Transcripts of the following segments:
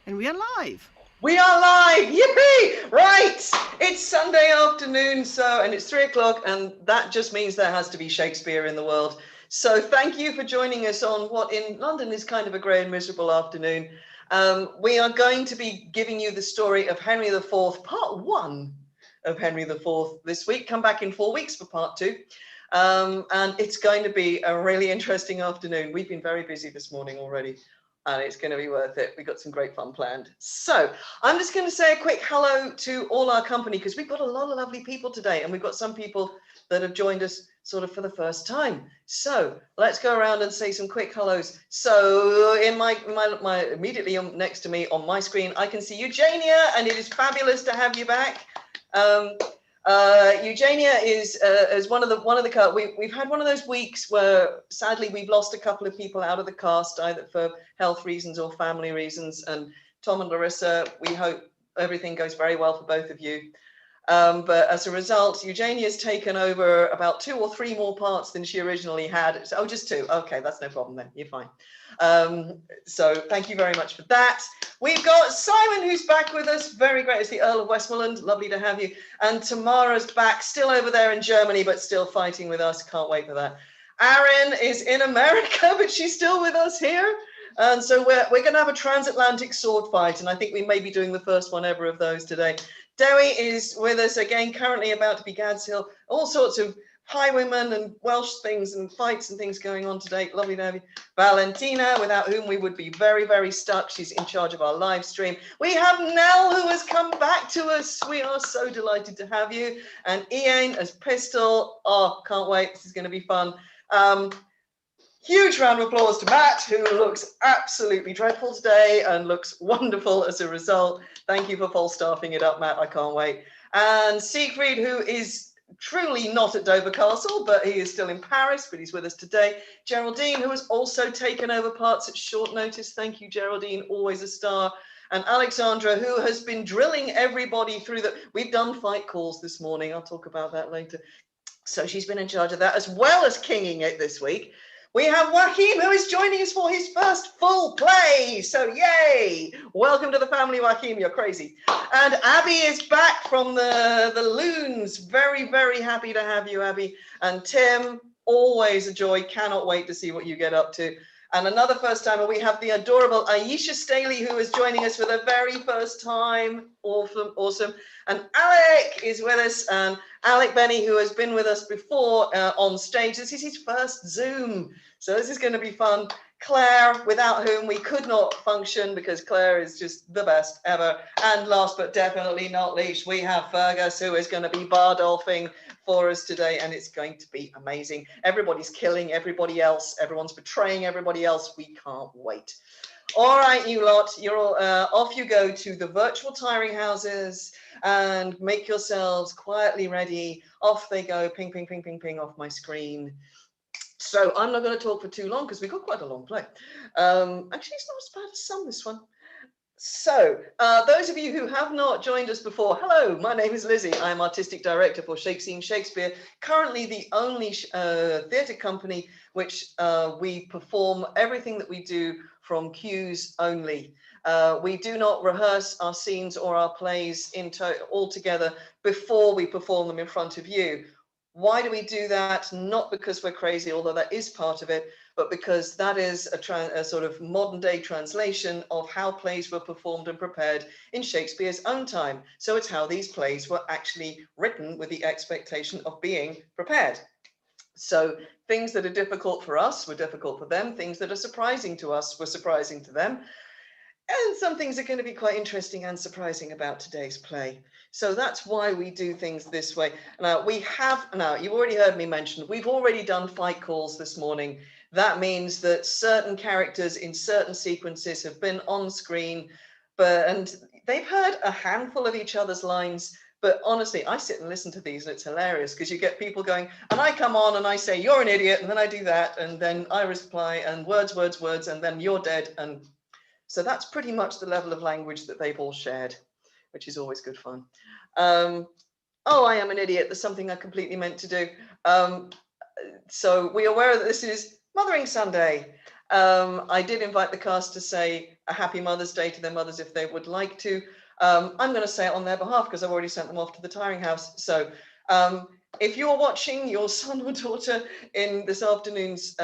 And we are live. We are live, yippee! Right, it's Sunday afternoon, and it's 3 o'clock, and that just means there has to be Shakespeare in the world. So thank you for joining us on what in London is kind of a grey and miserable afternoon. We are going to be giving you the story of Henry IV, part 1 of Henry IV this week. Come back in 4 weeks for part 2. And it's going to be a really interesting afternoon. We've been very busy this morning already, and it's going to be worth it. We've got some great fun planned. So I'm just going to say a quick hello to all our company, because we've got a lot of lovely people today, and we've got some people that have joined us sort of for the first time. So let's go around and say some quick hellos. So in my immediately next to me on my screen, I can see Eugenia, and it is fabulous to have you back. Eugenia is one of the we've had one of those weeks where sadly we've lost a couple of people out of the cast, either for health reasons or family reasons, and Tom and Larissa, we hope everything goes very well for both of you. But as a result, Eugenia's taken over about 2 or 3 more parts than she originally had. So, just 2. Okay, that's no problem then. You're fine. So thank you very much for that. We've got Simon, who's back with us. Very great. It's the Earl of Westmoreland. Lovely to have you. And Tamara's back, still over there in Germany, but still fighting with us. Can't wait for that. Aaron is in America, but she's still with us here. And so we're going to have a transatlantic sword fight, and I think we may be doing the first one ever of those today. Dewi is with us again, currently about to be Gadshill. All sorts of highwaymen and Welsh things and fights and things going on today. Lovely to have you. Valentina, without whom we would be very, very stuck. She's in charge of our live stream. We have Nell, who has come back to us. We are so delighted to have you. And Iain as Pistoll. Oh, can't wait. This is going to be fun. Huge round of applause to Matt, who looks absolutely dreadful today and looks wonderful as a result. Thank you for full staffing it up, Matt. I can't wait. And Siegfried, who is truly not at Dover Castle, but he is still in Paris, but he's with us today. Geraldine, who has also taken over parts at short notice. Thank you, Geraldine, always a star. And Alexandra, who has been drilling everybody through the... We've done fight calls this morning. I'll talk about that later. So she's been in charge of that, as well as kinging it this week. We have Joaquim, who is joining us for his first full play. So yay! Welcome to the family, Joaquim. You're crazy. And Abey is back from the Loons. Very, very happy to have you, Abey. And Tim, always a joy. Cannot wait to see what you get up to. And another first timer, we have the adorable Aisha Staley, who is joining us for the very first time. Awesome, awesome. And Alec is with us, and Alec Bennie, who has been with us before on stage. This is his first Zoom, so this is going to be fun. Claire, without whom we could not function, because Claire is just the best ever. And last but definitely not least, we have Fergus, who is going to be Bardolfing for us today, and it's going to be amazing. Everybody's killing everybody else. Everyone's betraying everybody else. We can't wait. All right, you lot, you're all, off you go to the virtual tiring houses and make yourselves quietly ready. Off they go, ping, ping, ping, ping, ping, off my screen. So I'm not going to talk for too long, because we've got quite a long play. Actually, it's not as bad as some, this one. So those of you who have not joined us before, hello, my name is Lizzie. I'm artistic director for Shakespeare, currently the only theatre company which we perform everything that we do from cues only. We do not rehearse our scenes or our plays all together before we perform them in front of you. Why do we do that? Not because we're crazy, although that is part of it, but because that is a sort of modern day translation of how plays were performed and prepared in Shakespeare's own time. So it's how these plays were actually written, with the expectation of being prepared. So things that are difficult for us were difficult for them. Things that are surprising to us were surprising to them. And some things are going to be quite interesting and surprising about today's play. So that's why we do things this way. Now, you've already heard me mention, we've already done fight calls this morning. That means that certain characters in certain sequences have been on screen, and they've heard a handful of each other's lines. But honestly, I sit and listen to these, and it's hilarious, because you get people going, and I come on and I say, you're an idiot, and then I do that, and then I reply, and words, words, words, and then you're dead. And so that's pretty much the level of language that they've all shared, which is always good fun. Oh, I am an idiot. There's something I completely meant to do. So we are aware that this is Mothering Sunday. I did invite the cast to say a happy Mother's Day to their mothers if they would like to. I'm going to say it on their behalf because I've already sent them off to the tiring house. So if you're watching your son or daughter in this afternoon's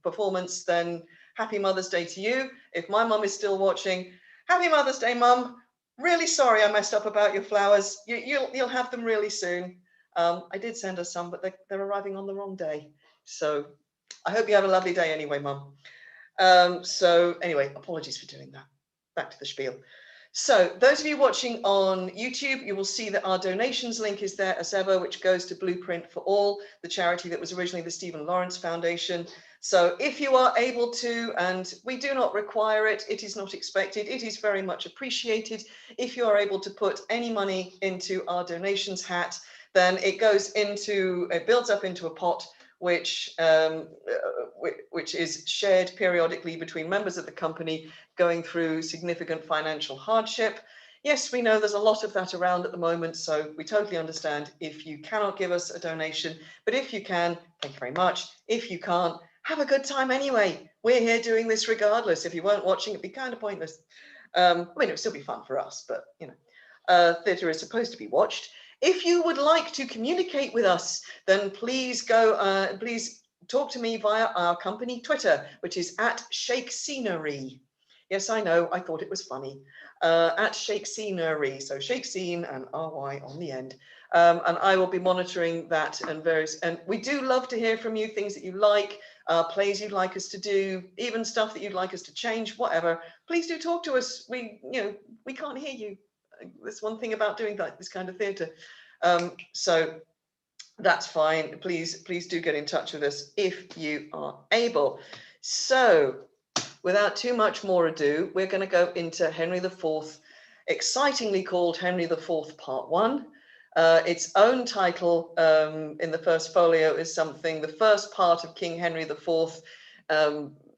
performance, then happy Mother's Day to you. If my mum is still watching, happy Mother's Day, Mum. Really sorry I messed up about your flowers. You'll have them really soon. I did send her some, but they're arriving on the wrong day. So I hope you have a lovely day anyway, Mum. So anyway, apologies for doing that. Back to the spiel. So those of you watching on YouTube, you will see that our donations link is there as ever, which goes to Blueprint for All, the charity that was originally the Stephen Lawrence Foundation. So if you are able to, and we do not require it, it is not expected, it is very much appreciated. If you are able to put any money into our donations hat, then it builds up into a pot which is shared periodically between members of the company going through significant financial hardship. Yes, we know there's a lot of that around at the moment, so we totally understand if you cannot give us a donation, but if you can, thank you very much. If you can't, have a good time anyway. We're here doing this regardless. If you weren't watching, it'd be kind of pointless. I mean, it would still be fun for us, but you know, theatre is supposed to be watched. If you would like to communicate with us, then please please talk to me via our company Twitter, which is @Shakescenery. Yes, I know, I thought it was funny. @Shakescenery, so Shakescene and RY on the end. And I will be monitoring that and we do love to hear from you, things that you like, plays you'd like us to do, even stuff that you'd like us to change, whatever. Please do talk to us. We can't hear you. That's one thing about doing this kind of theatre. So that's fine. Please do get in touch with us if you are able. So without too much more ado, we're going to go into Henry IV, excitingly called Henry IV Part 1. Its own title in the first folio is the first part of King Henry IV,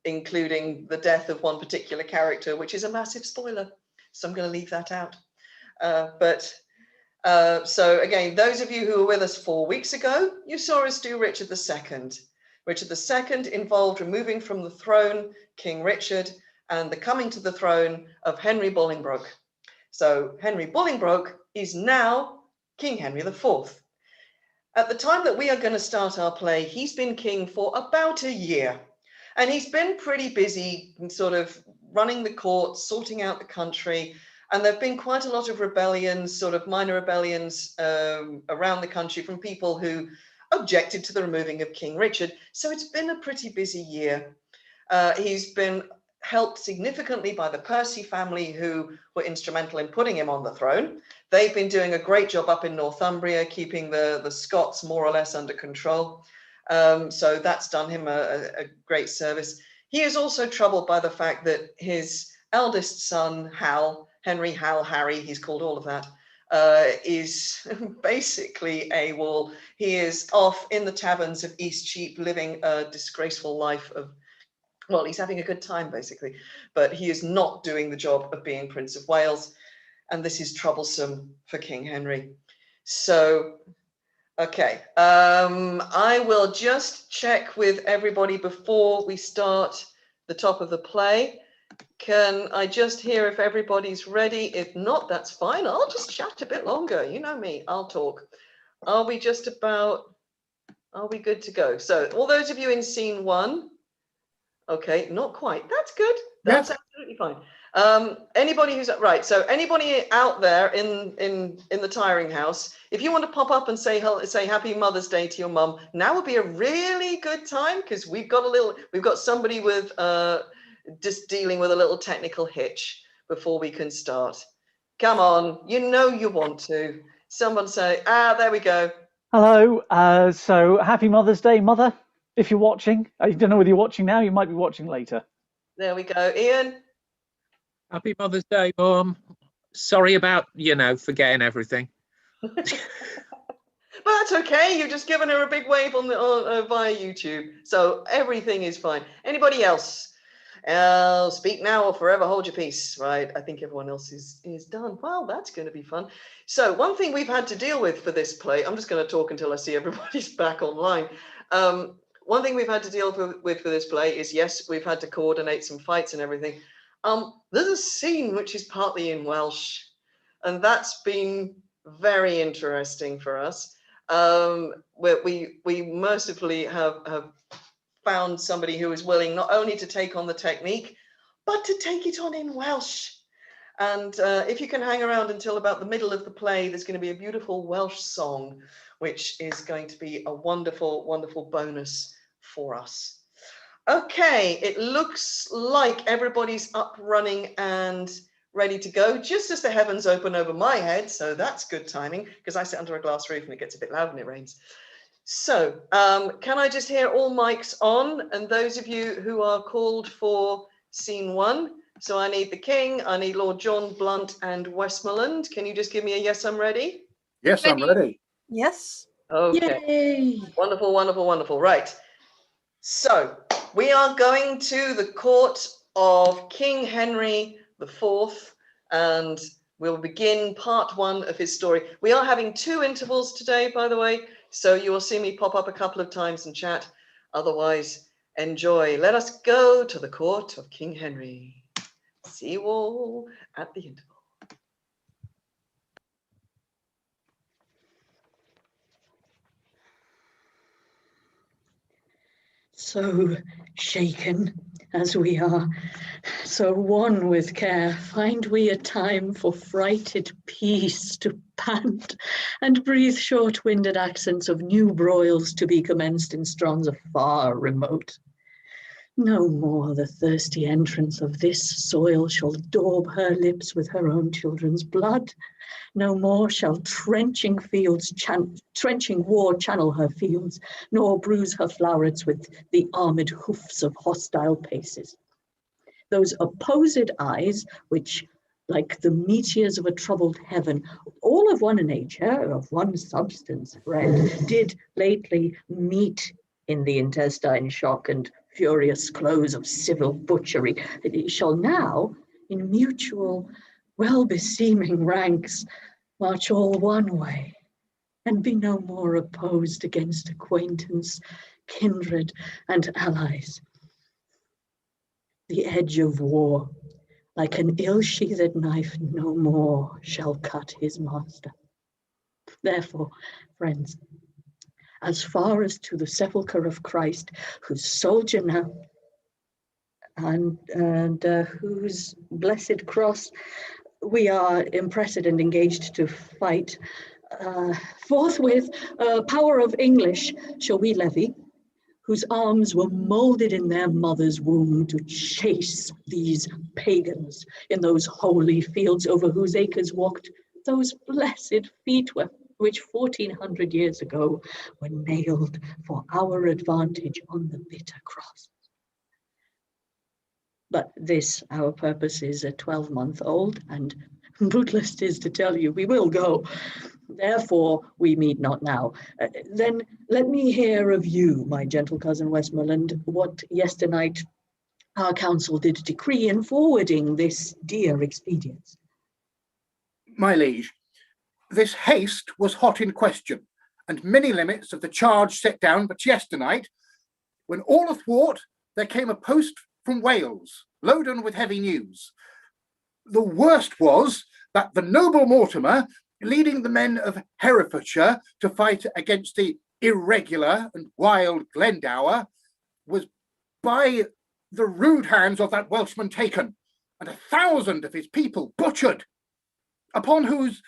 including the death of one particular character, which is a massive spoiler. So I'm going to leave that out. So again, those of you who were with us 4 weeks ago, you saw us do Richard II. Richard II involved removing from the throne King Richard and the coming to the throne of Henry Bolingbroke. So Henry Bolingbroke is now King Henry IV. At the time that we are going to start our play, he's been king for about a year. And he's been pretty busy sort of running the court, sorting out the country. And there have been quite a lot of rebellions, sort of minor rebellions around the country from people who objected to the removing of King Richard. So it's been a pretty busy year. He's been helped significantly by the Percy family, who were instrumental in putting him on the throne. They've been doing a great job up in Northumbria, keeping the Scots more or less under control. So that's done him a great service. He is also troubled by the fact that his eldest son, Harry, he's called all of that, is basically AWOL. He is off in the taverns of Eastcheap living a disgraceful life of, well, he's having a good time basically, but he is not doing the job of being Prince of Wales. And this is troublesome for King Henry. So, okay, I will just check with everybody before we start the top of the play. Can I just hear if everybody's ready? If not, that's fine. I'll just chat a bit longer. You know me, I'll talk. Are we good to go? So all those of you in scene 1, okay, not quite. That's good. That's absolutely fine. Anybody who's right. So anybody out there in the tiring house, if you want to pop up and say Happy Mother's Day to your mum, now would be a really good time, because we've got somebody with just dealing with a little technical hitch before we can start. Come on, you know you want to. Someone say, there we go. Hello. So happy Mother's Day, Mother. If you're watching, I don't know whether you're watching now, you might be watching later. There we go. Iain? Happy Mother's Day, Mum. Sorry about, forgetting everything. But that's okay. You've just given her a big wave on via YouTube. So everything is fine. Anybody else? Speak now or forever hold your peace, right? I think everyone else is done. Well, that's going to be fun. So one thing we've had to deal with for this play, I'm just going to talk until I see everybody's back online. one thing we've had to deal with for this play is, yes, we've had to coordinate some fights and everything. There's a scene which is partly in Welsh, and that's been very interesting for us. Where we mercifully have found somebody who is willing not only to take on the technique, but to take it on in Welsh. And if you can hang around until about the middle of the play, there's going to be a beautiful Welsh song, which is going to be a wonderful, wonderful bonus for us. Okay, it looks like everybody's up, running, and ready to go, just as the heavens open over my head. So that's good timing, because I sit under a glass roof and it gets a bit loud when it rains. So can I just hear all mics on? And those of you who are called for scene 1, so I need the King, I need Lord John, Blunt, and Westmoreland. Can you just give me a yes, I'm ready? Yes, I'm ready. Yes. Okay. Yay. Wonderful, wonderful, wonderful. Right. So we are going to the court of King Henry IV, and we'll begin part 1 of his story. We are having 2 intervals today, by the way, so you will see me pop up a couple of times and chat. Otherwise, enjoy. Let us go to the court of King Henry. See you all at the interval. So shaken as we are, so wan with care, find we a time for frighted peace to pant and breathe short-winded accents of new broils to be commenced in strands afar remote. No more the thirsty entrance of this soil shall daub her lips with her own children's blood. No more shall trenching war channel her fields, nor bruise her flowerets with the armed hoofs of hostile paces. Those opposed eyes, which, like the meteors of a troubled heaven, all of one nature, of one substance bred, did lately meet in the intestine shock and furious close of civil butchery, shall now, in mutual, well-beseeming ranks, march all one way, and be no more opposed against acquaintance, kindred, and allies. The edge of war, like an ill-sheathed knife, no more shall cut his master. Therefore, friends, as far as to the sepulchre of Christ, whose soldier now, and whose blessed cross we are impressed and engaged to fight, forthwith power of English shall we levy, whose arms were moulded in their mother's womb to chase these pagans in those holy fields over whose acres walked those blessed feet which 1400 years ago were nailed for our advantage on the bitter cross. But this, our purpose, is a 12-month-old, and bootless 'tis to tell you we will go. Therefore we meet not now. Then let me hear of you, my gentle cousin Westmoreland, what yesternight our council did decree in forwarding this dear expedient. My liege, this haste was hot in question, and many limits of the charge set down but yesternight, when all athwart there came a post from Wales, loaden with heavy news. The worst was that the noble Mortimer, leading the men of Herefordshire to fight against the irregular and wild Glendower, was by the rude hands of that Welshman taken, and 1,000 of his people butchered, upon whose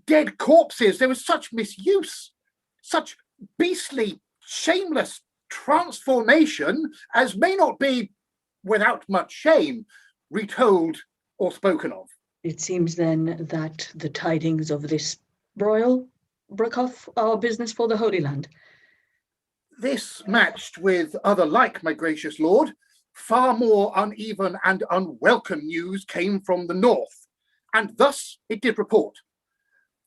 dead corpses there was such misuse, such beastly, shameless transformation as may not be, without much shame, retold or spoken of. It seems then that the tidings of this broil broke off our business for the Holy Land. This matched with other like, my gracious lord, far more uneven and unwelcome news came from the north, and thus it did report.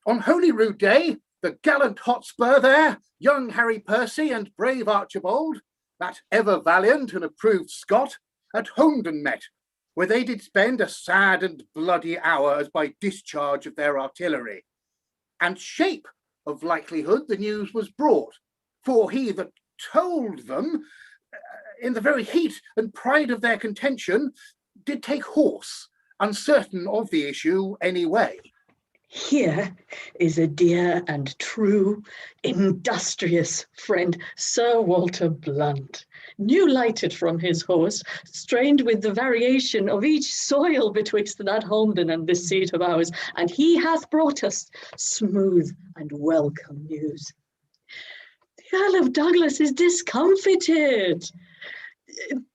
On Holyrood Day, the gallant Hotspur there, young Harry Percy and brave Archibald, that ever valiant and approved Scot, at Hongdon met, where they did spend a sad and bloody hour as by discharge of their artillery. And shape of likelihood the news was brought, for he that told them, in the very heat and pride of their contention, did take horse, uncertain of the issue anyway. Here is a dear and true, industrious friend, Sir Walter Blunt, new lighted from his horse, strained with the variation of each soil betwixt that Holmdon and this seat of ours, and he hath brought us smooth and welcome news. The Earl of Douglas is discomfited.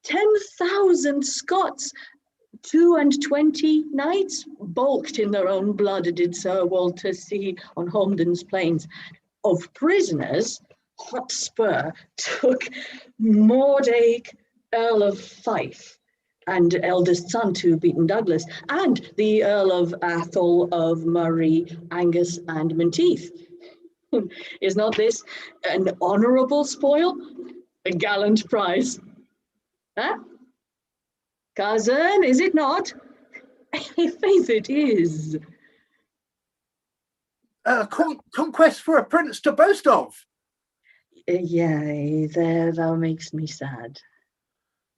10,000 Scots, 22 knights, balked in their own blood, did Sir Walter see on Holmdon's plains. Of prisoners, Hotspur took Mordaig, Earl of Fife, and eldest son to beaten Douglas, and the Earl of Athol of Murray, Angus, and Menteith. Is not this an honourable spoil? A gallant prize? Huh? Cousin, is it not? Faith it is. Conquest for a prince to boast of. Yea, there thou makes me sad,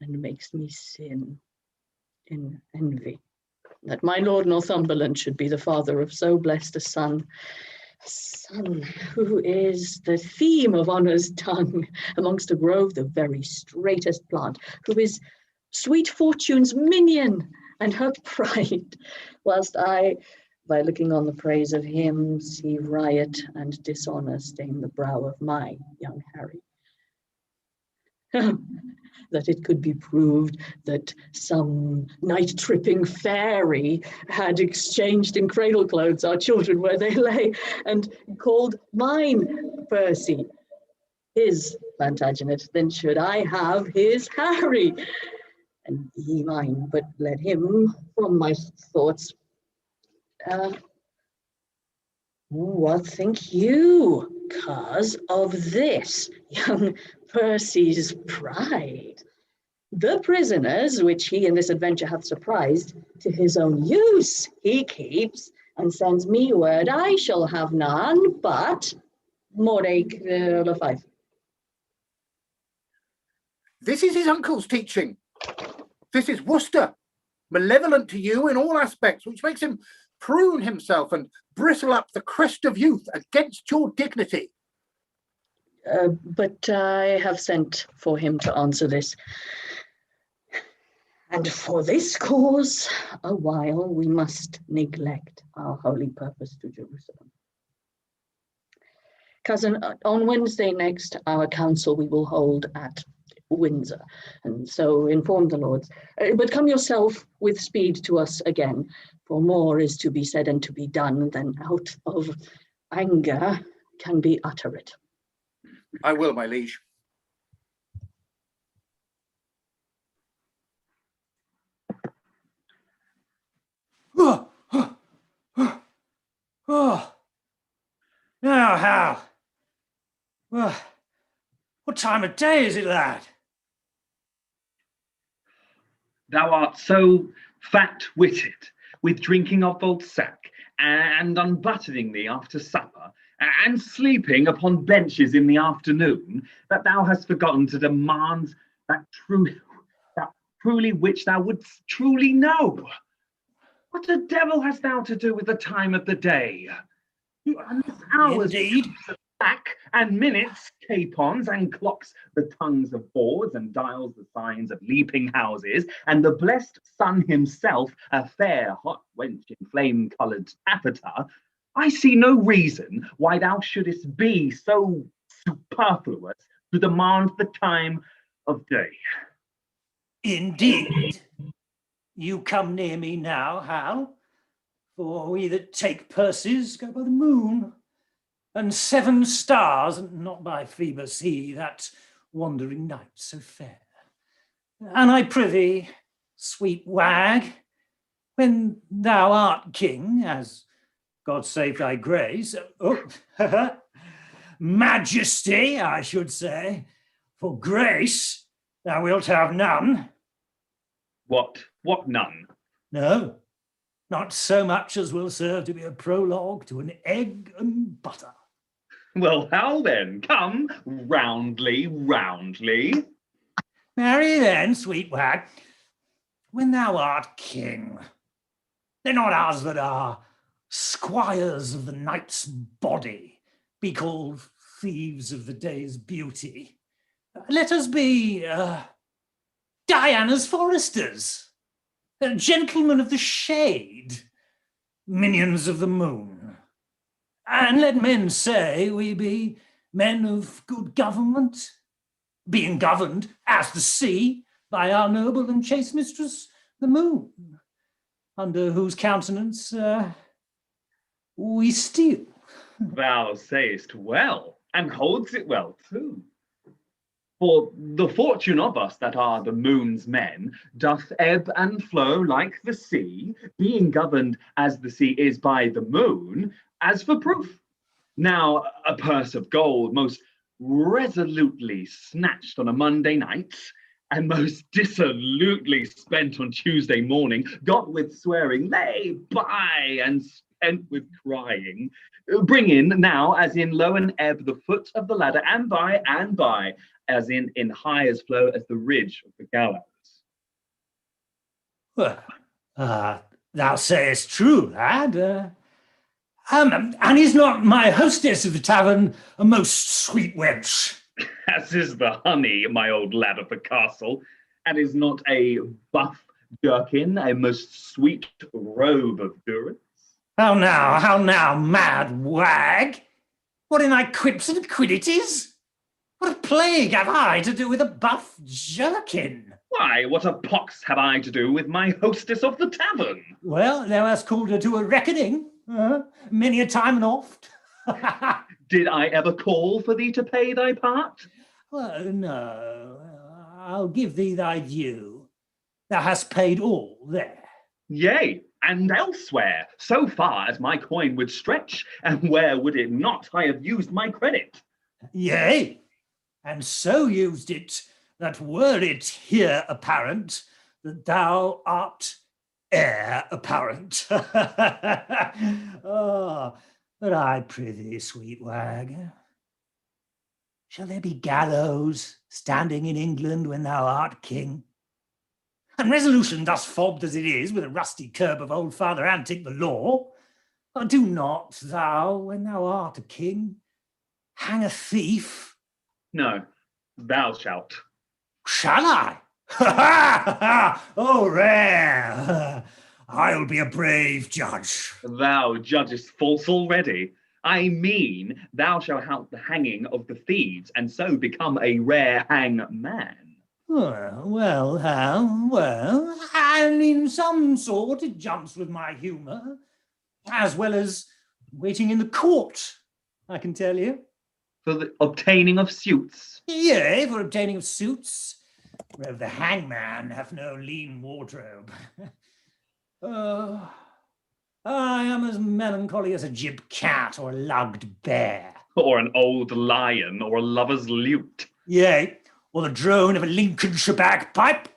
and makes me sin in envy, that my Lord Northumberland should be the father of so blessed a son who is the theme of honour's tongue, amongst a grove the very straightest plant, who is sweet fortune's minion and her pride, whilst I, by looking on the praise of him, see riot and dishonour stain the brow of my young Harry. That it could be proved that some night-tripping fairy had exchanged in cradle clothes our children where they lay, and called mine Percy his Plantagenet, then should I have his Harry, and he mine, but let him from my thoughts. What think you, cause of this young Percy's pride? The prisoners, which he in this adventure hath surprised, to his own use he keeps, and sends me word I shall have none but Mordaig, Earl of Fife. This is his uncle's teaching. This is Worcester, malevolent to you in all aspects, which makes him prune himself and bristle up the crest of youth against your dignity. But I have sent for him to answer this. And for this cause, a while we must neglect our holy purpose to Jerusalem. Cousin, on Wednesday next, our council we will hold at Windsor, and so inform the lords. But come yourself with speed to us again, for more is to be said and to be done than out of anger can be uttered. I will, my liege. Now, Hal. Well, what time of day is it, lad? Thou art so fat-witted, with drinking of old sack, and unbuttering thee after supper, and sleeping upon benches in the afternoon, that thou hast forgotten to demand that truly which thou wouldst truly know. What the devil hast thou to do with the time of the day? Hours Indeed. back, and minutes, capons, and clocks the tongues of boards, and dials the signs of leaping houses, and the blessed sun himself, a fair hot wench in flame-coloured taffeta. I see no reason why thou shouldest be so superfluous to demand the time of day. Indeed. You come near me now, Hal, for we that take purses go by the moon, and 7 stars, and not by Phoebus he, that wandering knight so fair. And I prithee, sweet wag, when thou art king, as God save thy grace, majesty, I should say, for grace thou wilt have none. What none? No, not so much as will serve to be a prologue to an egg and butter. Well, how then? Come, roundly, roundly. Marry then, sweet wag, when thou art king, they're not ours that are squires of the night's body, be called thieves of the day's beauty. Let us be Diana's foresters, gentlemen of the shade, minions of the moon. And let men say we be men of good government, being governed as the sea by our noble and chaste mistress, the moon, under whose countenance we steal. Thou sayest well, and holds it well too. For the fortune of us that are the moon's men doth ebb and flow like the sea, being governed as the sea is by the moon, as for proof. Now a purse of gold most resolutely snatched on a Monday night, and most dissolutely spent on Tuesday morning, got with swearing, lay by, and spent with crying, bring in now as in low and ebb the foot of the ladder, and by, as in high as flow as the ridge of the gallows. Well, thou sayest true, lad. And is not my hostess of the tavern a most sweet wench? As is the honey, my old lad of the castle, and is not a buff jerkin a most sweet robe of durance? How now, mad wag? What in thy quips and quiddities? What a plague have I to do with a buff jerkin? Why, what a pox have I to do with my hostess of the tavern? Well, thou hast called her to a reckoning, many a time and oft. Did I ever call for thee to pay thy part? Well, no, I'll give thee thy due. Thou hast paid all there. Yea, and elsewhere, so far as my coin would stretch, and where would it not I have used my credit? Yea, and so used it, that were it here apparent that thou art heir apparent. Oh, but I prithee, sweet wag, shall there be gallows standing in England when thou art king? And resolution thus fobbed as it is with a rusty curb of old Father Antic the law, do not thou, when thou art a king, hang a thief? No, thou shalt. Shall I? Oh, rare! I'll be a brave judge. Thou judgest false already. I mean, thou shalt help the hanging of the thieves, and so become a rare hangman. Well, and in some sort it jumps with my humour, as well as waiting in the court, I can tell you. For the obtaining of suits? Yea, for obtaining of suits, where the hangman hath no lean wardrobe. I am as melancholy as a gib cat or a lugged bear. Or an old lion, or a lover's lute. Yea, or the drone of a Lincolnshire bagpipe.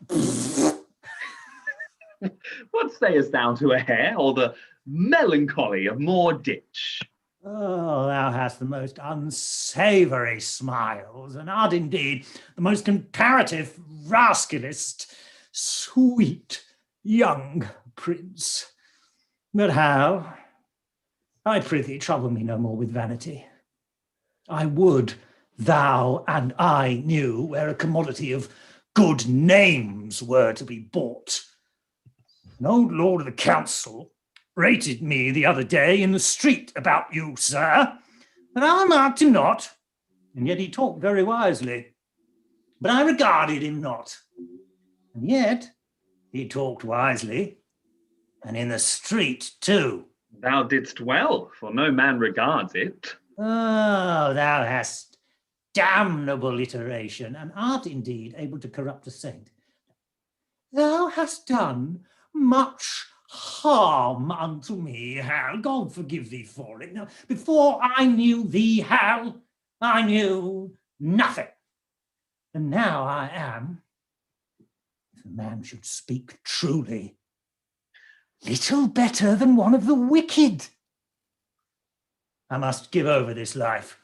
What sayest thou to a hare, or the melancholy of Moor Ditch? Oh, thou hast the most unsavoury smiles, and art indeed the most comparative rascalist, sweet young prince. But how? I prithee, trouble me no more with vanity. I would thou and I knew where a commodity of good names were to be bought. An old lord of the council rated me the other day in the street about you, sir, and I marked him not, and yet he talked very wisely. But I regarded him not, and yet he talked wisely, and in the street too. Thou didst well, for no man regards it. Oh, thou hast damnable iteration, and art indeed able to corrupt a saint. Thou hast done much harm unto me, Hal. God forgive thee for it. Now, before I knew thee, Hal, I knew nothing. And now I am, if a man should speak truly, little better than one of the wicked. I must give over this life,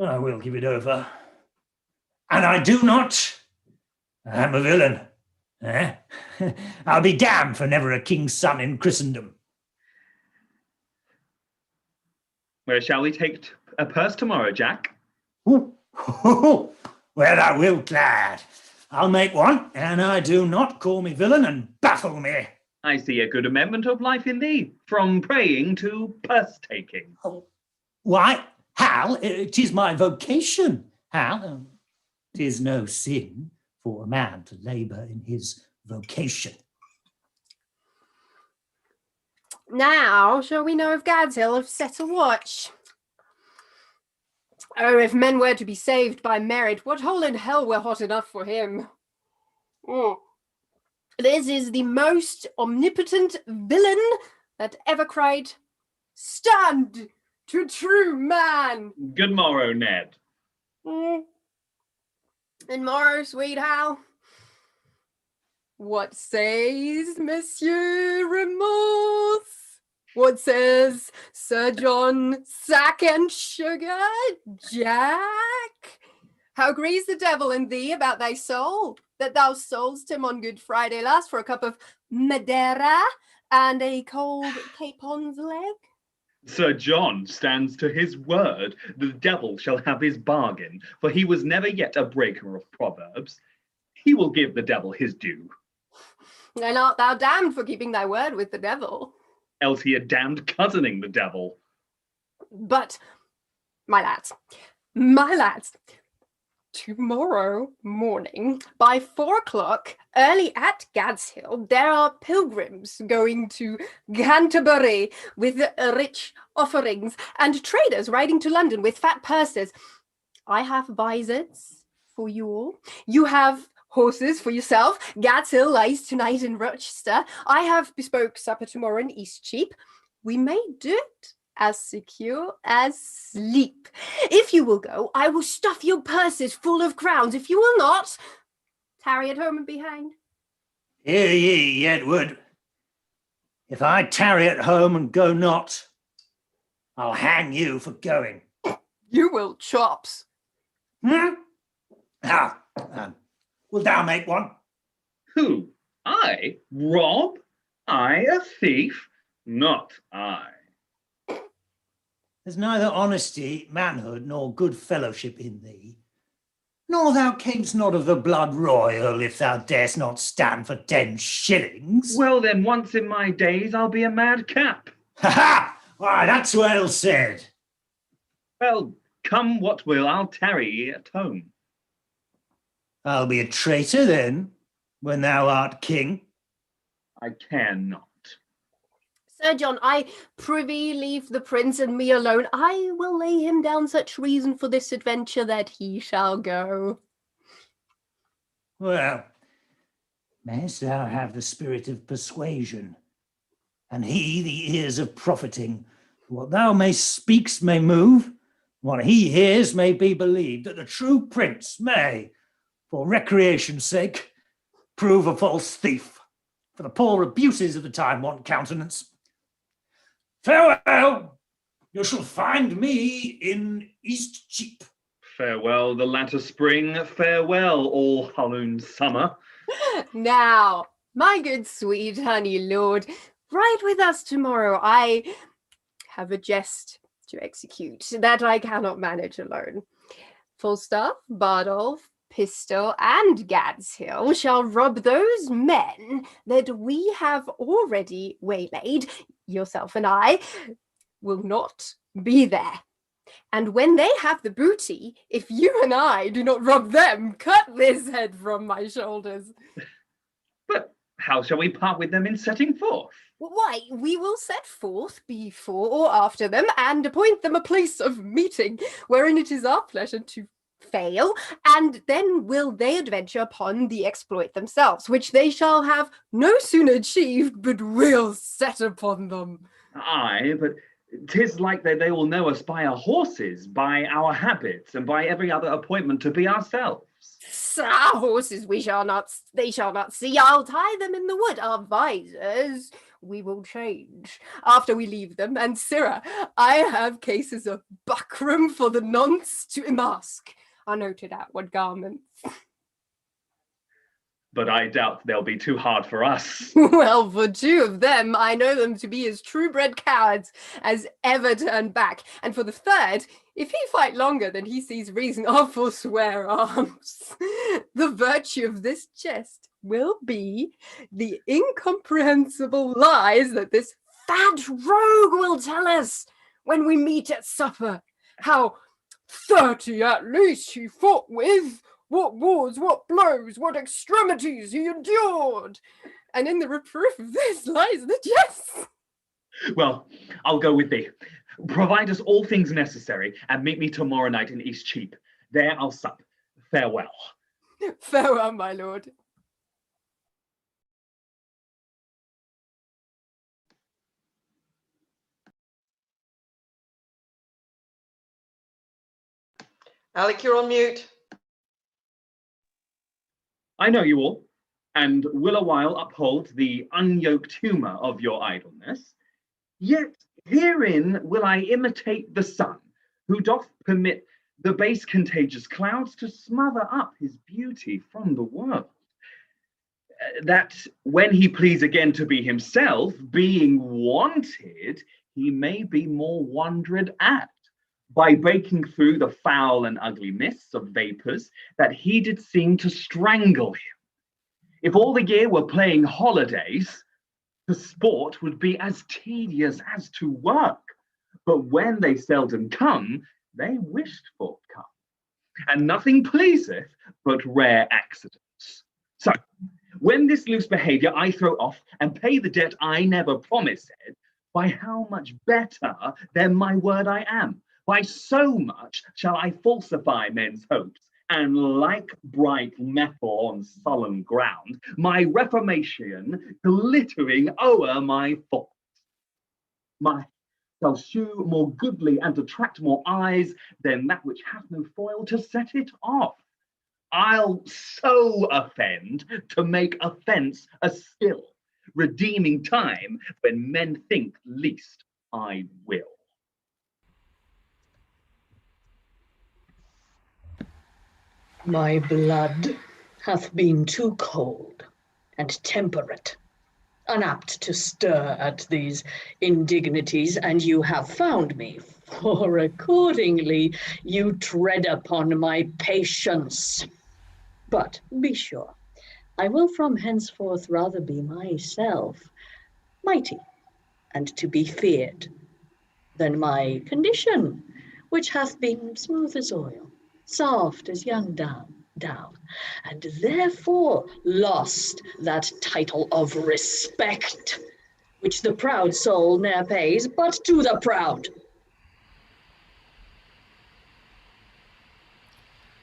I will give it over. And I do not. I am a villain. Eh? I'll be damned for never a king's son in Christendom. Where shall we take a purse tomorrow, Jack? Ooh. Well, I will, glad. I'll make one, and I do not call me villain and baffle me. I see a good amendment of life in thee, from praying to purse-taking. Oh, why, Hal, it is my vocation, Hal. 'Tis no sin for a man to labour in his vocation. Now, shall we know if Gadshill have set a watch? Oh, if men were to be saved by merit, what hole in hell were hot enough for him? This is the most omnipotent villain that ever cried, "Stand to true man!" Good morrow, Ned. And morrow, sweet Hal. What says Monsieur Remorse? What says Sir John Sack and Sugar, Jack? How agrees the devil in thee about thy soul, that thou soldst him on Good Friday last for a cup of Madeira and a cold capon's leg? Sir John stands to his word. The devil shall have his bargain, for he was never yet a breaker of proverbs. He will give the devil his due. And art thou damned for keeping thy word with the devil? Else he had damned cousining the devil. But, my lads, tomorrow morning by 4 o'clock, early at Gadshill, there are pilgrims going to Canterbury with rich offerings, and traders riding to London with fat purses. I have visors for you all. You have horses for yourself. Gadshill lies tonight in Rochester. I have bespoke supper tomorrow in Eastcheap. We may do it as secure as sleep. If you will go, I will stuff your purses full of crowns. If you will not, tarry at home and be hanged. Hear ye, Edward. If I tarry at home and go not, I'll hang you for going. You will, chops. Wilt thou make one? Who? I? Rob? I a thief? Not I. There's neither honesty, manhood, nor good fellowship in thee. Nor thou camest not of the blood royal, if thou darest not stand for 10 shillings. Well, then, once in my days, I'll be a madcap. Ha! Why, that's well said. Well, come what will, I'll tarry at home. I'll be a traitor then, when thou art king. I care not. Sir John, I prithee leave the prince and me alone. I will lay him down such reason for this adventure that he shall go. Well, mayst thou have the spirit of persuasion, and he the ears of profiting. What thou mayst speaks may move, what he hears may be believed, that the true prince may, for recreation's sake, prove a false thief, for the poor abuses of the time want countenance. Farewell, you shall find me in Eastcheap. Farewell the latter spring, farewell all halloon summer. Now, my good sweet honey lord, ride with us tomorrow. I have a jest to execute that I cannot manage alone. Falstaff, Bardolf, Pistoll, and Gadshill shall rob those men that we have already waylaid. Yourself and I will not be there. And when they have the booty, if you and I do not rob them, cut this head from my shoulders. But how shall we part with them in setting forth? Why, we will set forth before or after them and appoint them a place of meeting, wherein it is our pleasure to fail, and then will they adventure upon the exploit themselves, which they shall have no sooner achieved, but we'll set upon them. Aye, but 'tis like that they will know us by our horses, by our habits, and by every other appointment to be ourselves. Our horses they shall not see. I'll tie them in the wood. Our visors we will change after we leave them. And Sirrah, I have cases of buckram for the nonce to mask our noted outward garments. But I doubt they'll be too hard for us. Well, for two of them, I know them to be as true-bred cowards as ever turned back. And for the third, if he fight longer than he sees reason, I'll forswear arms. The virtue of this jest will be the incomprehensible lies that this fat rogue will tell us when we meet at supper. How 30 at least he fought with, what wars, what blows, what extremities he endured. And in the reproof of this lies the jest. Well, I'll go with thee. Provide us all things necessary and meet me tomorrow night in East Cheap. There I'll sup. Farewell. Farewell, my lord. Alec, you're on mute. I know you all, and will a while uphold the unyoked humour of your idleness. Yet herein will I imitate the sun, who doth permit the base contagious clouds to smother up his beauty from the world. That when he please again to be himself, being wanted, he may be more wondered at, by breaking through the foul and ugly mists of vapours that he did seem to strangle him. If all the year were playing holidays, the sport would be as tedious as to work. But when they seldom come, they wished for come. And nothing pleaseth but rare accidents. So, when this loose behaviour I throw off and pay the debt I never promised, by how much better than my word I am? By so much shall I falsify men's hopes, and like bright metal on sullen ground, my reformation glittering o'er my thoughts. My shall shew more goodly and attract more eyes than that which hath no foil to set it off. I'll so offend to make offence a skill, redeeming time when men think least I will. My blood hath been too cold and temperate, unapt to stir at these indignities, and you have found me, for accordingly you tread upon my patience. But be sure, I will from henceforth rather be myself, mighty and to be feared, than my condition, which hath been smooth as oil, soft as young down, and therefore lost that title of respect, which the proud soul ne'er pays, but to the proud.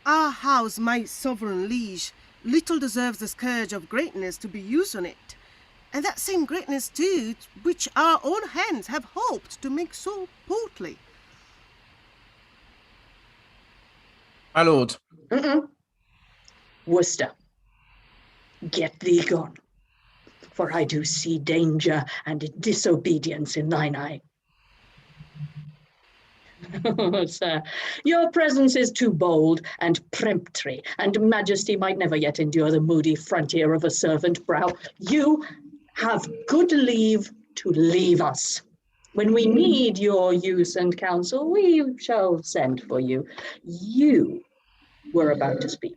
Our house, my sovereign liege, little deserves the scourge of greatness to be used on it, and that same greatness too, which our own hands have hoped to make so portly. My lord. Worcester, get thee gone, for I do see danger and disobedience in thine eye. Sir, your presence is too bold and peremptory, and majesty might never yet endure the moody frontier of a servant brow. You have good leave to leave us. When we need your use and counsel, we shall send for you. You were about to speak.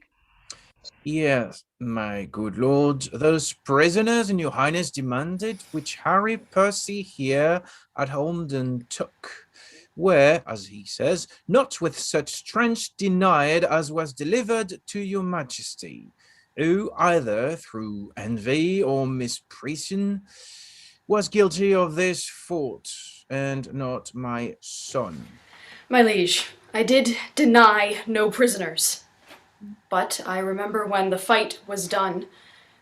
Yes, my good lord, those prisoners in your highness demanded, which Harry Percy here at Holden took, were, as he says, not with such strength denied as was delivered to your majesty, who either through envy or misprision was guilty of this fault, and not my son. My liege, I did deny no prisoners. But I remember when the fight was done,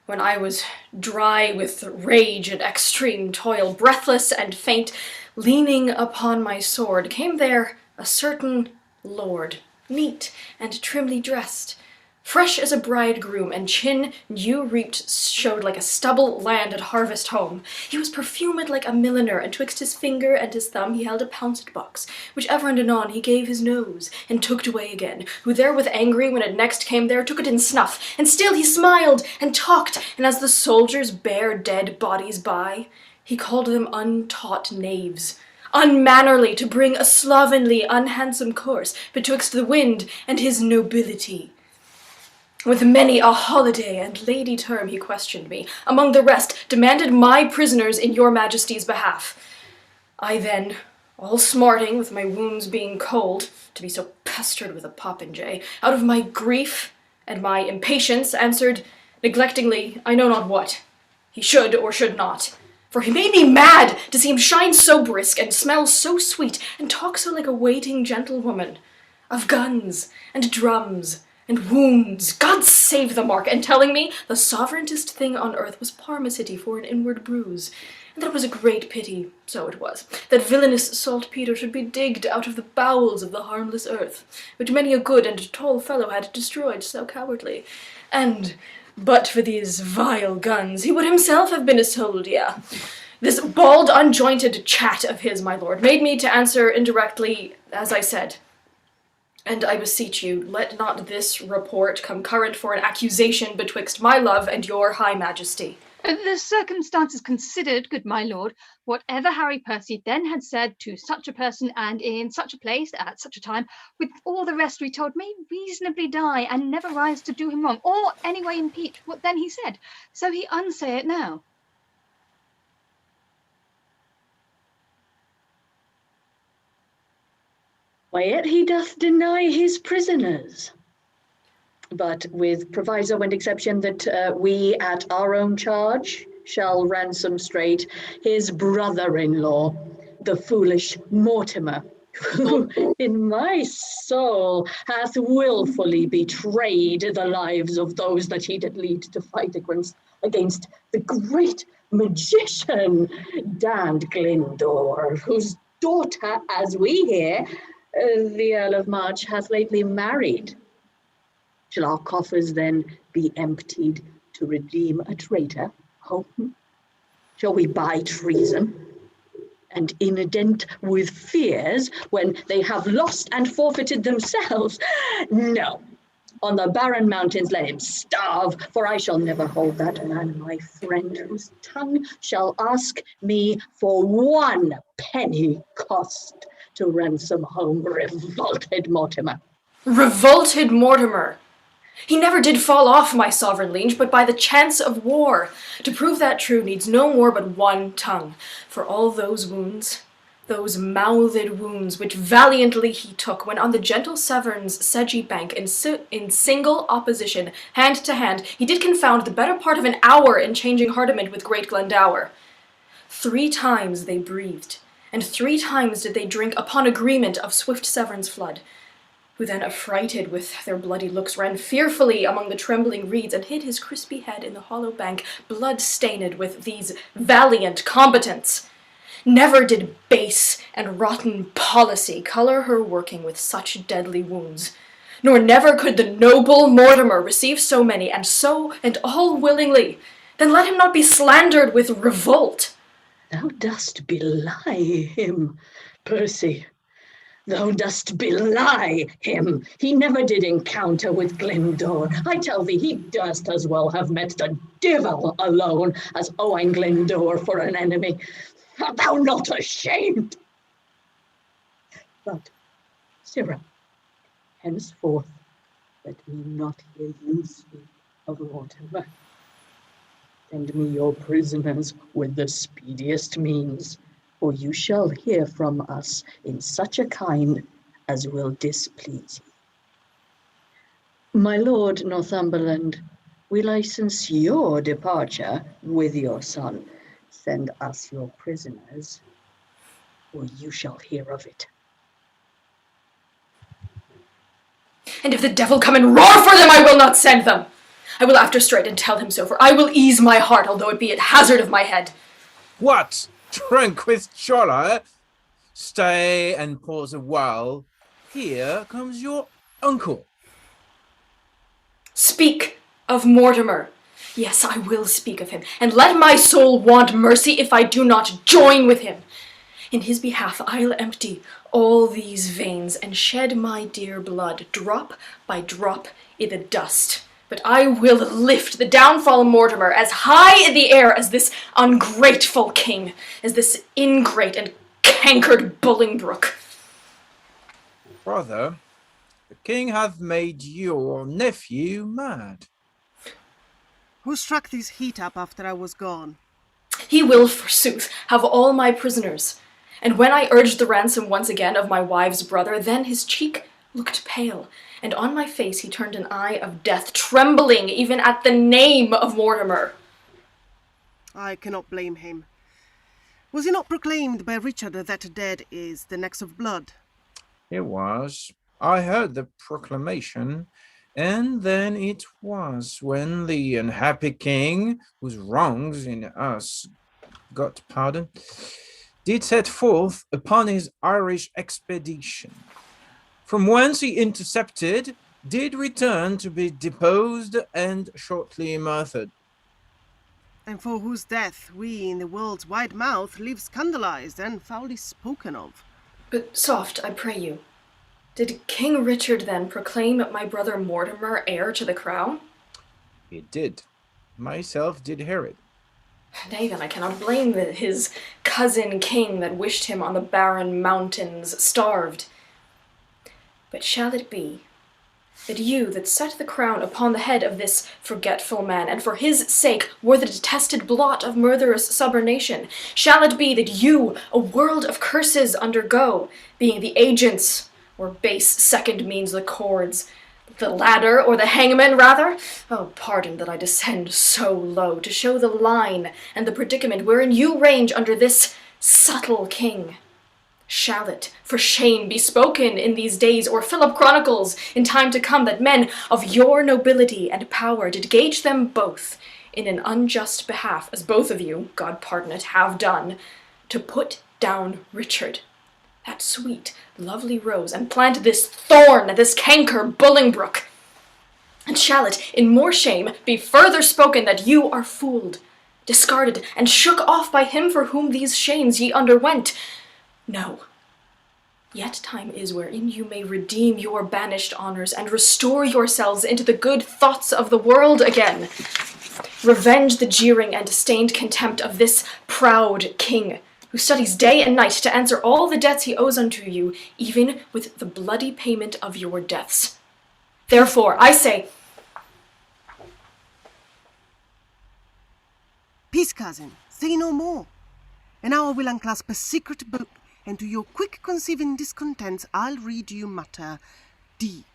when I was dry with rage and extreme toil, breathless and faint, leaning upon my sword, came there a certain lord, neat and trimly dressed, Fresh as a bridegroom, and chin new-reaped showed like a stubble land at harvest home. He was perfumed like a milliner, and twixt his finger and his thumb he held a pouncet box, which ever and anon he gave his nose, and tooked away again, who therewith angry when it next came there took it in snuff, and still he smiled and talked, and as the soldiers bare dead bodies by, he called them untaught knaves, unmannerly to bring a slovenly unhandsome course betwixt the wind and his nobility. With many a holiday and lady term he questioned me, among the rest demanded my prisoners in your majesty's behalf. I then, all smarting with my wounds being cold, to be so pestered with a popinjay, out of my grief and my impatience answered, neglectingly, I know not what, he should or should not. For he made me mad to see him shine so brisk, and smell so sweet, and talk so like a waiting gentlewoman, of guns and drums, and wounds, God save the mark, and telling me the sovereignest thing on earth was Parmacity for an inward bruise, and that it was a great pity, so it was, that villainous saltpetre should be digged out of the bowels of the harmless earth, which many a good and tall fellow had destroyed so cowardly, and, but for these vile guns, he would himself have been a soldier. This bald, unjointed chat of his, my lord, made me to answer indirectly, as I said, and I beseech you, let not this report come current for an accusation betwixt my love and your high majesty. The circumstances considered, good my lord, whatever Harry Percy then had said to such a person and in such a place at such a time, with all the rest we told, may reasonably die and never rise to do him wrong, or anyway impeach what then he said. So he unsay it now. Why yet he doth deny his prisoners, but with proviso and exception that we at our own charge shall ransom straight his brother-in-law, the foolish Mortimer, who in my soul hath wilfully betrayed the lives of those that he did lead to fight against the great magician, damned Glendower, whose daughter, as we hear, the Earl of March hath lately married. Shall our coffers then be emptied to redeem a traitor? Oh, shall we buy treason and indent with fears when they have lost and forfeited themselves? No. On the barren mountains let him starve, for I shall never hold that man my friend, whose tongue shall ask me for 1 penny cost to ransom home revolted Mortimer. Revolted Mortimer! He never did fall off, my sovereign liege, but by the chance of war. To prove that true needs no more but 1 tongue. For all those wounds, those mouthed wounds, which valiantly he took, when on the gentle Severn's sedgy bank, in single opposition, hand to hand, he did confound the better part of an hour in changing hardiment with great Glendower. 3 times they breathed, and 3 times did they drink upon agreement of swift Severn's flood, who then, affrighted with their bloody looks, ran fearfully among the trembling reeds, and hid his crispy head in the hollow bank, blood-stained with these valiant combatants. Never did base and rotten policy colour her working with such deadly wounds, nor never could the noble Mortimer receive so many, and all willingly. Then let him not be slandered with revolt. Thou dost belie him, Percy. Thou dost belie him. He never did encounter with Glendower. I tell thee, he dost as well have met the devil alone as Owain Glendower for an enemy. Art thou not ashamed? But, sirrah, henceforth let me not hear you speak of Mortimer. Send me your prisoners with the speediest means, for you shall hear from us in such a kind as will displease you. My lord Northumberland, we license your departure with your son. Send us your prisoners, or you shall hear of it. And if the devil come and roar for them, I will not send them. I will after straight and tell him so, for I will ease my heart, although it be at hazard of my head. What? Drunk with choler? Stay and pause a while. Here comes your uncle. Speak of Mortimer. Yes, I will speak of him, and let my soul want mercy if I do not join with him. In his behalf I'll empty all these veins and shed my dear blood drop by drop i' the dust. But I will lift the downfall of Mortimer as high in the air as this ungrateful king, as this ingrate and cankered Bolingbroke. Brother, the king hath made your nephew mad. Who struck this heat up after I was gone? He will, forsooth, have all my prisoners. And when I urged the ransom once again of my wife's brother, then his cheek looked pale, and on my face he turned an eye of death, trembling even at the name of Mortimer. I cannot blame him. Was he not proclaimed by Richard that dead is the next of blood? It was. I heard the proclamation, and then it was when the unhappy king, whose wrongs in us got pardon, did set forth upon his Irish expedition, from whence he intercepted, did return to be deposed and shortly murdered. And for whose death we in the world's wide mouth live scandalized and foully spoken of. But soft, I pray you. Did King Richard then proclaim my brother Mortimer heir to the crown? He did. Myself did hear it. Nay, then I cannot blame his cousin king that wished him on the barren mountains starved. But shall it be that you that set the crown upon the head of this forgetful man, and for his sake were the detested blot of murderous subornation, shall it be that you a world of curses undergo, being the agents, or base second means the cords, the ladder, or the hangman rather? Oh, pardon that I descend so low, to show the line and the predicament wherein you range under this subtle king. Shall it, for shame, be spoken in these days, or fill up chronicles in time to come, that men of your nobility and power did gage them both in an unjust behalf, as both of you, God pardon it, have done, to put down Richard, that sweet, lovely rose, and plant this thorn, this canker Bolingbroke? And shall it, in more shame, be further spoken that you are fooled, discarded, and shook off by him for whom these shames ye underwent? No. Yet time is wherein you may redeem your banished honours and restore yourselves into the good thoughts of the world again. Revenge the jeering and disdained contempt of this proud king, who studies day and night to answer all the debts he owes unto you, even with the bloody payment of your deaths. Therefore, I say... Peace, cousin, say no more. And now I will unclasp a secret book, and to your quick conceiving discontents I'll read you matter deep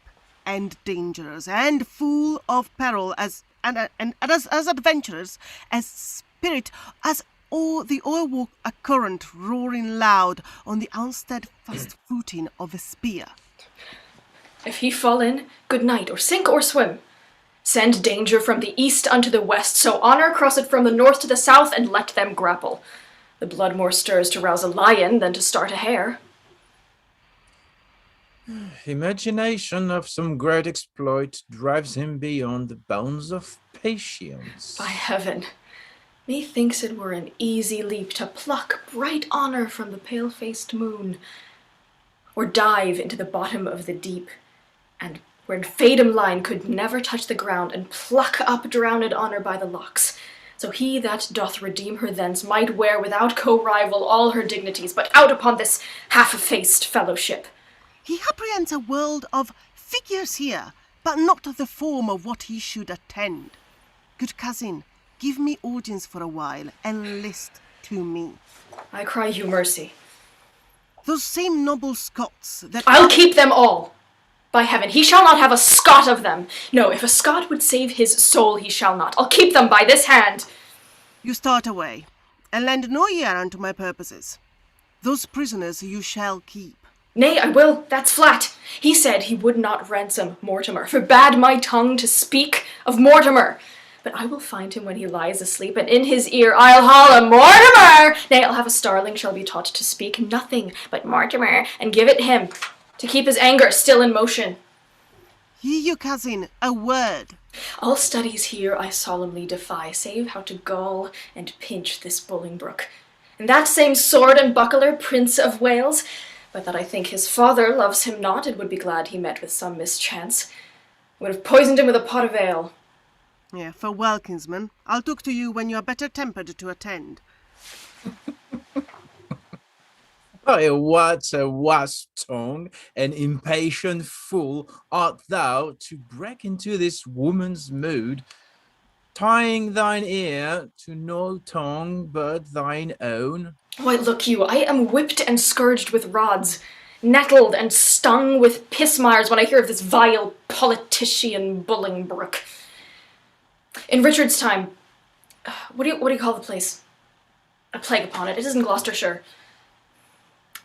and dangerous and full of peril as adventurous as spirit as all the oil a current roaring loud on the unsteadfast footing of a spear. If he fall in, good night, or sink or swim. Send danger from the east unto the west, so honour cross it from the north to the south, and let them grapple. The blood more stirs to rouse a lion than to start a hare. Imagination of some great exploit drives him beyond the bounds of patience. By heaven, methinks it were an easy leap to pluck bright honour from the pale-faced moon, or dive into the bottom of the deep, and where Fadum line could never touch the ground, and pluck up drowned honour by the locks. So he that doth redeem her thence might wear without co-rival all her dignities, but out upon this half-faced fellowship. He apprehends a world of figures here, but not of the form of what he should attend. Good cousin, give me audience for a while, and list to me. I cry you mercy. Those same noble Scots that... I'll keep them all! By heaven, he shall not have a Scot of them. No, if a Scot would save his soul, he shall not. I'll keep them by this hand. You start away, and lend no ear unto my purposes. Those prisoners you shall keep. Nay, I will. That's flat. He said he would not ransom Mortimer, forbade my tongue to speak of Mortimer. But I will find him when he lies asleep, and in his ear I'll holla, Mortimer! Nay, I'll have a starling shall be taught to speak nothing but Mortimer, and give it him, to keep his anger still in motion. Hear you, cousin, a word. All studies here I solemnly defy, save how to gall and pinch this Bolingbroke. And that same sword and buckler, Prince of Wales, but that I think his father loves him not, and would be glad he met with some mischance, would have poisoned him with a pot of ale. Yeah, farewell, kinsman. I'll talk to you when you are better tempered to attend. Oh, what a wasp-tongued and impatient fool art thou to break into this woman's mood, tying thine ear to no tongue but thine own. Why, look you, I am whipped and scourged with rods, nettled and stung with pismires when I hear of this vile politician Bolingbroke. In Richard's time, what do you call the place? A plague upon it. It is in Gloucestershire.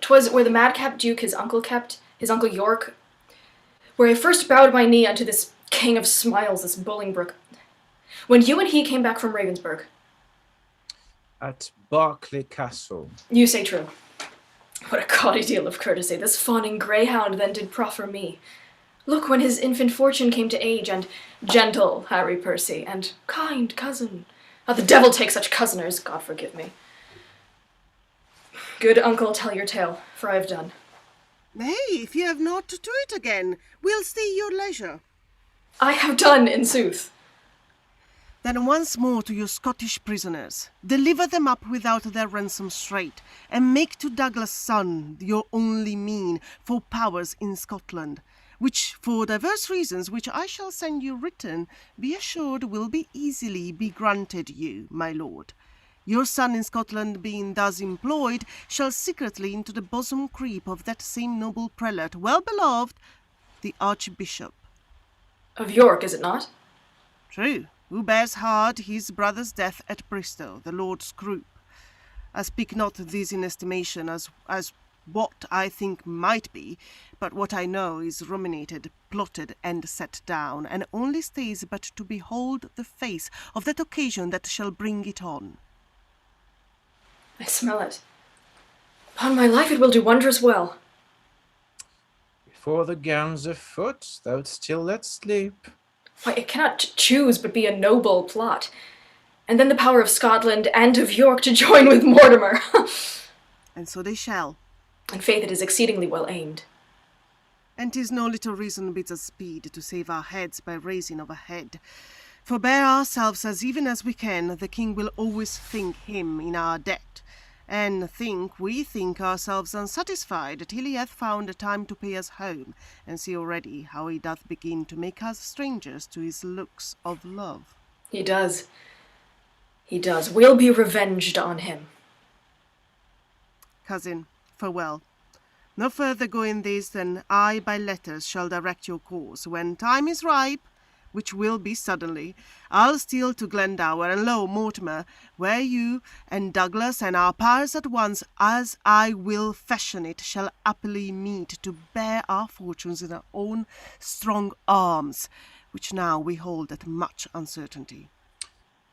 'Twas where the madcap duke his uncle kept, his uncle York, where I first bowed my knee unto this king of smiles, this Bolingbroke, when you and he came back from Regensburg. At Berkeley Castle. You say true. What a gaudy deal of courtesy this fawning greyhound then did proffer me. Look, when his infant fortune came to age, and gentle Harry Percy, and kind cousin. How the devil take such cousiners, God forgive me. Good uncle, tell your tale, for I have done. Nay, if you have not, to it again. We'll stay your leisure. I have done, in sooth. Then once more to your Scottish prisoners. Deliver them up without their ransom straight, and make to Douglas' son your only mean for powers in Scotland, which, for diverse reasons, which I shall send you written, be assured will be easily be granted you, my lord. Your son in Scotland being thus employed, shall secretly into the bosom creep of that same noble prelate, well beloved, the Archbishop. Of York, is it not? True, who bears hard his brother's death at Bristol, the Lord Scroop. I speak not this in estimation as what I think might be, but what I know is ruminated, plotted, and set down, and only stays but to behold the face of that occasion that shall bring it on. I smell it. Upon my life it will do wondrous well. Before the gown's afoot, thou'lt still let sleep. Why, it cannot choose but be a noble plot. And then the power of Scotland and of York to join with Mortimer. And so they shall. And faith, it is exceedingly well aimed. And 'tis no little reason bids us speed to save our heads by raising of a head. For bear ourselves as even as we can, the king will always think him in our debt, and we think ourselves unsatisfied till he hath found a time to pay us home, and see already how he doth begin to make us strangers to his looks of love. He does. He does. We'll be revenged on him. Cousin, farewell. No further going this than I by letters shall direct your course. When time is ripe, which will be suddenly, I'll steal to Glendower, and lo, Mortimer, where you and Douglas and our powers at once, as I will fashion it, shall happily meet to bear our fortunes in our own strong arms, which now we hold at much uncertainty.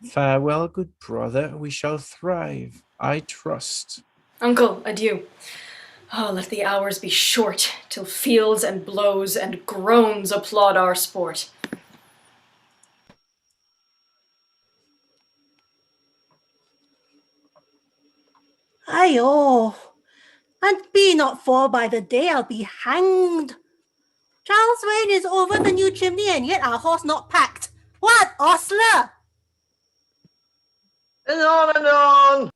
Farewell, good brother, we shall thrive, I trust. Uncle, adieu. Oh, let the hours be short, till fields and blows and groans applaud our sport. Ayo, and be not for by the day I'll be hanged. Charles Wayne is over the new chimney, and yet our horse not packed. What, ostler? And on.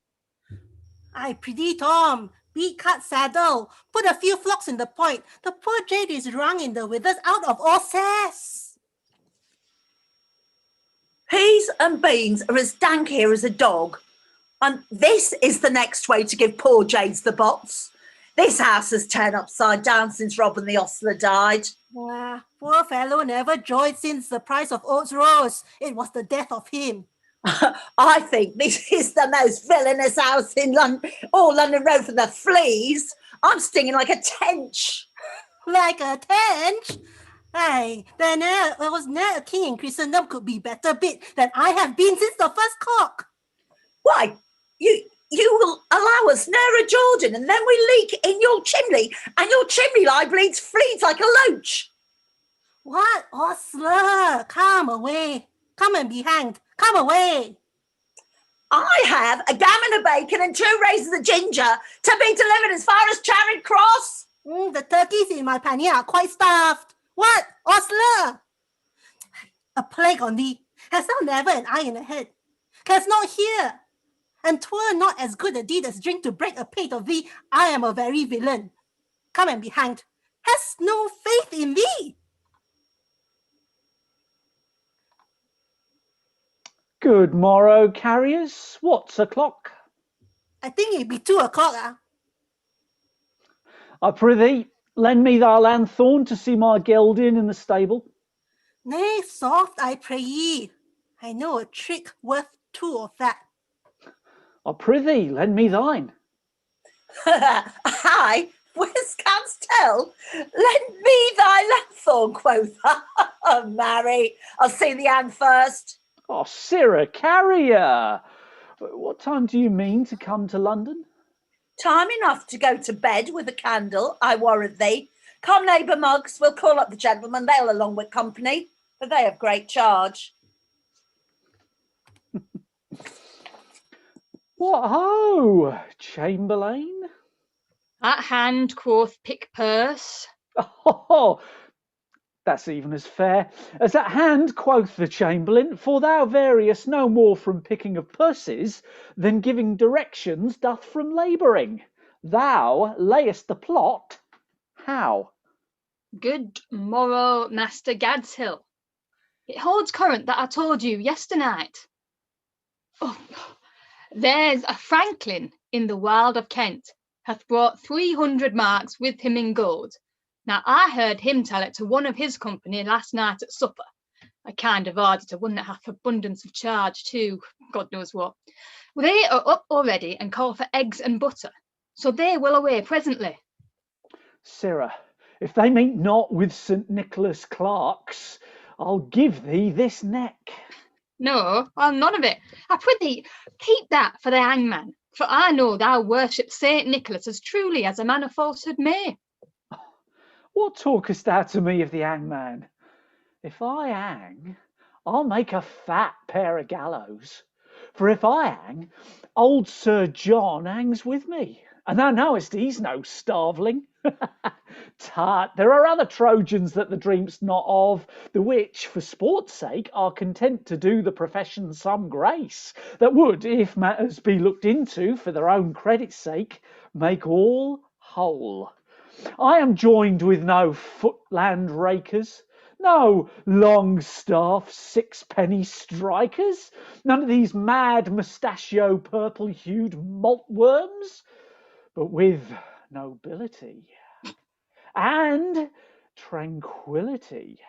I prithee, Tom, beat cut saddle, put a few flocks in the point. The poor jade is wrung in the withers out of all cess. Peas and beans are as dank here as a dog. And this is the next way to give poor jades the bots. This house has turned upside down since Robin the ostler died. Poor fellow never joyed since the price of oats rose. It was the death of him. I think this is the most villainous house in London, all London Road for the fleas. I'm stinging like a tench. Like a tench? Aye, there was ne'er a king in Christendom could be better bit than I have been since the first cock. Why, you will allow us near a Jordan, and then we leak in your chimney, and your chimney line bleeds fleas like a loach. What, ostler? Come away. Come and be hanged. Come away. I have a gammon of bacon and 2 raisins of ginger to be delivered as far as Charing Cross. The turkeys in my pannier are quite stuffed. What, ostler? A plague on thee. Hast thou never an eye in the head? Canst not hear? And 'twere not as good a deed as drink to break a pate of thee. I am a very villain. Come and be hanged. Hast no faith in thee? Good morrow, carriers. What's o'clock? I think it be 2 o'clock. I prithee, lend me thy lanthorn to see my gelding in the stable. Nay, soft, I pray ye. I know a trick worth 2 of that. I prithee, lend me thine. Aye, whence canst tell? Lend me thy lanthorn, quotha. Marry, I'll see the hand first. Oh, sirrah, carrier. What time do you mean to come to London? Time enough to go to bed with a candle, I warrant thee. Come, neighbour Muggs, we'll call up the gentlemen, they'll along with company, for they have great charge. What ho, Chamberlain? At hand, quoth Pick Purse. Oh, that's even as fair. As at hand, quoth the Chamberlain, for thou variest no more from picking of purses than giving directions doth from labouring. Thou layest the plot. How? Good morrow, Master Gadshill. It holds current that I told you yesternight. Oh, there's a Franklin in the wild of Kent, hath brought 300 marks with him in gold. Now, I heard him tell it to one of his company last night at supper. A kind of auditor, one that hath abundance of charge too, God knows what. Well, they are up already and call for eggs and butter, so they will away presently. Sirrah, if they meet not with St. Nicholas Clerks, I'll give thee this neck. No, I'll none of it. I prithee, keep that for the hangman, for I know thou worship St. Nicholas as truly as a man of falsehood may. What talkest thou to me of the hangman? If I hang, I'll make a fat pair of gallows. For if I hang, old Sir John hangs with me, and thou knowest he's no starveling. Tut, there are other Trojans that thou dream'st not of, the which, for sport's sake, are content to do the profession some grace, that would, if matters be looked into for their own credit's sake, make all whole. I am joined with no footland rakers, no long-staff sixpenny strikers, none of these mad mustachio purple-hued maltworms, but with nobility and tranquillity.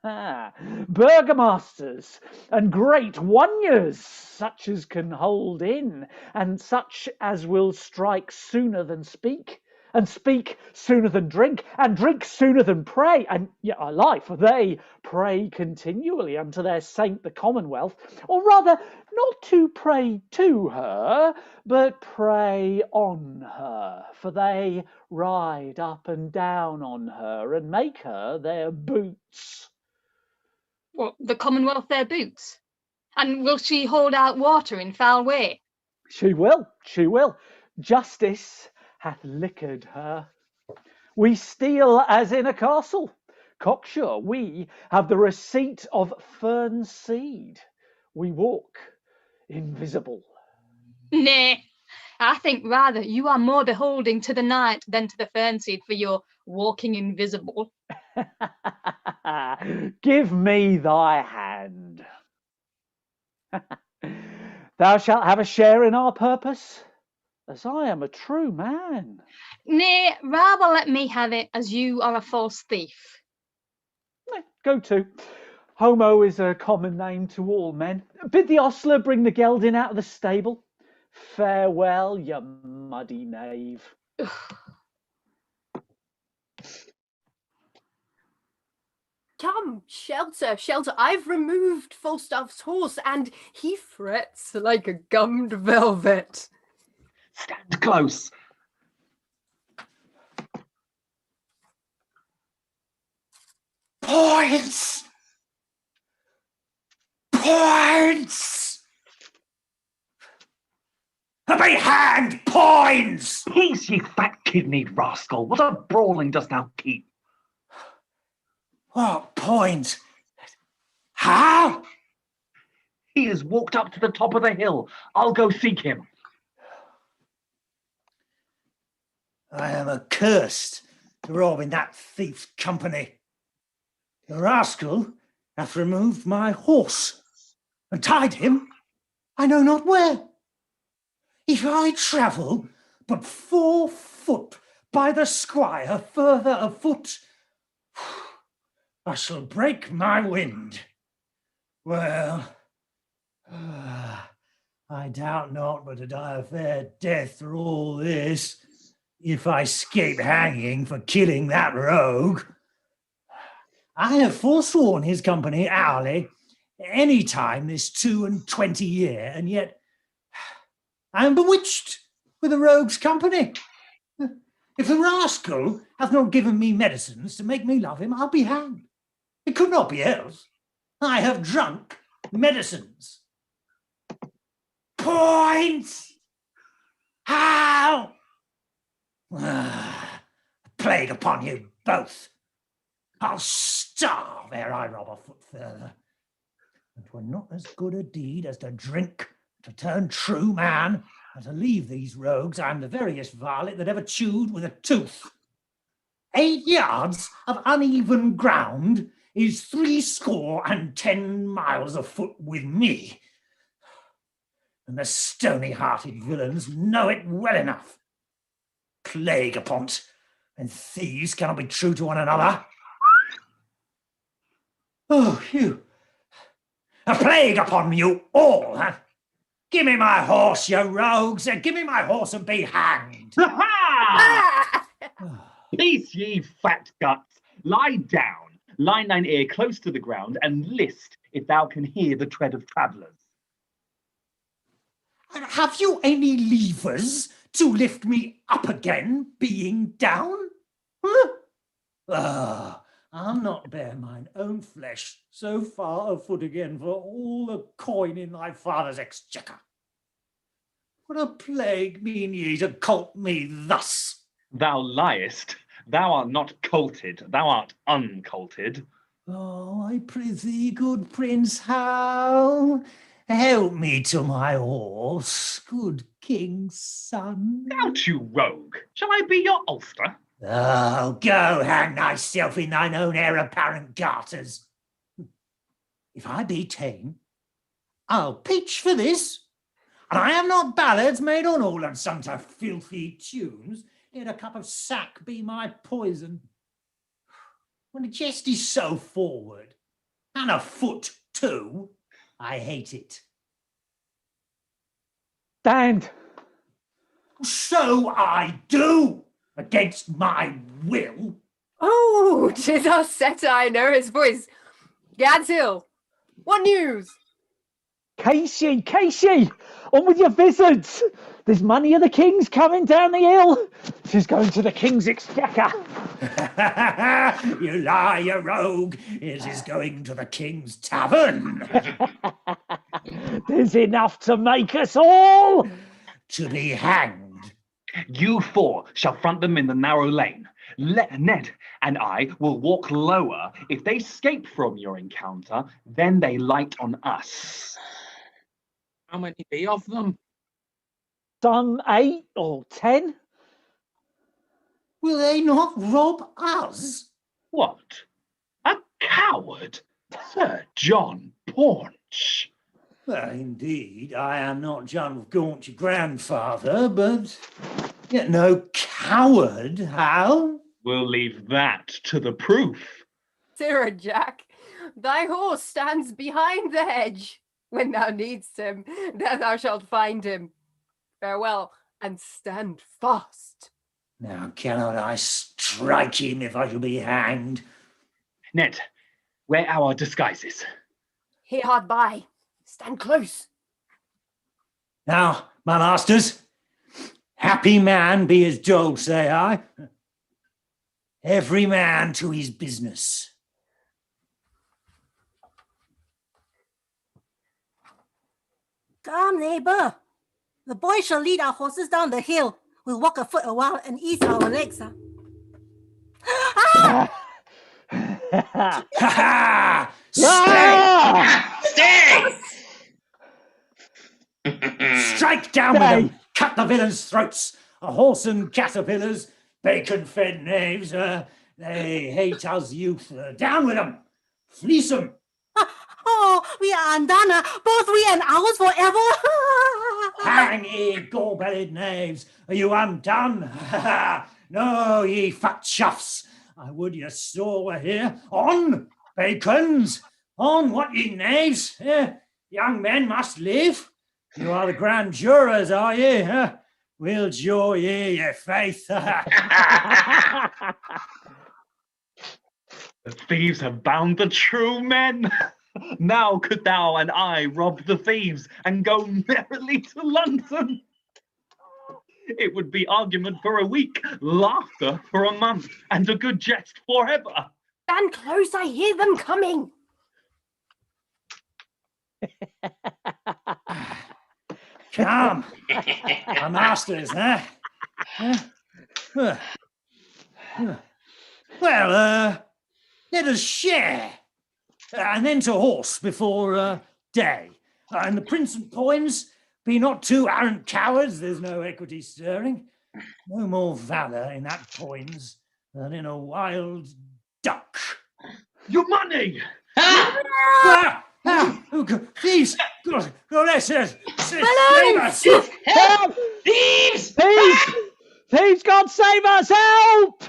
Burgomasters and great wonders, such as can hold in, and such as will strike sooner than speak, and speak sooner than drink, and drink sooner than pray, and yet I lie, for they pray continually unto their saint the Commonwealth, or rather not to pray to her, but pray on her, for they ride up and down on her, and make her their boots. What, the Commonwealth their boots? And will she hold out water in foul way? She will. Justice hath liquored her. We steal as in a castle. Cocksure, we have the receipt of fern seed. We walk invisible. Nay, I think rather you are more beholding to the night than to the fern seed for your walking invisible. Give me thy hand. Thou shalt have a share in our purpose, as I am a true man. Nay, rather let me have it, as you are a false thief. Go to. Homo is a common name to all men. Bid the ostler bring the gelding out of the stable. Farewell, you muddy knave. Come, shelter, shelter. I've removed Falstaff's horse, and he frets like a gummed velvet. Stand close. Poinz! Poinz! Be hanged, Poinz! Peace, ye fat-kidneyed rascal! What a brawling dost thou keep? What, Poinz? How? He has walked up to the top of the hill. I'll go seek him. I am accursed to rob in that thief's company. The rascal hath removed my horse and tied him I know not where. If I travel but 4 foot by the squire further afoot, I shall break my wind. Well, I doubt not but to die a fair death through all this, if I escape hanging for killing that rogue. I have forsworn his company hourly any time this 22 year, and yet I am bewitched with a rogue's company. If the rascal hath not given me medicines to make me love him, I'll be hanged. It could not be else. I have drunk medicines. Points! How? Plague upon you both. I'll starve ere I rob a foot further. And 'twere not as good a deed as to drink, to turn true man, and to leave these rogues. I'm the veriest varlet that ever chewed with a tooth. 8 yards of uneven ground is 70 miles afoot with me. And the stony-hearted villains know it well enough. Plague upon't, and thieves cannot be true to one another. Oh, you! A plague upon you all! Huh? Give me my horse, you rogues! Give me my horse and be hanged! Peace, ye fat guts! Lie down, line thine ear close to the ground, and list if thou can hear the tread of travellers. Have you any levers to lift me up again, being down? Huh? I'll not bear mine own flesh so far afoot again for all the coin in thy father's exchequer. What a plague mean ye to colt me thus? Thou liest. Thou art not colted, thou art uncolted. Oh, I prithee, good prince, how? Help me to my horse, good king's son. Out, you rogue! Shall I be your ulster? Oh, go hang thyself in thine own heir-apparent garters. If I be tame, I'll pitch for this, and I have not ballads made on all and sung to filthy tunes. Let a cup of sack be my poison. When a jest is so forward, and a foot too, I hate it. Stand! So I do, against my will. Oh, 'tis our setter, I know his voice. Gadshill, what news? Casey, Casey! On with your vizards! There's money of the king's coming down the hill. She's going to the king's exchequer. You lie, you rogue. It is going to the king's tavern. There's enough to make us all. To be hanged. You 4 shall front them in the narrow lane. Ned and I will walk lower. If they escape from your encounter, then they light on us. How many be of them? Some 8 or 10. Will they not rob us? What? A coward? Sir John Paunch. Well, indeed, I am not John of Gaunt, your grandfather, but yet no coward, how? We'll leave that to the proof. Sirrah Jack, thy horse stands behind the hedge. When thou needst him, there thou shalt find him. Farewell, and stand fast. Now cannot I strike him if I shall be hanged? Ned, wear our disguises. Here hard by. Stand close. Now, my masters, happy man be his dog, say I. Every man to his business. Come, neighbour. The boy shall lead our horses down the hill. We'll walk afoot a while and ease our legs. Huh? Ah! Ha ha! Stay! Strike down with them! Cut the villains' throats! A wholesome caterpillars, bacon-fed knaves. They hate us youth. Down with them! Fleece them! Oh, we are undone, both we and ours forever. Hang ye, gall-bellied knaves! Are you undone? No, ye fat chuffs! I would your store were here. On, bacons! On, what ye knaves? Young men must live. You are the grand jurors, are ye? We'll jure ye your faith. The thieves have bound the true men. Now could thou and I rob the thieves and go merrily to London. It would be argument for a week, laughter for a month, and a good jest forever. Stand close, I hear them coming. Come, our masters, Let us share. And then to horse before day. And the Prince and Poinz, be not two arrant cowards, there's no equity stirring. No more valour in that Poinz than in a wild duck. Your money! Thieves! Go there, sirs! Balloons! Help! Thieves! Thieves! Thieves, God save us! Help!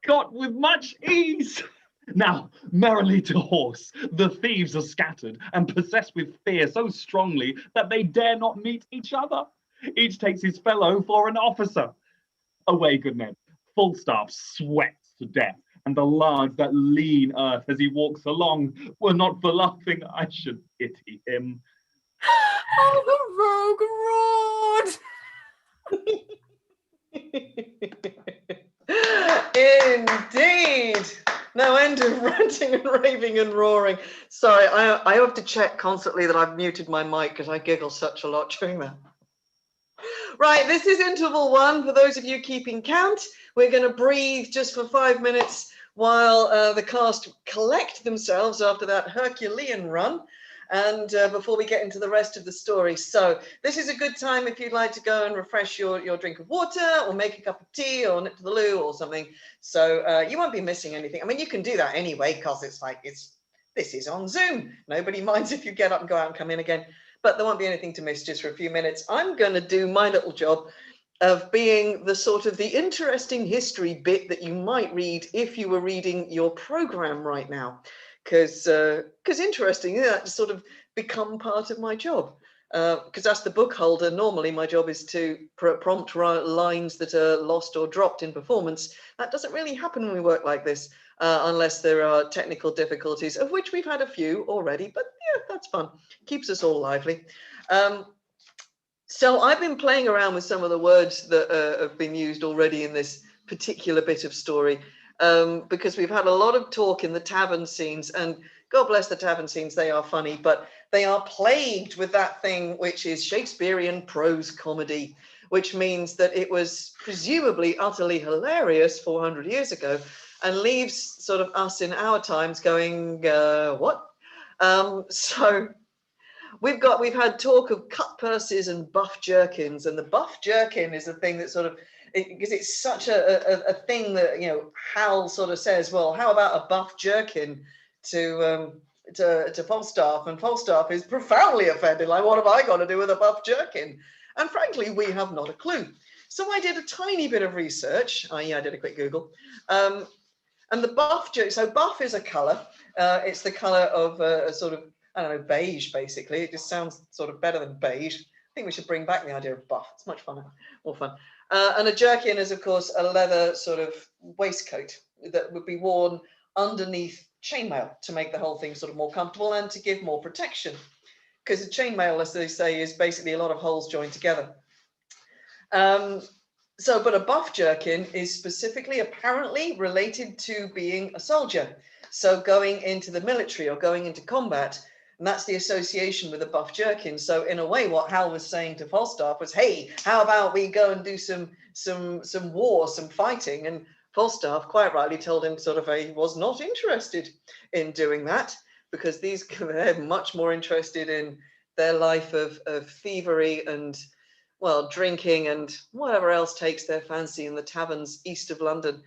Got with much ease. Now, merrily to horse. The thieves are scattered and possessed with fear so strongly that they dare not meet each other. Each takes his fellow for an officer. Away, good men. Falstaff sweats to death, and the large that lean earth as he walks along. Were not for laughing, I should pity him. Oh, the rogue roared! Indeed. No end of ranting and raving and roaring. Sorry, I have to check constantly that I've muted my mic because I giggle such a lot during that. Right, this is interval one. For those of you keeping count, we're going to breathe just for 5 minutes while the cast collect themselves after that Herculean run. And before we get into the rest of the story. So this is a good time if you'd like to go and refresh your drink of water or make a cup of tea or nip to the loo or something. So you won't be missing anything. I mean, you can do that anyway, because it's like, this is on Zoom. Nobody minds if you get up and go out and come in again, but there won't be anything to miss just for a few minutes. I'm going to do my little job of being the sort of the interesting history bit that you might read if you were reading your program right now. Because interesting, that sort of become part of my job. Because as the book holder, normally my job is to prompt lines that are lost or dropped in performance. That doesn't really happen when we work like this, unless there are technical difficulties, of which we've had a few already, but yeah, that's fun. Keeps us all lively. So I've been playing around with some of the words that have been used already in this particular bit of story. Because we've had a lot of talk in the tavern scenes, and God bless the tavern scenes, they are funny, but they are plagued with that thing which is Shakespearean prose comedy, which means that it was presumably utterly hilarious 400 years ago and leaves sort of us in our times going, what? So we've had talk of cut purses and buff jerkins, and the buff jerkin is a thing that sort of, because it's such a thing that, you know, Hal sort of says, well, how about a buff jerkin to Falstaff, and Falstaff is profoundly offended, like, what have I got to do with a buff jerkin? And frankly, we have not a clue. So I did a tiny bit of research. I did a quick Google. And the buff jerkin, so buff is a colour. It's the colour of a sort of, I don't know, beige, basically. It just sounds sort of better than beige. I think we should bring back the idea of buff. It's much funner, more fun. And a jerkin is, of course, a leather sort of waistcoat that would be worn underneath chainmail to make the whole thing sort of more comfortable and to give more protection. Because the chainmail, as they say, is basically a lot of holes joined together. But a buff jerkin is specifically apparently related to being a soldier. So going into the military or going into combat, and that's the association with a buff jerkin. So in a way, what Hal was saying to Falstaff was, hey, how about we go and do some war, some fighting? And Falstaff quite rightly told him sort of he was not interested in doing that, because they're much more interested in their life of thievery and, well, drinking and whatever else takes their fancy in the taverns east of London.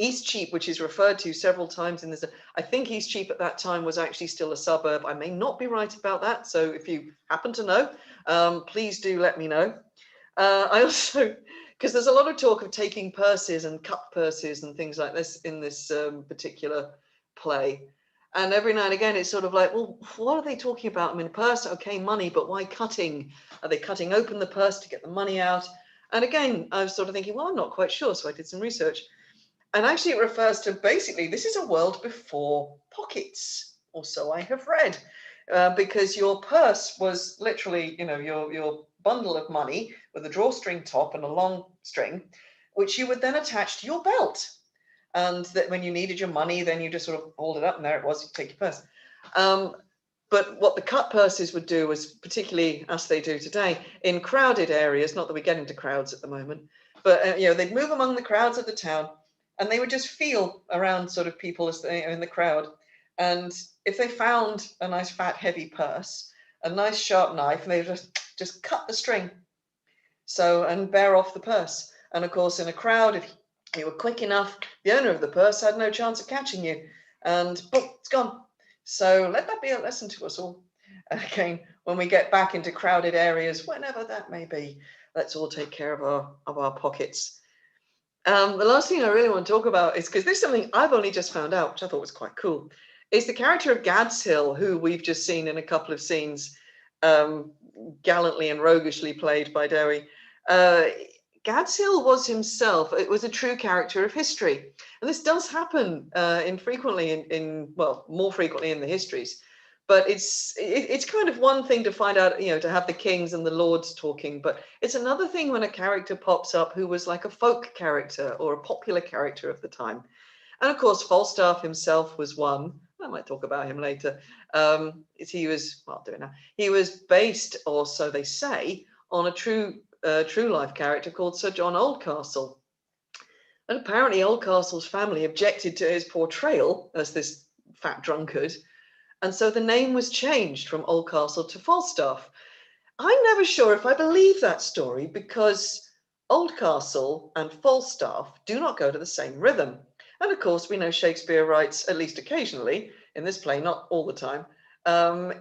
Eastcheap, which is referred to several times in this, I think Eastcheap at that time was actually still a suburb. I may not be right about that, so if you happen to know, please do let me know. I also, because there's a lot of talk of taking purses and cut purses and things like this in this particular play. And every now and again, it's sort of like, well, what are they talking about? I mean, purse, okay, money, but why cutting? Are they cutting open the purse to get the money out? And again, I was sort of thinking, well, I'm not quite sure. So I did some research. And actually it refers to basically, this is a world before pockets, or so I have read, because your purse was literally, you know, your bundle of money with a drawstring top and a long string, which you would then attach to your belt. And that when you needed your money, then you just sort of hold it up and there it was, you take your purse. But what the cut purses would do was, particularly as they do today, in crowded areas, not that we get into crowds at the moment, but you know, they'd move among the crowds of the town, and they would just feel around sort of people as they are in the crowd. And if they found a nice fat heavy purse, a nice sharp knife, and they just cut the string, so, and bear off the purse. And of course, in a crowd, if you were quick enough, the owner of the purse had no chance of catching you, and boom, it's gone. So let that be a lesson to us all. Again, when we get back into crowded areas, whenever that may be, let's all take care of our pockets. The last thing I really want to talk about is, because this is something I've only just found out, which I thought was quite cool, is the character of Gadshill, who we've just seen in a couple of scenes, gallantly and roguishly played by Dewi. Gadshill was himself, it was a true character of history. And this does happen infrequently well, more frequently in the histories. But it's kind of one thing to find out, you know, to have the kings and the lords talking, but it's another thing when a character pops up who was like a folk character or a popular character of the time. And of course, Falstaff himself was one. I might talk about him later. He was, well, I'll do it now. He was based, or so they say, on a true life character called Sir John Oldcastle. And apparently Oldcastle's family objected to his portrayal as this fat drunkard. And so the name was changed from Oldcastle to Falstaff. I'm never sure if I believe that story, because Oldcastle and Falstaff do not go to the same rhythm. And of course, we know Shakespeare writes, at least occasionally, in this play, not all the time,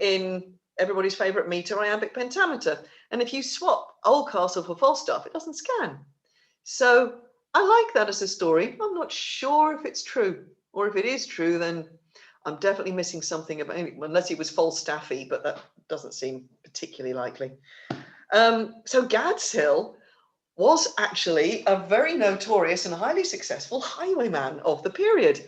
in everybody's favourite meter, iambic pentameter. And if you swap Oldcastle for Falstaff, it doesn't scan. So I like that as a story. I'm not sure if it's true, or if it is true, then I'm definitely missing something about him, unless he was Falstaffy, but that doesn't seem particularly likely. So Gadshill was actually a very notorious and highly successful highwayman of the period.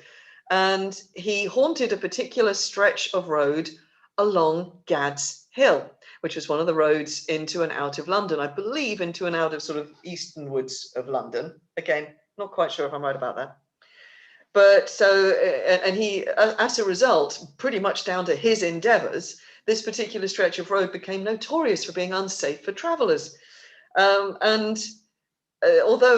And he haunted a particular stretch of road along Gad's Hill, which was one of the roads into and out of London, I believe into and out of sort of easternwards of London. Again, not quite sure if I'm right about that. But so, and he, as a result, pretty much down to his endeavours, this particular stretch of road became notorious for being unsafe for travellers. Although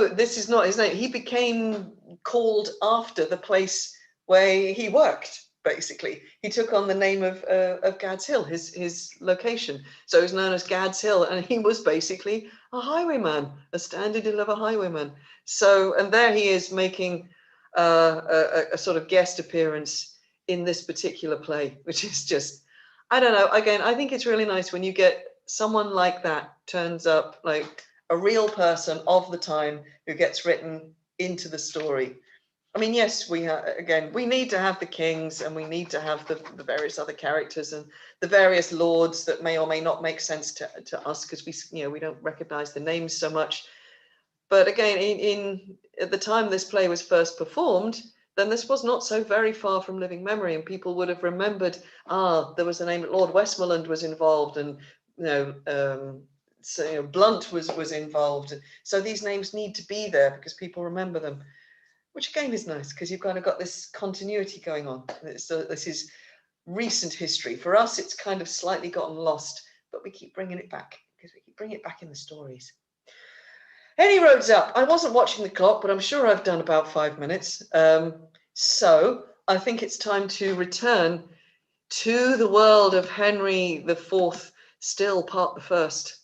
this is not his name, he became called after the place where he worked, basically. He took on the name of Gadshill, his location. So he's known as Gadshill, and he was basically a highwayman, a stand-in-deliver highwayman. So, and there he is making a sort of guest appearance in this particular play, which is just, I don't know, again, I think it's really nice when you get someone like that turns up, like a real person of the time who gets written into the story. I mean, yes, we need to have the kings, and we need to have the various other characters and the various lords that may or may not make sense to us, because we don't recognize the names so much. But again, at the time this play was first performed, then this was not so very far from living memory, and people would have remembered, there was the name, Lord Westmoreland was involved, and Blunt was involved. So these names need to be there because people remember them. which again is nice because you've kind of got this continuity going on. So this is recent history. For us, it's kind of slightly gotten lost, but we keep bringing it back because we keep bringing it back in the stories. Any roads up? I wasn't watching the clock, but I'm sure I've done about 5 minutes. So I think it's time to return to the world of Henry IV, still part the first.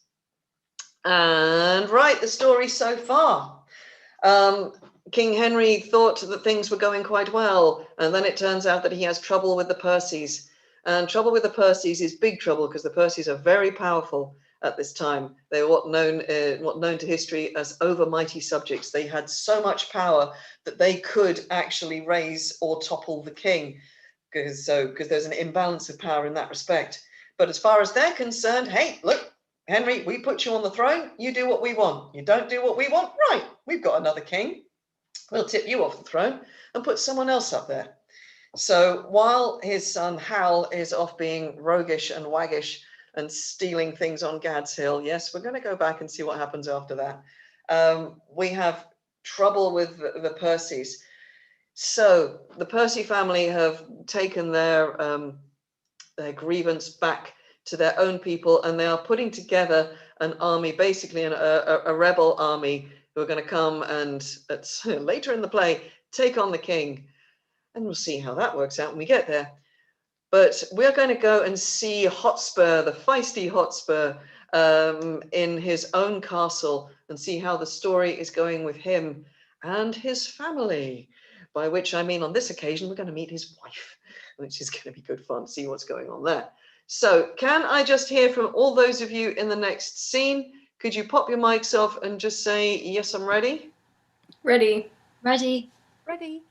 And right, the story so far. King Henry thought that things were going quite well, and then it turns out that he has trouble with the Percys. And trouble with the Percys is big trouble because the Percys are very powerful at this time. They were what known to history as overmighty subjects. They had so much power that they could actually raise or topple the king, because there's an imbalance of power in that respect. But as far as they're concerned, hey, look, Henry, we put you on the throne. You do what we want. You don't do what we want. Right, we've got another king. We'll tip you off the throne and put someone else up there. So while his son Hal is off being roguish and waggish and stealing things on Gadshill, yes, we're going to go back and see what happens after that. We have trouble with the Percys. So the Percy family have taken their grievance back to their own people, and they are putting together an army, basically a rebel army, who are going to come and later in the play take on the king. And we'll see how that works out when we get there. But we're going to go and see Hotspur, the feisty Hotspur, in his own castle, and see how the story is going with him and his family. By which I mean, on this occasion, we're going to meet his wife, which is going to be good fun, see what's going on there. So can I just hear from all those of you in the next scene? Could you pop your mics off and just say, yes, I'm ready? Ready. Ready. Ready.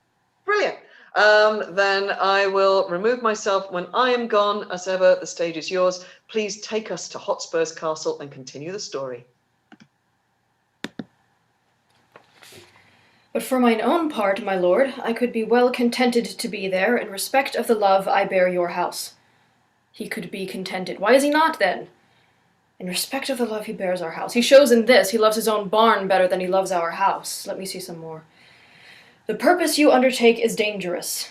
Brilliant. Then I will remove myself when I am gone. As ever, the stage is yours. Please take us to Hotspur's castle and continue the story. But for mine own part, my lord, I could be well contented to be there in respect of the love I bear your house. He could be contented. Why is he not, then? In respect of the love he bears our house. He shows in this he loves his own barn better than he loves our house. Let me see some more. The purpose you undertake is dangerous.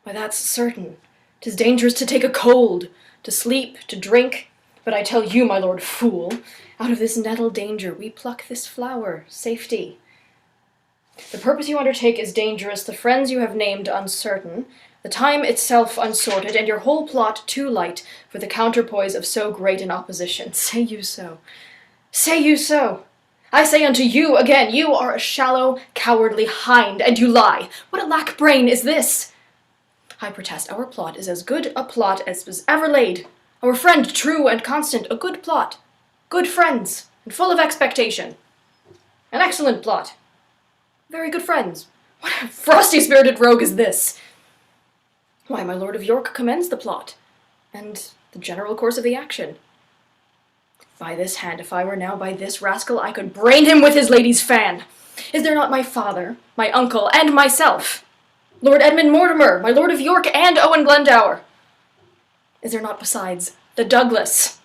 Why, that's certain. 'Tis dangerous to take a cold, to sleep, to drink. But I tell you, my lord fool, out of this nettle danger we pluck this flower, safety. The purpose you undertake is dangerous, the friends you have named uncertain, the time itself unsorted, and your whole plot too light for the counterpoise of so great an opposition. Say you so? Say you so? I say unto you again, you are a shallow, cowardly hind, and you lie. What a lack brain is this? I protest, our plot is as good a plot as was ever laid. Our friend, true and constant, a good plot. Good friends, and full of expectation. An excellent plot. Very good friends. What a frosty-spirited rogue is this? Why, my Lord of York commends the plot, and the general course of the action. By this hand, if I were now by this rascal, I could brain him with his lady's fan. Is there not my father, my uncle, and myself? Lord Edmund Mortimer, my Lord of York, and Owen Glendower. Is there not besides the Douglas?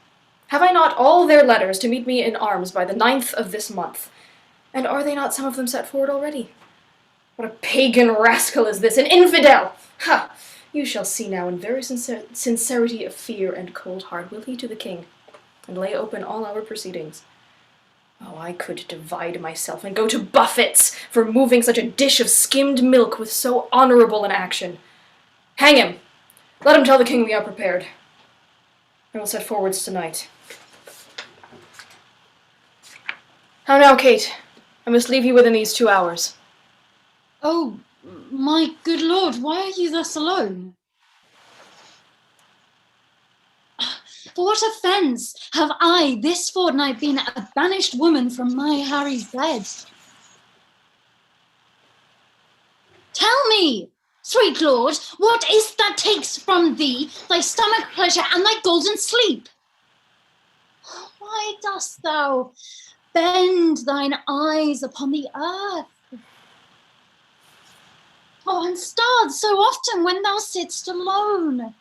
Have I not all their letters to meet me in arms by the 9th of this month? And are they not some of them set forward already? What a pagan rascal is this, an infidel! Ha! You shall see now in very sincerity of fear and cold heart will he to the king, and lay open all our proceedings. Oh, I could divide myself and go to buffets for moving such a dish of skimmed milk with so honourable an action. Hang him! Let him tell the king we are prepared. I will set forwards tonight. How now, Kate? I must leave you within these 2 hours. Oh, my good lord, why are you thus alone? For what offence have I this fortnight been a banished woman from my Harry's bed? Tell me, sweet lord, what is that takes from thee thy stomach pleasure and thy golden sleep? Why dost thou bend thine eyes upon the earth? Oh, and start so often when thou sitt'st alone.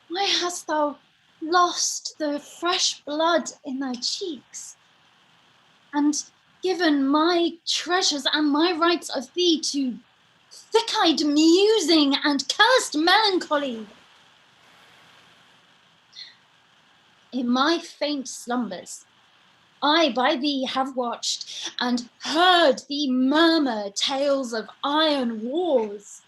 Why hast thou lost the fresh blood in thy cheeks? And given my treasures and my rights of thee to thick-eyed musing and cursed melancholy. In my faint slumbers, I by thee have watched and heard thee murmur tales of iron wars.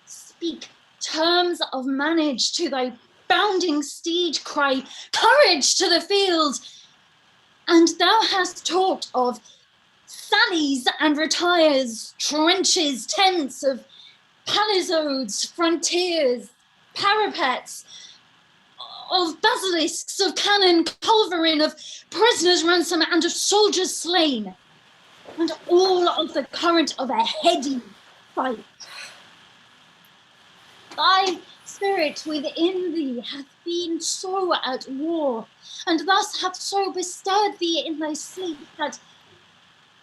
Speak terms of manage to thy bounding steed, cry courage to the field. And thou hast talked of sallies and retires, trenches, tents, of palisadoes, frontiers, parapets, of basilisks, of cannon, culverin, of prisoners' ransom, and of soldiers slain, and all of the current of a heady fight. Thy spirit within thee hath been so at war, and thus hath so bestirred thee in thy sleep, that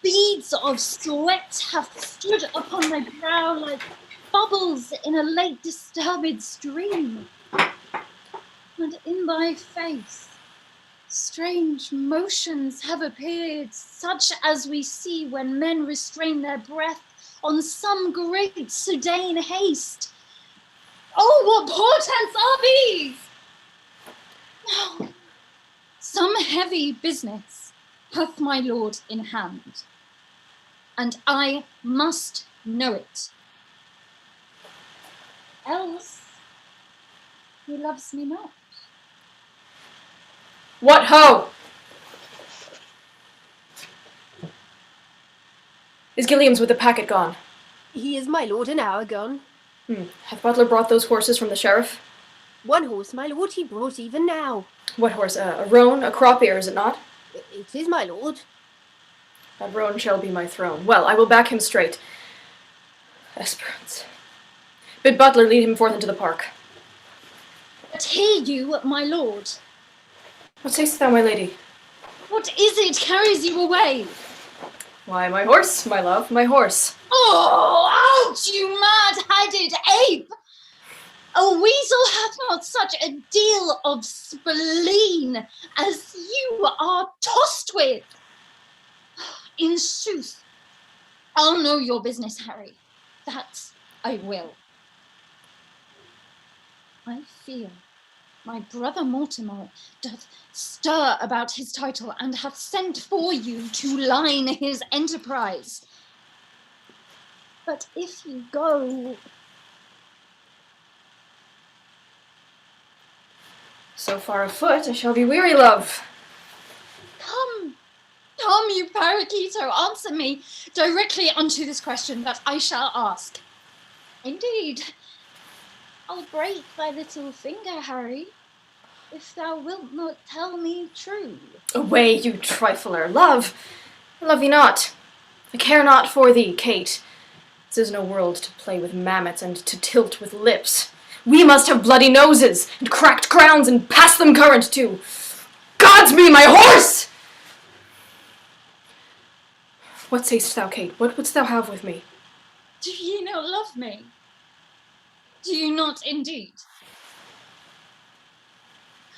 beads of sweat have stood upon thy brow like bubbles in a late disturbed stream. And in thy face strange motions have appeared, such as we see when men restrain their breath on some great Sudane haste. Oh, what portents are these? Now, some heavy business hath my lord in hand, and I must know it. Else he loves me not. What ho! Is Gilliam's with the packet gone? He is, my lord, an hour gone. Hath Butler brought those horses from the sheriff? One horse, my lord, he brought even now. What horse? A roan, a crop ear, is it not? It is, my lord. That roan shall be my throne. Well, I will back him straight. Esperance. Bid Butler lead him forth into the park. But hear you, my lord. What say'st thou, my lady? What is it carries you away? Why, my horse, my love, my horse. Oh, out, you mad-headed ape! A weasel hath not such a deal of spleen as you are tossed with. In sooth, I'll know your business, Harry. That I will. I feel my brother Mortimer doth stir about his title, and hath sent for you to line his enterprise. But if you go... So far afoot, I shall be weary, love. Come, you Parakeeto, answer me directly unto this question that I shall ask. Indeed, I'll break thy little finger, Harry, if thou wilt not tell me true. Away, you trifler. Love, I love thee not. I care not for thee, Kate. This is no world to play with mammoths and to tilt with lips. We must have bloody noses and cracked crowns and pass them current too. God's me, my horse! What say'st thou, Kate? What wouldst thou have with me? Do ye not love me? Do you not indeed?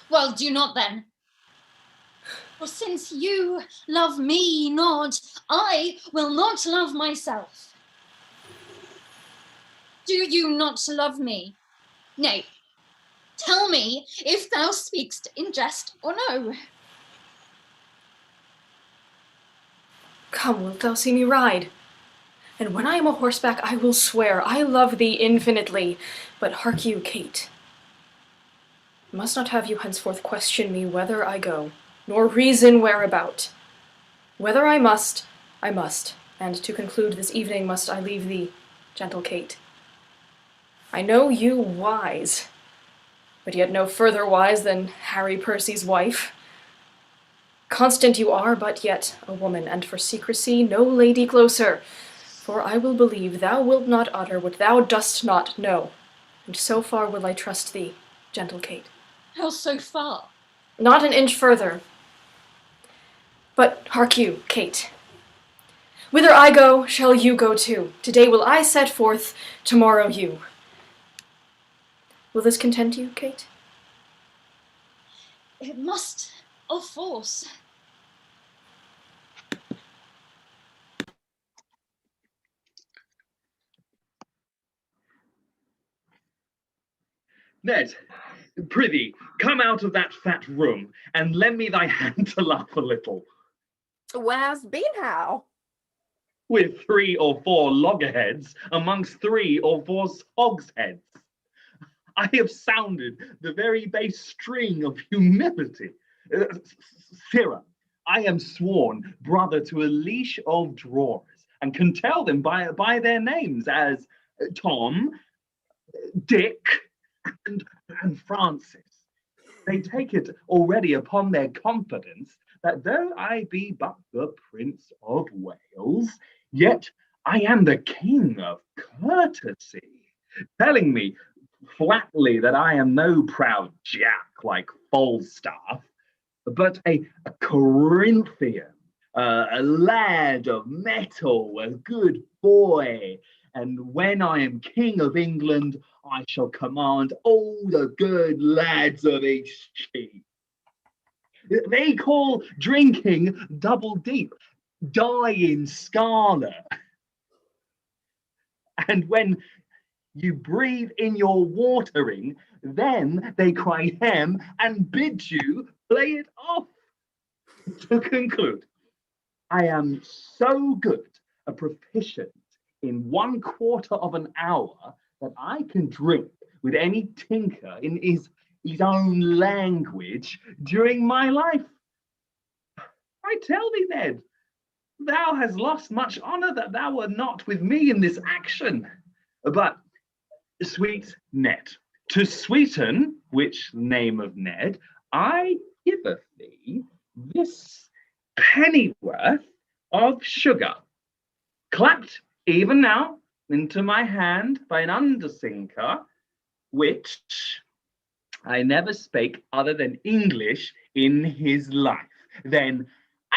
Well, do not then. For since you love me not, I will not love myself. Do you not love me? Nay, tell me if thou speakst in jest or no. Come, wilt thou see me ride? And when I am a horseback, I will swear I love thee infinitely. But hark you, Kate, I must not have you henceforth question me whether I go, nor reason whereabout. Whether I must, I must, and to conclude this evening must I leave thee, gentle Kate. I know you wise, but yet no further wise than Harry Percy's wife. Constant you are, but yet a woman, and for secrecy no lady closer. For I will believe thou wilt not utter what thou dost not know, and so far will I trust thee, gentle Kate. How so far? Not an inch further. But hark you, Kate. Whither I go, shall you go too. Today will I set forth, tomorrow you. Will this content you, Kate? It must, of force. Ned, prithee, come out of that fat room and lend me thy hand to laugh a little. Where's been how? With 3 or 4 loggerheads amongst 3 or 4 hogsheads. I have sounded the very base string of humility. Sirrah, I am sworn brother to a leash of drawers, and can tell them by their names as Tom, Dick, and Francis. They take it already upon their confidence that though I be but the Prince of Wales, yet I am the King of Courtesy, telling me flatly that I am no proud jack like Falstaff, but a Corinthian, a lad of metal, a good boy. And when I am King of England, I shall command all the good lads of each chief. They call drinking double deep, dying scarlet. And when you breathe in your watering, then they cry hem and bid you play it off. To conclude, I am so good a proficient in 1/4 of an hour that I can drink with any tinker in his own language during my life. I tell thee, Ned, thou hast lost much honour that thou wert not with me in this action. But, sweet Ned, to sweeten which name of Ned, I giveth thee this pennyworth of sugar, clapped even now into my hand by an undersinker, which I never spake other than English in his life. Then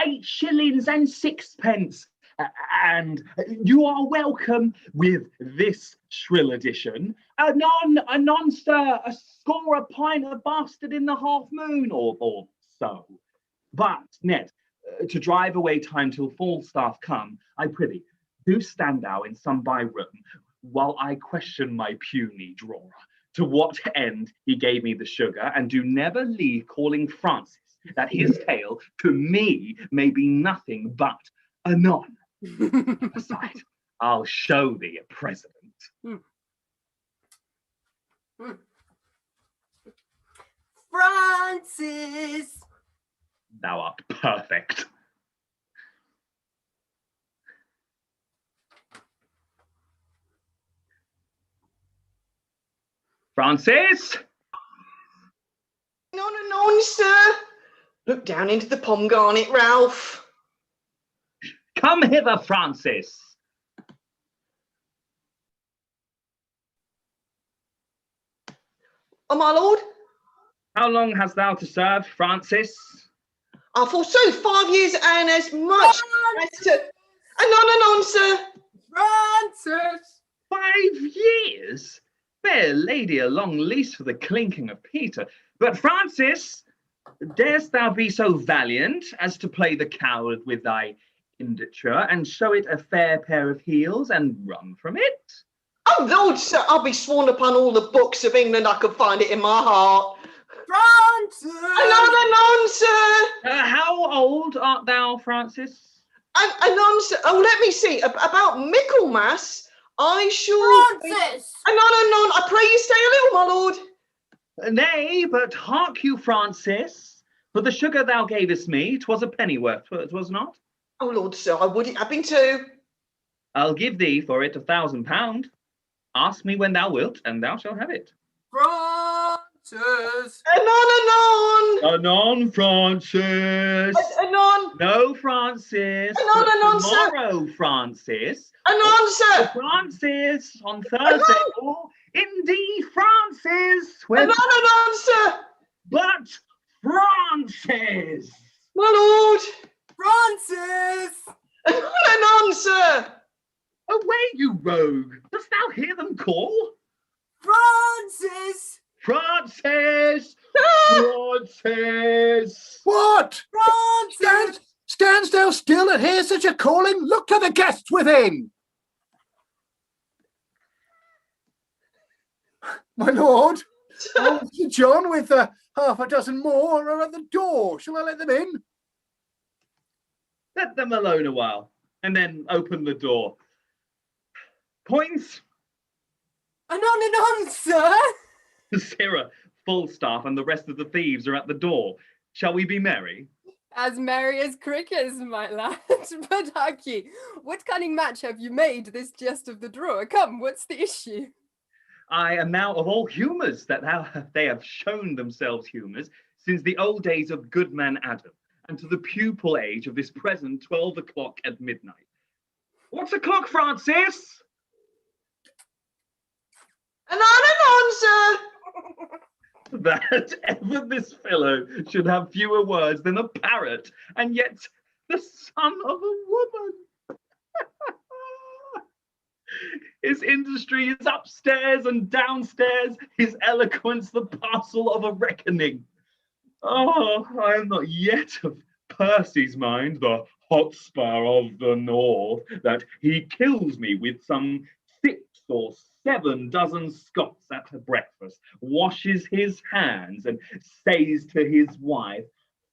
8 shillings and 6pence, and you are welcome with this shrill addition. Anon, sir, a score a pint of bastard in the half moon, or so. But, Ned, to drive away time till Falstaff come, I prithee, do stand thou in some by room, while I question my puny drawer, to what end he gave me the sugar, and do never leave calling Francis, that his tale to me may be nothing but anon. Besides, I'll show thee a precedent. Francis! Thou art perfect. Francis? No, sir. Look down into the pomegranate, Ralph. Come hither, Francis. Oh, my lord. How long hast thou to serve, Francis? I forsooth 5 years and as much as to... Anon, sir. Francis! 5 years? Fair lady, a long lease for the clinking of Peter. But Francis, darest thou be so valiant as to play the coward with thy inditure, and show it a fair pair of heels, and run from it? Oh, Lord, sir, I'll be sworn upon all the books of England I could find it in my heart. Francis! Anon, sir. How old art thou, Francis? Anon, sir. Oh, let me see. About Michaelmas, I shall... Francis! Anon, I pray you stay a little, my lord. Nay, but hark you, Francis. For the sugar thou gavest me, 'twas a pennyworth, 'twas not? Oh, Lord, sir, I would it have been too. I'll give thee for it £1,000. Ask me when thou wilt, and thou shalt have it. Francis! Anon, Francis! Anon! No, Francis! Anon, sir! Tomorrow, Francis! Anon, sir! Francis! On Thursday! Oh, indeed, Francis! Anon, sir! But Francis! My lord! Francis! Anon, sir! Away, you rogue! Dost thou hear them call? Francis! Francis! Francis! What? Francis! Stands thou still and hear such a calling? Look to the guests within. My lord? Oh, Sir John, with half a dozen more, are at the door. Shall I let them in? Let them alone a while, and then open the door. Poinz, Anon, sir. Sarah, Falstaff, and the rest of the thieves are at the door. Shall we be merry? As merry as crickets, my lad. But hark ye, what cunning match have you made this jest of the drawer? Come, what's the issue? I am now of all humours that they have shown themselves humours since the old days of Goodman Adam, and to the pupil age of this present 12 o'clock at midnight. What's o'clock, Francis? Anon, sir. That ever this fellow should have fewer words than a parrot, and yet the son of a woman. His industry is upstairs and downstairs, his eloquence the parcel of a reckoning. Oh, I am not yet of Percy's mind, the hotspur of the north, that he kills me with some 6 or 7 dozen Scots at breakfast, washes his hands, and says to his wife,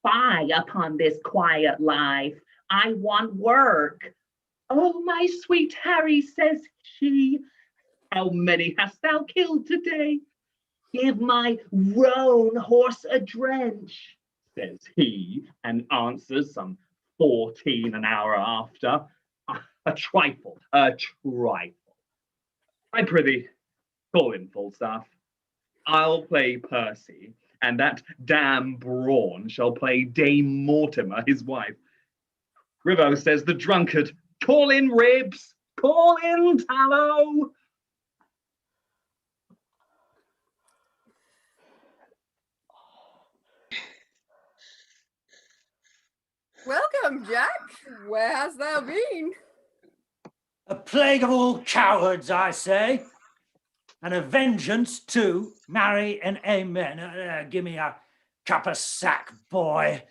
"Fie upon this quiet life, I want work." "Oh, my sweet Harry," says she, "how many hast thou killed today?" "Give my roan horse a drench," says he, and answers some 14 an hour after. A trifle, a trifle. I prithee, call in Falstaff. I'll play Percy, and that damn brawn shall play Dame Mortimer, his wife. Rivo says the drunkard. Call in Ribs, call in Tallow. Welcome, Jack. Where hast thou been? A plague of all cowards, I say. And a vengeance too. Marry and amen. Give me a cup of sack, boy.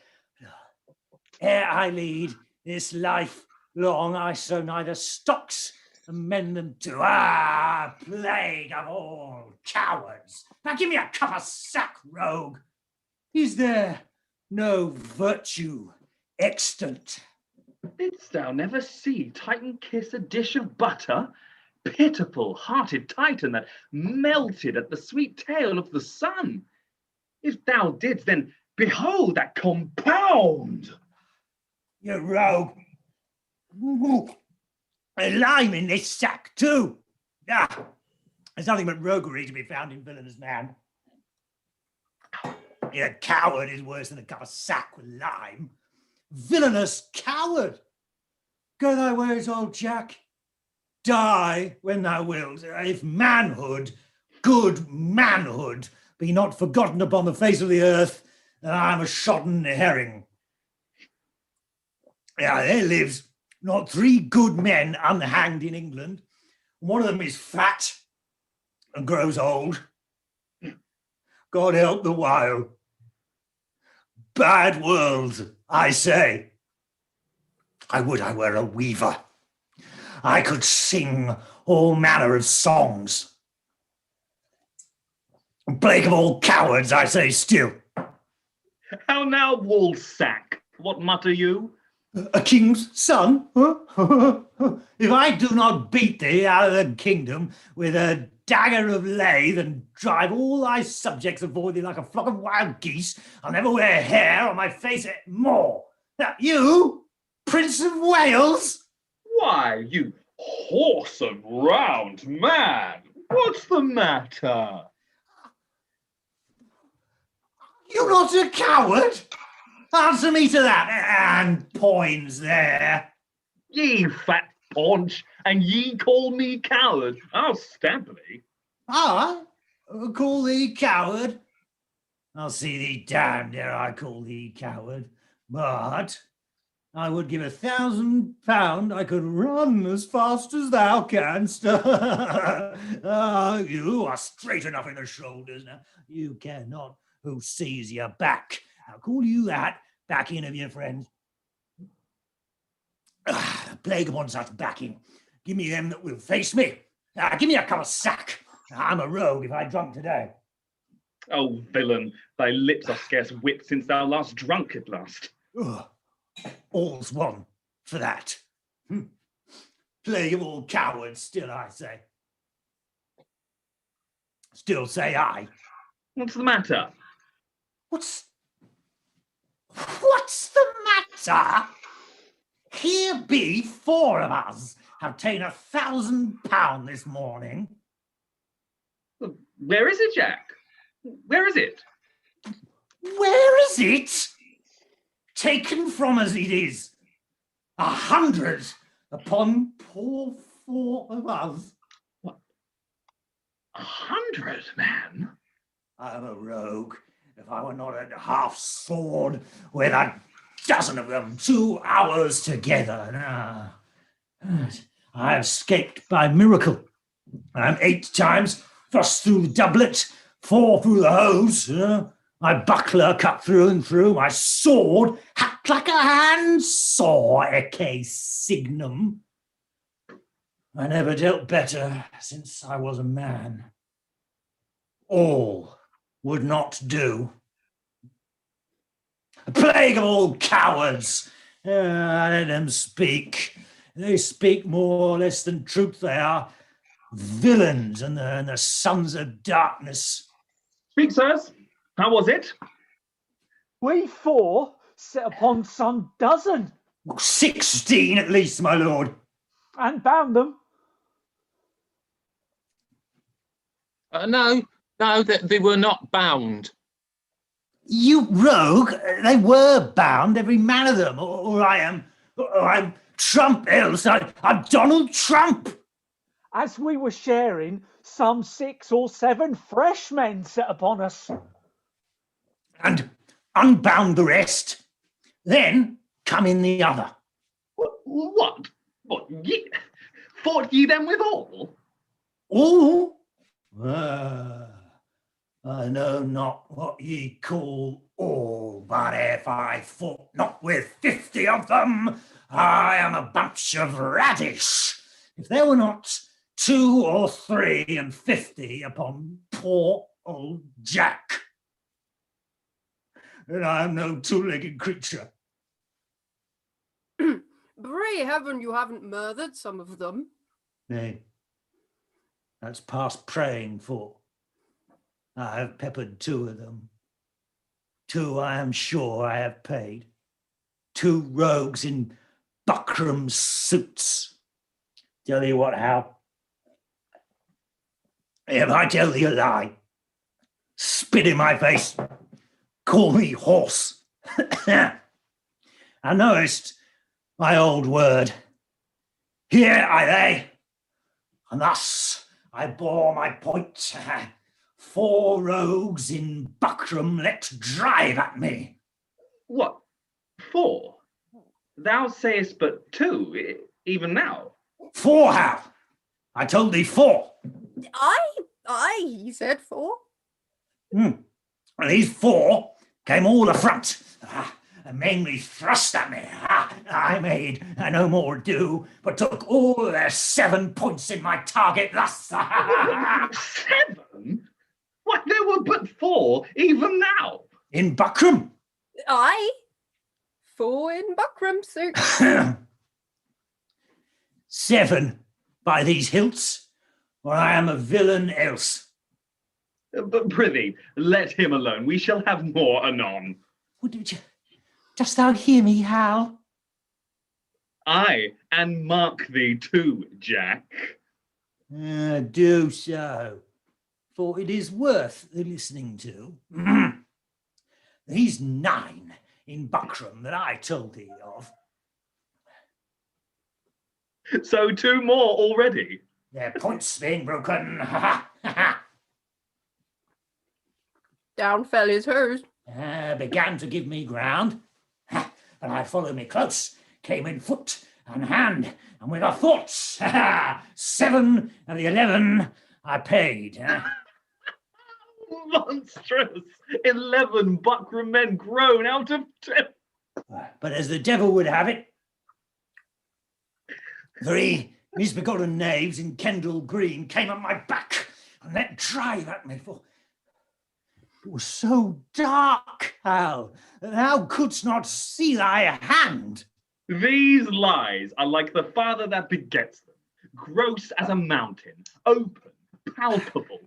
Ere I lead this life long, I sow neither stocks and mend them too. Ah, plague of all cowards. Now give me a cup of sack, rogue. Is there no virtue extant? Didst thou never see Titan kiss a dish of butter? Pitiful hearted Titan that melted at the sweet tail of the sun. If thou didst, then behold that compound. You rogue. A lime in this sack too. Ah, there's nothing but roguery to be found in villainous man. A coward is worse than a cup of sack with lime. Villainous coward! Go thy ways, old Jack. Die when thou wilt. If manhood, good manhood, be not forgotten upon the face of the earth, then I am a shodden herring. Yeah, there lives not 3 good men unhanged in England. One of them is fat and grows old. God help the while. Bad world, I say. I would I were a weaver. I could sing all manner of songs. Plague of all cowards, I say still. How now, Woolsack? What mutter you? A king's son? If I do not beat thee out of the kingdom with a dagger of lathe and drive all thy subjects before thee like a flock of wild geese, I'll never wear hair on my face more. Now, you, Prince of Wales? Why, you hoarse and round man, what's the matter? You're not a coward? Answer me to that, and Poinz there. Ye fat paunch, and ye call me coward. I'll stamp thee. I call thee coward? I'll see thee damned ere I call thee coward. But I would give £1,000 I could run as fast as thou canst. You are straight enough in the shoulders now. You care not who sees your back. I'll call you that, backing of your friends. The plague upon such backing. Give me them that will face me. Give me a cup of sack. I'm a rogue if I drunk today. Oh, villain, thy lips are scarce whipped since thou last drunk at last. Ugh. All's one for that. Plague of all cowards, still I say. Still say I. What's the matter? What's the matter? Here be 4 of us have ta'en £1,000 this morning. Where is it, Jack? Where is it? Where is it? Taken from us it is. 100 upon poor 4 of us. What? 100, man? I'm a rogue. If I were not at half sword with a dozen of them, 2 hours together. I have escaped by miracle. I'm 8 times thrust through the doublet, 4 through the hose. My buckler cut through and through, my sword hacked like a handsaw, ecce signum. I never dealt better since I was a man. All would not do. A plague of all cowards. Let them speak. They speak more or less than truth. They are villains and the sons of darkness. Speak, sirs. How was it? We 4 set upon some dozen. 16 at least, my lord. And bound them. No, they were not bound. You rogue! They were bound, every man of them, or I'm Trump else. I'm Donald Trump. As we were sharing, some 6 or 7 fresh men set upon us. And unbound the rest. Then come in the other. What? Fought ye them withal? All? I know not what ye call all, but if I fought not with 50 of them, I am a bunch of radish. If there were not 2 or 3 and 50 upon poor old Jack, then I am no 2-legged creature. Pray heaven you haven't murdered some of them. Nay, that's past praying for. I have peppered 2 of them. 2 I am sure I have paid. 2 rogues in buckram suits. Tell you what, Hal. If I tell thee a lie, spit in my face, call me horse. Thou knowest my old word. Here I lay, and thus I bore my point. 4 rogues in buckram let drive at me. What? 4? Thou sayest but 2, even now. 4, Hal. I told thee 4. He said 4. And these 4 came all afront, and mainly thrust at me. I made no more ado, but took all their 7 points in my target thus. 7? Why, there were but 4, even now. In buckram. 4 in buckram suit. 7 by these hilts, or I am a villain else. But prithee, let him alone. We shall have more anon. Dost thou hear me, Hal? Aye, and mark thee too, Jack. Do so, for it is worth the listening to. These 9 in buckram that I told thee of. So 2 more already. Their points being broken. Down fell his hose. Began to give me ground, but I followed me close, came in foot and hand, and with a thought, 7 of the 11 I paid. Monstrous! 11 buckram men grown out of 10. But as the devil would have it, 3 misbegotten knaves in Kendal Green came on my back and let drive at me for It was so dark, Hal, that thou couldst not see thy hand. These lies are like the father that begets them, gross as a mountain, open, palpable.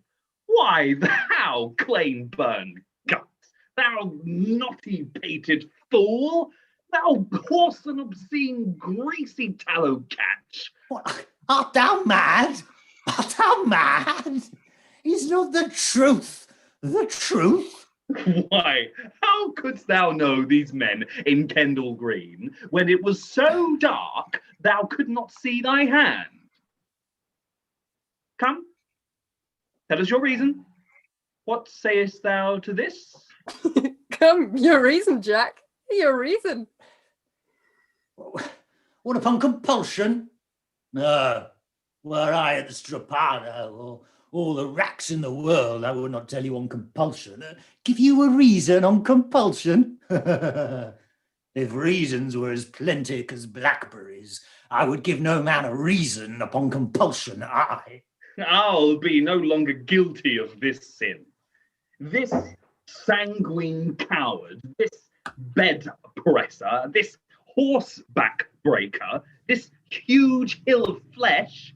Why, thou claim-burn gut, thou knotty-pated fool, thou coarse and obscene greasy tallow catch. What? Art thou mad? Art thou mad? Is not the truth the truth? Why, how couldst thou know these men in Kendall Green, when it was so dark thou could not see thy hand? Come, tell us your reason. What sayest thou to this? Come, your reason, Jack. Your reason. What, upon compulsion? No, were I at the Strapada or all the racks in the world, I would not tell you on compulsion. Give you a reason on compulsion? If reasons were as plenty as blackberries, I would give no man a reason upon compulsion, I'll be no longer guilty of this sin. This sanguine coward, this bed presser, this horseback breaker, this huge hill of flesh.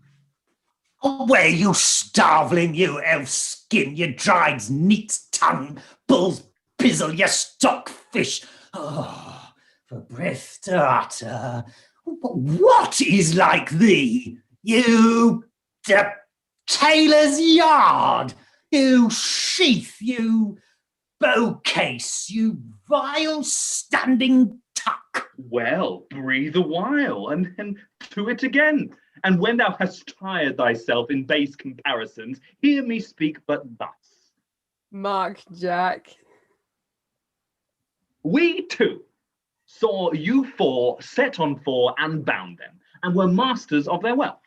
Away, you starveling, you elf-skin, you dried's neat's tongue, bull's pizzle, you stockfish. Oh, for breath to utter. What is like thee, you tailor's yard, you sheath, you bowcase, you vile standing tuck? Well, breathe a while, and then to it again. And when thou hast tired thyself in base comparisons, hear me speak but thus. Mark, Jack. We too saw you four set on four and bound them, and were masters of their wealth.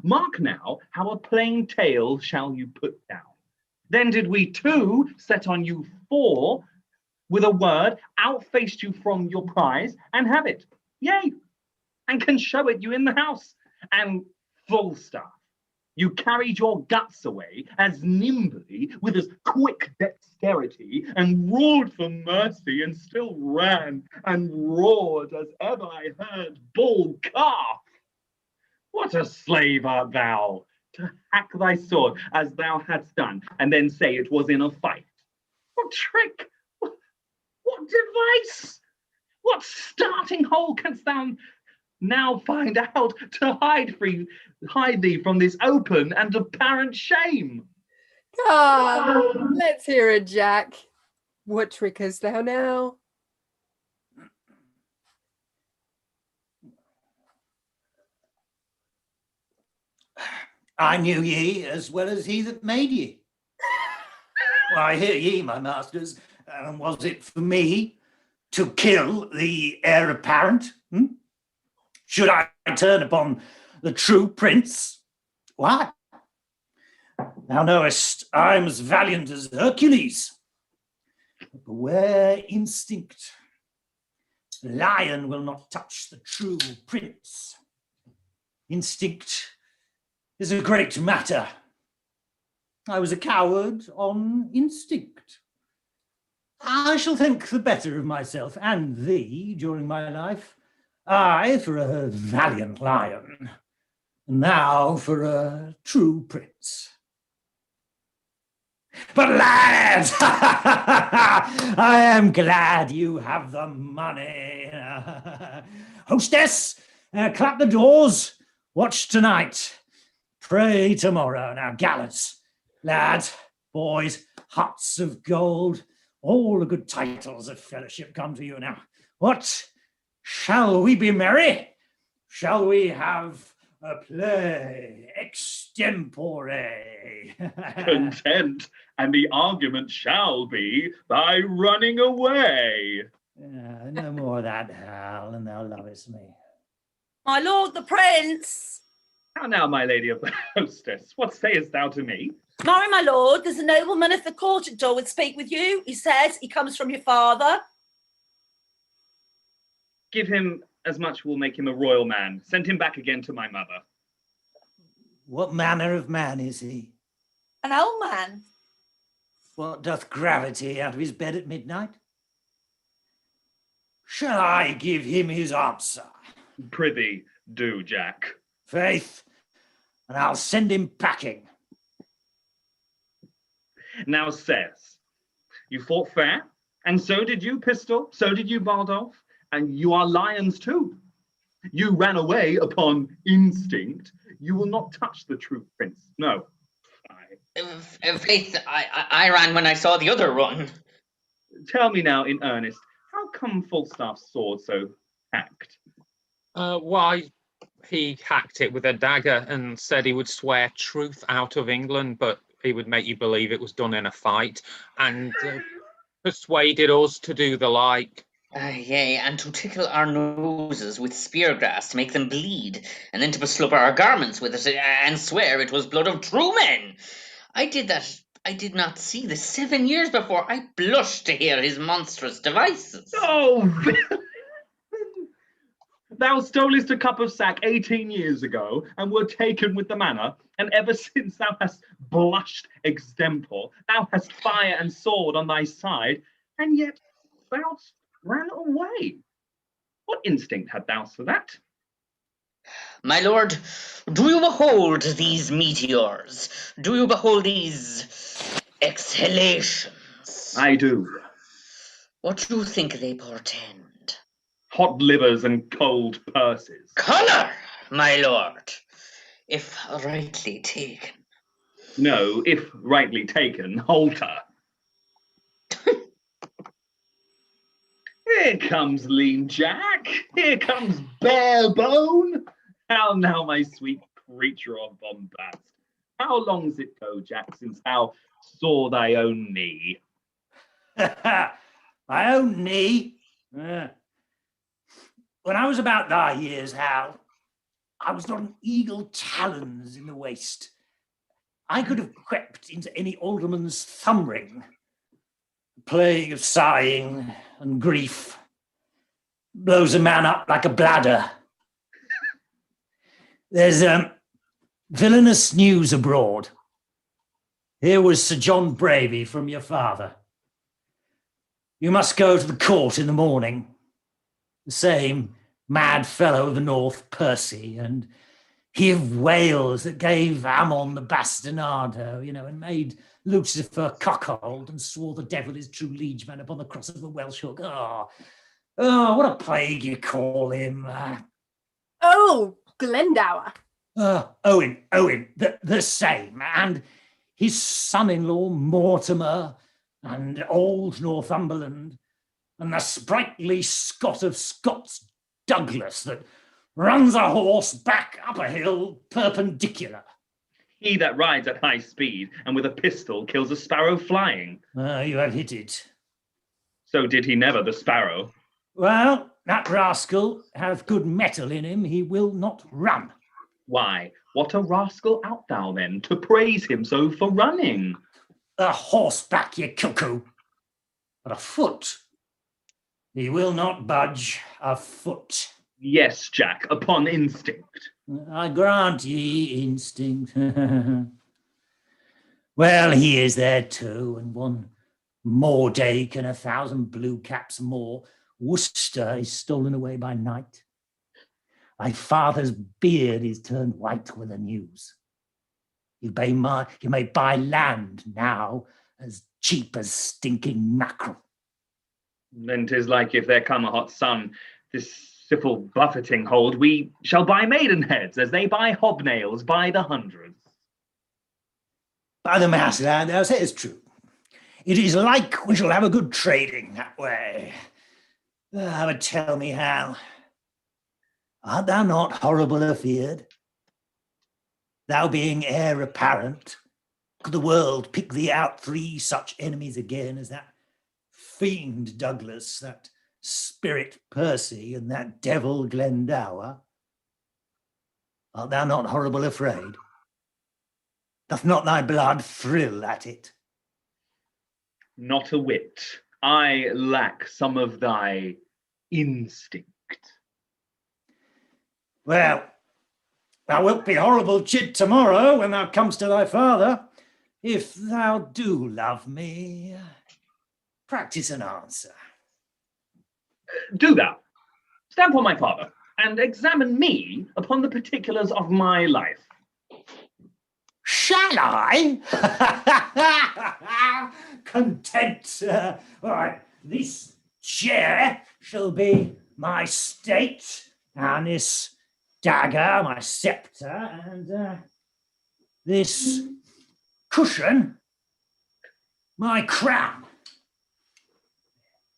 Mark now how a plain tale shall you put down. Then did we too set on you four, with a word outfaced you from your prize, and have it, yea, and can show it you in the house. And Falstaff, you carried your guts away as nimbly, with as quick dexterity, and roared for mercy, and still ran and roared as ever I heard bull calf. What a slave art thou, to hack thy sword as thou hadst done, and then say it was in a fight. What trick? What device? What starting hole canst thou now find out to hide thee from this open and apparent shame? Let's hear it, Jack. What trick hast thou now? I knew ye as well as he that made ye. Why, hear ye, my masters, and was it for me to kill the heir apparent? Should I turn upon the true prince? Why? Thou knowest I'm as valiant as Hercules. But beware instinct. The lion will not touch the true prince. Instinct is a great matter. I was a coward on instinct. I shall think the better of myself and thee during my life. I for a valiant lion, and thou for a true prince. But lads, I am glad you have the money. Hostess, clap the doors, watch tonight, pray tomorrow. Now, gallants, lads, boys, huts of gold, all the good titles of fellowship come to you now. What? Shall we be merry? Shall we have a play extempore? Content, and the argument shall be thy running away. No more of that, Hal, and thou lovest me. My lord the prince. How now, my lady of the hostess, what sayest thou to me? Marry, my lord, there's a nobleman at the court at door would speak with you. He says he comes from your father. Give him as much will make him a royal man. Send him back again to my mother. What manner of man is he? An old man. What doth gravity out of his bed at midnight? Shall I give him his answer? Prithee, do, Jack. Faith, and I'll send him packing. Now, sirs, you fought fair, and so did you, Pistoll, so did you, Bardolf, and you are lions too. You ran away upon instinct. You will not touch the truth, Prince. No. Faith, I ran when I saw the other run. Tell me now, in earnest, how come Falstaff's sword so hacked? Why, he hacked it with a dagger and said he would swear truth out of England, but he would make you believe it was done in a fight, and persuaded us to do the like. Yea, and to tickle our noses with spear grass to make them bleed, and then to beslubber our garments with it, and swear it was blood of true men. I did that. I did not see this 7 years before. I blushed to hear his monstrous devices. Oh, thou stolest a cup of sack 18 years ago, and were taken with the manor, and ever since thou hast blushed extempore, thou hast fire and sword on thy side, and yet thou ran away. What instinct had thou for that? My lord, do you behold these meteors? Do you behold these exhalations? I do. What do you think they portend? Hot livers and cold purses. Colour, my lord, if rightly taken. No, if rightly taken, halter. Here comes lean Jack. Here comes bare bone. How now, my sweet creature of bombast? How long's it go, Jack, since thou saw thy own knee? My own knee? When I was about thy years, Hal, I was on eagle talons in the waist. I could have crept into any alderman's thumb ring. The plague of sighing and grief blows a man up like a bladder. There's villainous news abroad. Here was Sir John Bravey from your father. You must go to the court in the morning. The same mad fellow of the north, Percy, and he of Wales that gave Ammon the bastinado, and made Lucifer cuckold and swore the devil his true liegeman upon the cross of the Welsh hook. Oh, what a plague you call him. Oh, Glendower. Owen, the same. And his son-in-law, Mortimer, and old Northumberland, and the sprightly Scot of Scots, Douglas, that runs a horse back up a hill perpendicular. He that rides at high speed and with a pistol kills a sparrow flying. You have hit it. So did he never, the sparrow? Well, that rascal hath good mettle in him. He will not run. Why, what a rascal art thou then, to praise him so for running? A horseback, ye cuckoo. But a foot. He will not budge a foot. Yes, Jack, upon instinct. I grant ye instinct. Well, he is there too, and one Mordake and 1,000 blue caps more. Worcester is stolen away by night. Thy father's beard is turned white with the news. You may buy land now as cheap as stinking mackerel. Then 'tis like if there come a hot sun, this civil buffeting hold, we shall buy maidenheads as they buy hobnails by the hundreds. By the mass, lad, thou sayest true. It is like we shall have a good trading that way. But tell me, Hal, art thou not horrible afeard? Thou being heir apparent, could the world pick thee out 3 such enemies again as that fiend Douglas, that spirit Percy, and that devil Glendower? Art thou not horrible afraid? Doth not thy blood thrill at it? Not a whit. I lack some of thy instinct. Well, thou wilt be horrible chid tomorrow when thou comest to thy father. if thou do love me, practice an answer. Do thou. Stand for my father, and examine me upon the particulars of my life. Shall I? Content. All right, this chair shall be my state, and this dagger my sceptre, and this cushion my crown.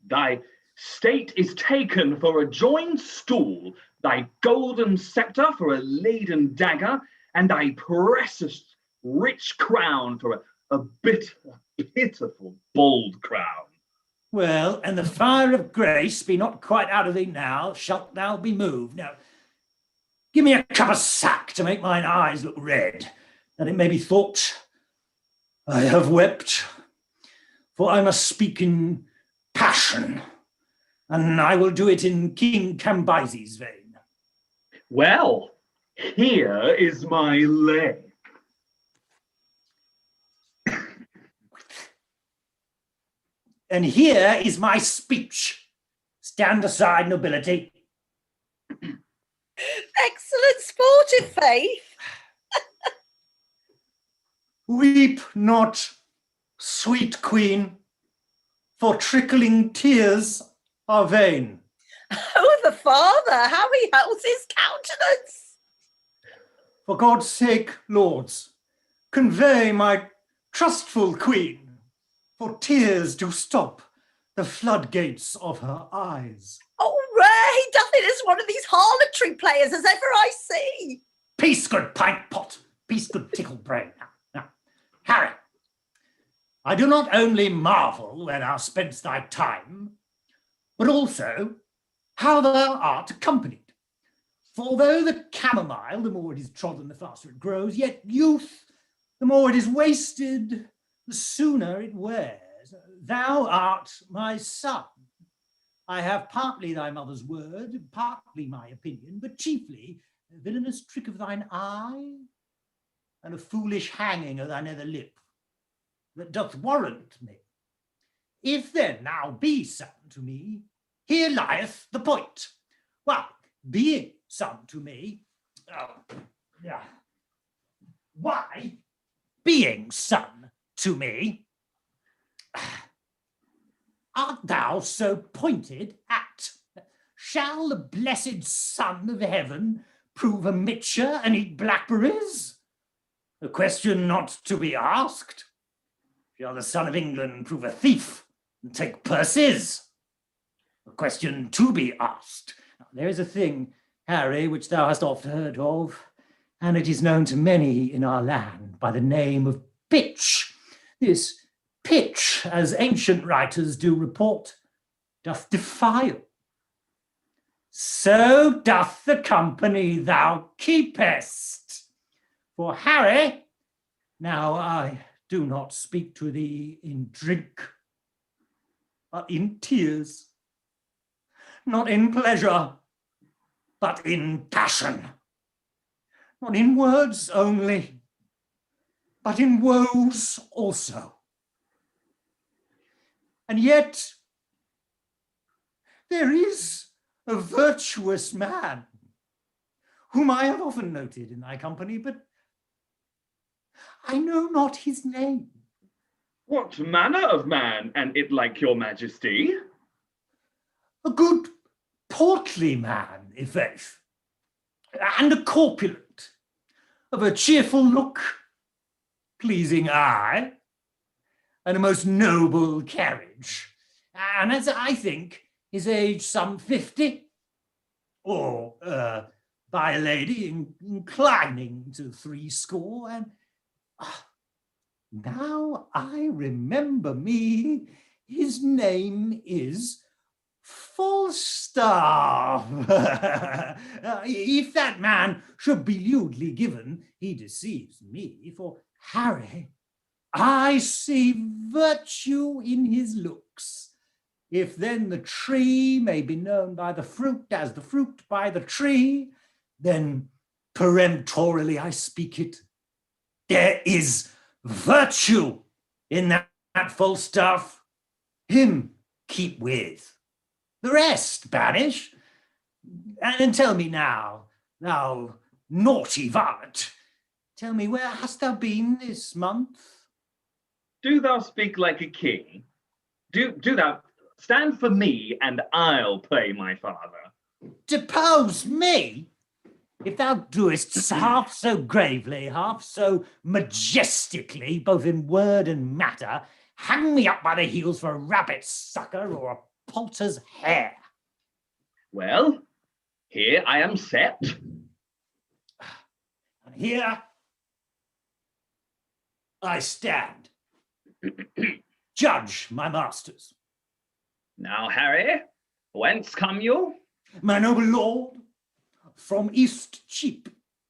Thy state is taken for a joined stool, thy golden sceptre for a laden dagger, and thy precious rich crown for a pitiful bald crown. Well, and the fire of grace be not quite out of thee now, shalt thou be moved. Now, give me a cup of sack to make mine eyes look red, that it may be thought I have wept, for I must speak in passion, and I will do it in King Cambyses' vein. Well, here is my lay. And here is my speech. Stand aside, nobility. Excellent sportive faith. Weep not, sweet queen, for trickling tears are vain. Oh, the father, how he holds his countenance. For God's sake, lords, convey my trustful queen, for tears do stop the floodgates of her eyes. Oh, Ray, doth it as one of these harlotry players as ever I see. Peace, good pint pot, peace, good tickle brain. Now, Harry, I do not only marvel where thou spendst thy time, but also how thou art accompanied. For although the chamomile, the more it is trodden, the faster it grows, yet youth, the more it is wasted, the sooner it wears. Thou art my son. I have partly thy mother's word, partly my opinion, but chiefly a villainous trick of thine eye and a foolish hanging of thy nether lip that doth warrant me. If then thou be son to me, here lieth the point. Well, being son to me, why, being son to me, art thou so pointed at? Shall the blessed Son of heaven prove a mitcher and eat blackberries? A question not to be asked. Shall the Son of England prove a thief and take purses? A question to be asked. Now, there is a thing, Harry, which thou hast oft heard of, and it is known to many in our land by the name of pitch. This pitch, as ancient writers do report, doth defile. So doth the company thou keepest. For Harry, now I do not speak to thee in drink, but in tears, not in pleasure, but in passion, not in words only, but in woes also. And yet, there is a virtuous man, whom I have often noted in thy company, but I know not his name. What manner of man, and it like your majesty? A good portly man, i' faith, and a corpulent, of a cheerful look, pleasing eye, and a most noble carriage, and as I think, his age some 50, or by a lady inclining to 60, and now I remember me, his name is Falstaff. If that man should be lewdly given, he deceives me, for Harry, I see virtue in his looks. If then the tree may be known by the fruit, as the fruit by the tree, then peremptorily I speak it. There is virtue in that Falstaff. Him keep with. The rest banish. And tell me now, thou naughty varlet, tell me, where hast thou been this month? Do thou speak like a king? Do thou stand for me, and I'll play my father. Depose me? If thou doest half so gravely, half so majestically, both in word and matter, hang me up by the heels for a rabbit's sucker or a poulter's hair. Well, here I am set. And here I stand. Judge, my masters. Now, Harry, whence come you? My noble lord, from East Cheap.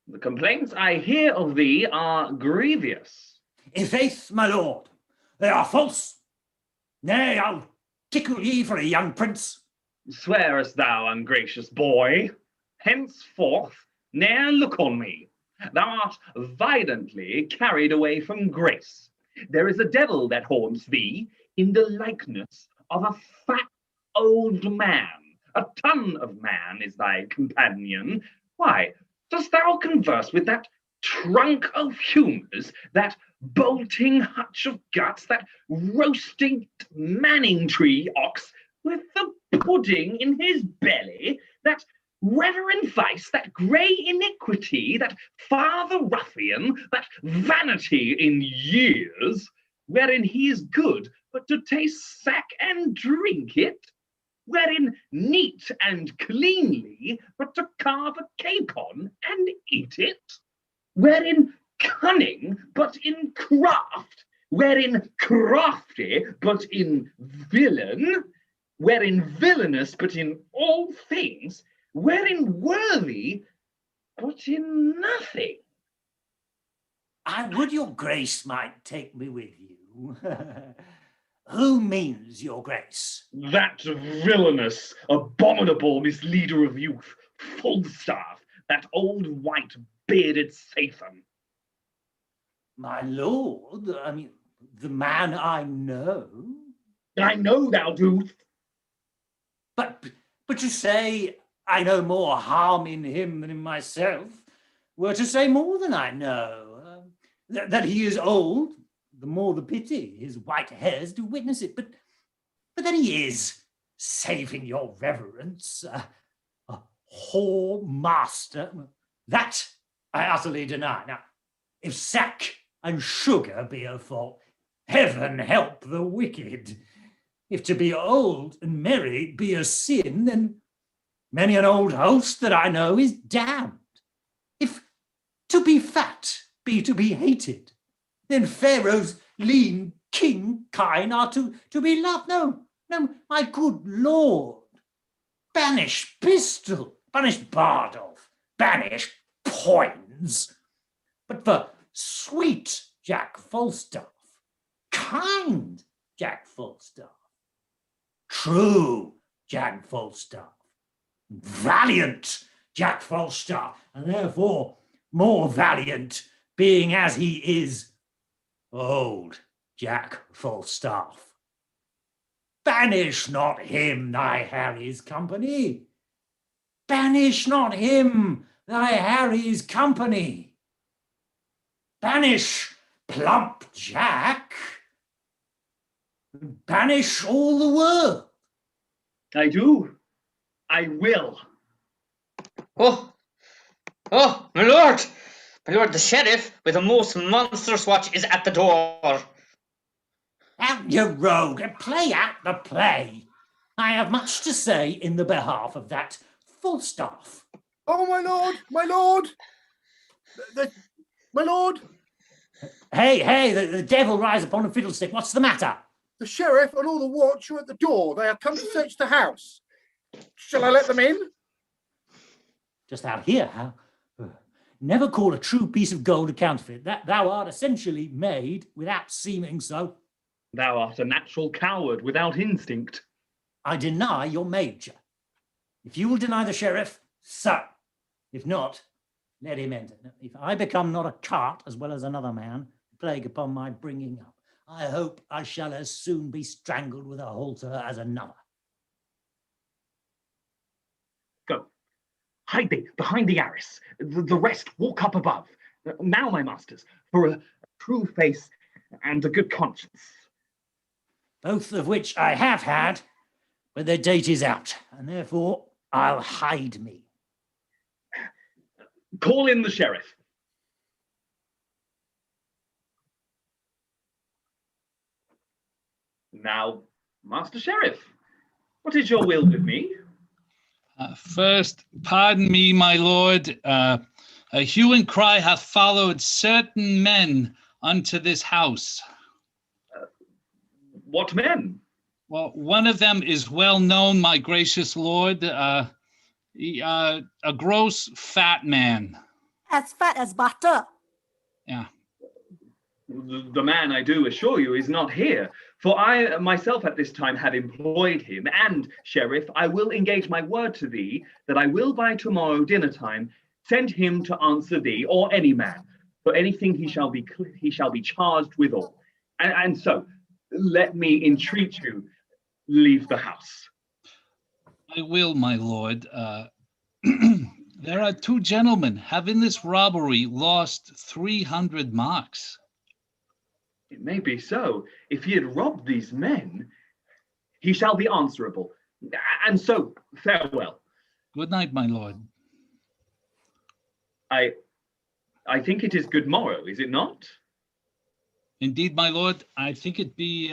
The complaints I hear of thee are grievous. I' faith, my lord, they are false. Nay, I'll tickle ye for a young prince. Swearest thou, ungracious boy? Henceforth, ne'er look on me. Thou art violently carried away from grace. There is a devil that haunts thee in the likeness of a fat old man. A ton of man is thy companion. Why, dost thou converse with that trunk of humours, that bolting hutch of guts, that roasting Manning-tree ox with the pudding in his belly, that reverend vice, that grey iniquity, that father ruffian, that vanity in years, wherein he is good but to taste sack and drink it, wherein neat and cleanly but to carve a capon and eat it, wherein cunning but in craft, wherein crafty but in villain, wherein villainous but in all things, wherein worthy but in nothing. I would your grace might take me with you. Who means your grace? That villainous, abominable misleader of youth, Falstaff, that old white bearded Sathan. My lord, I mean, the man I know. I know thou dost. But to say I know more harm in him than in myself were to say more than I know. That he is old, the more the pity. His white hairs do witness it. But that he is, saving your reverence, a whore master, that I utterly deny. Now, if sack and sugar be a fault, heaven help the wicked. If to be old and merry be a sin, then many an old host that I know is damned. If to be fat be to be hated, then Pharaoh's lean king kine are to be loved. No, my good lord, banish Pistoll, banish Bardolf, banish Poinz. But for sweet Jack Falstaff, kind Jack Falstaff, true Jack Falstaff, valiant Jack Falstaff, and therefore more valiant, being as he is old Jack Falstaff. Banish not him thy Harry's company. Banish not him thy Harry's company. Banish plump Jack. Banish all the world. I do. I will. Oh, my lord! My lord, the sheriff, with a most monstrous watch, is at the door. Out, you rogue, and play out the play. I have much to say in the behalf of that Falstaff. Oh, my lord, my lord! My lord! Hey, the devil rise upon a fiddlestick. What's the matter? The sheriff and all the watch are at the door. They have come to search the house. Shall I let them in? Just out here, how? Never call a true piece of gold a counterfeit. That thou art essentially made without seeming so. Thou art a natural coward without instinct. I deny your major. If you will deny the sheriff, so. If not, let him enter. If I become not a cart as well as another man, plague upon my bringing up. I hope I shall as soon be strangled with a halter as another. Go. Hide thee behind the arras. The rest walk up above. Now, my masters, for a true face and a good conscience. Both of which I have had, but their date is out, and therefore I'll hide me. Call in the sheriff. Now, Master Sheriff, what is your will with me? First, pardon me, my lord. A hue and cry hath followed certain men unto this house. What men? Well, one of them is well known, my gracious lord. A gross fat man. As fat as butter. Yeah. The man, I do assure you, is not here. For I myself at this time have employed him, and, Sheriff, I will engage my word to thee that I will by tomorrow dinner time send him to answer thee, or any man, for anything he shall be charged withal. And so, let me entreat you, leave the house. I will, my lord. There are two gentlemen have in this robbery lost 300 marks. It may be so. If he had robbed these men, he shall be answerable. And so, farewell. Good night, my lord. I think it is good morrow, is it not? Indeed, my lord, I think it be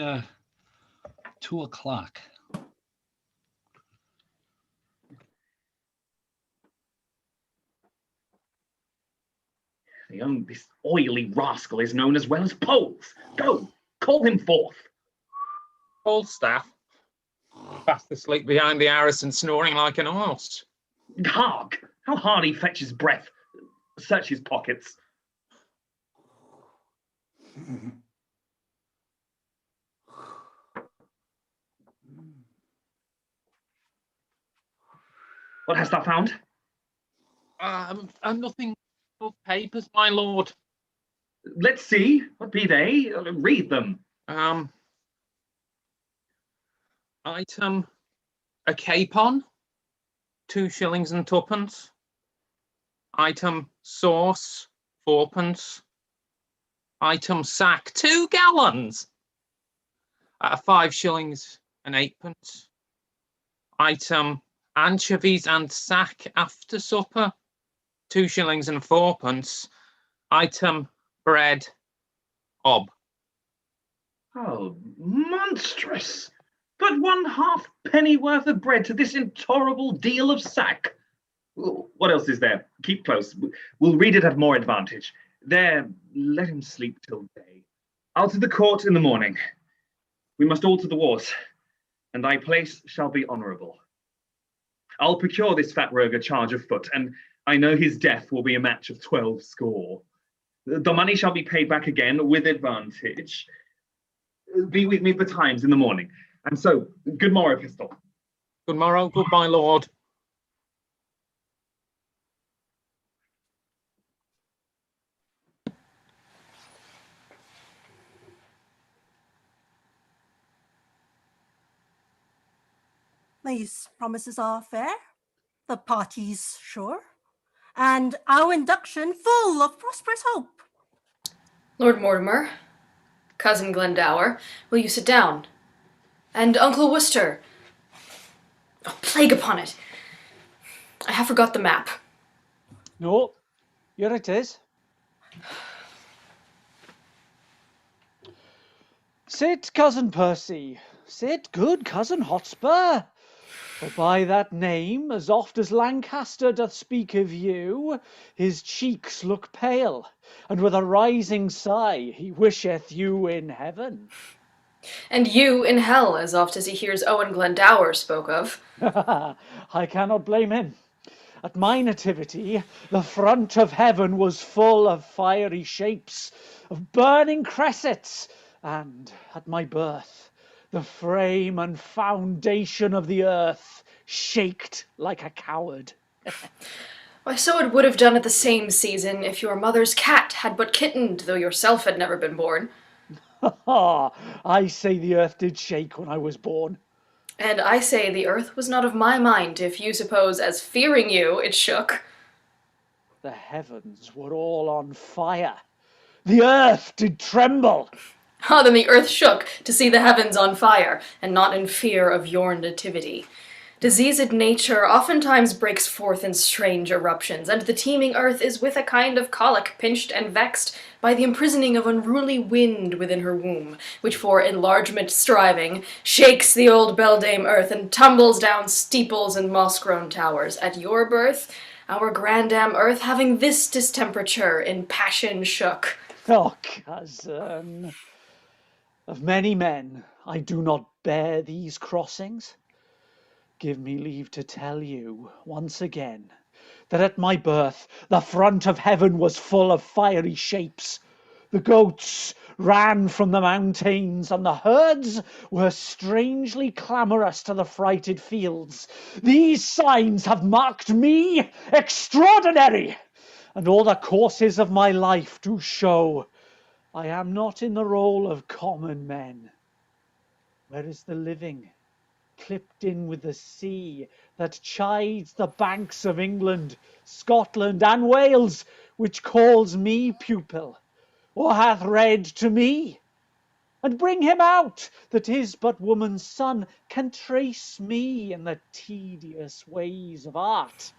2 o'clock. This oily rascal is known as well as Poles. Go, call him forth. Falstaff, fast asleep behind the arras and snoring like an horse. Hark, how hard he fetches breath. Search his pockets. What hast thou found? Nothing but papers, my lord. Let's see. What be they? Read them. Item, a capon, 2 shillings and 2pence. Item, sauce, 4pence. Item, sack, 2 gallons. 5 shillings and 8pence. Item, anchovies and sack after supper, 2 shillings and 4pence. Item, bread, ob. Oh, monstrous! But 1/2 penny worth of bread to this intolerable deal of sack. What else is there? Keep close. We'll read it at more advantage. There, let him sleep till day. I'll to the court in the morning. We must all to the wars, and thy place shall be honourable. I'll procure this fat rogue a charge of foot, and I know his death will be a match of 12 score. The money shall be paid back again with advantage. Be with me betimes in the morning. And so, good morrow, Pistoll. Good morrow, good my lord. These promises are fair, the parties sure, and our induction full of prosperous hope. Lord Mortimer, Cousin Glendower, will you sit down? And Uncle Worcester. Oh, plague upon it. I have forgot the map. No, here it is. Sit, Cousin Percy. Sit, good Cousin Hotspur. For by that name, as oft as Lancaster doth speak of you, his cheeks look pale, and with a rising sigh he wisheth you in heaven. And you in hell, as oft as he hears Owen Glendower spoke of. I cannot blame him. At my nativity, the front of heaven was full of fiery shapes, of burning cressets, and at my birth, the frame and foundation of the earth shaked like a coward. Why, so it would have done at the same season if your mother's cat had but kittened, though yourself had never been born. I say the earth did shake when I was born. And I say the earth was not of my mind, if you suppose, as fearing you, it shook. The heavens were all on fire. The earth did tremble. Ah, then the earth shook to see the heavens on fire, and not in fear of your nativity. Diseased nature oftentimes breaks forth in strange eruptions, and the teeming earth is with a kind of colic pinched and vexed by the imprisoning of unruly wind within her womb, which for enlargement striving, shakes the old beldame earth, and tumbles down steeples and moss-grown towers. At your birth, our grandam earth, having this distemperature, in passion shook. Oh, cousin, of many men I do not bear these crossings. Give me leave to tell you once again that at my birth the front of heaven was full of fiery shapes. The goats ran from the mountains, and the herds were strangely clamorous to the frighted fields. These signs have marked me extraordinary, and all the courses of my life do show I am not in the role of common men. Where is the living, clipped in with the sea, that chides the banks of England, Scotland, and Wales, which calls me pupil, or hath read to me? And bring him out, that is but woman's son, can trace me in the tedious ways of art,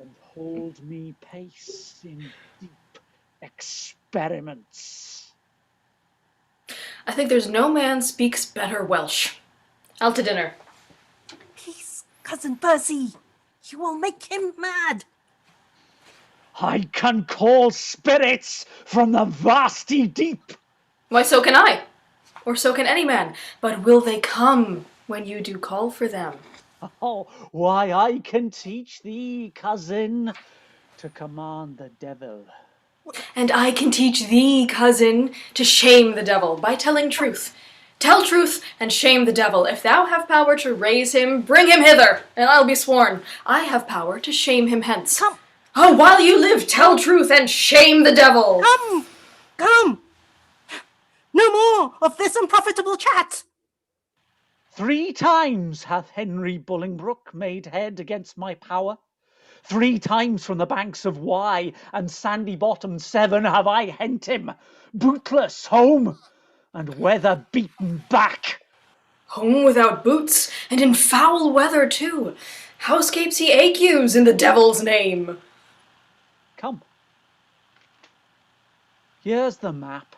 and hold me pace in deep experiments. I think there's no man speaks better Welsh. Out to dinner. Peace, Cousin Percy. You will make him mad. I can call spirits from the vasty deep. Why, so can I. Or so can any man. But will they come when you do call for them? Oh, why, I can teach thee, cousin, to command the devil. And I can teach thee, cousin, to shame the devil by telling truth. Tell truth and shame the devil. If thou have power to raise him, bring him hither, and I'll be sworn. I have power to shame him hence. Come. Oh, while you live, tell truth and shame the devil. Come, come. No more of this unprofitable chat. 3 times hath Henry Bolingbroke made head against my power. 3 times from the banks of Wye and sandy bottom Severn have I hent him, bootless home, and weather beaten back. Home without boots, and in foul weather too. How escapes he agues in the devil's name? Come. Here's the map.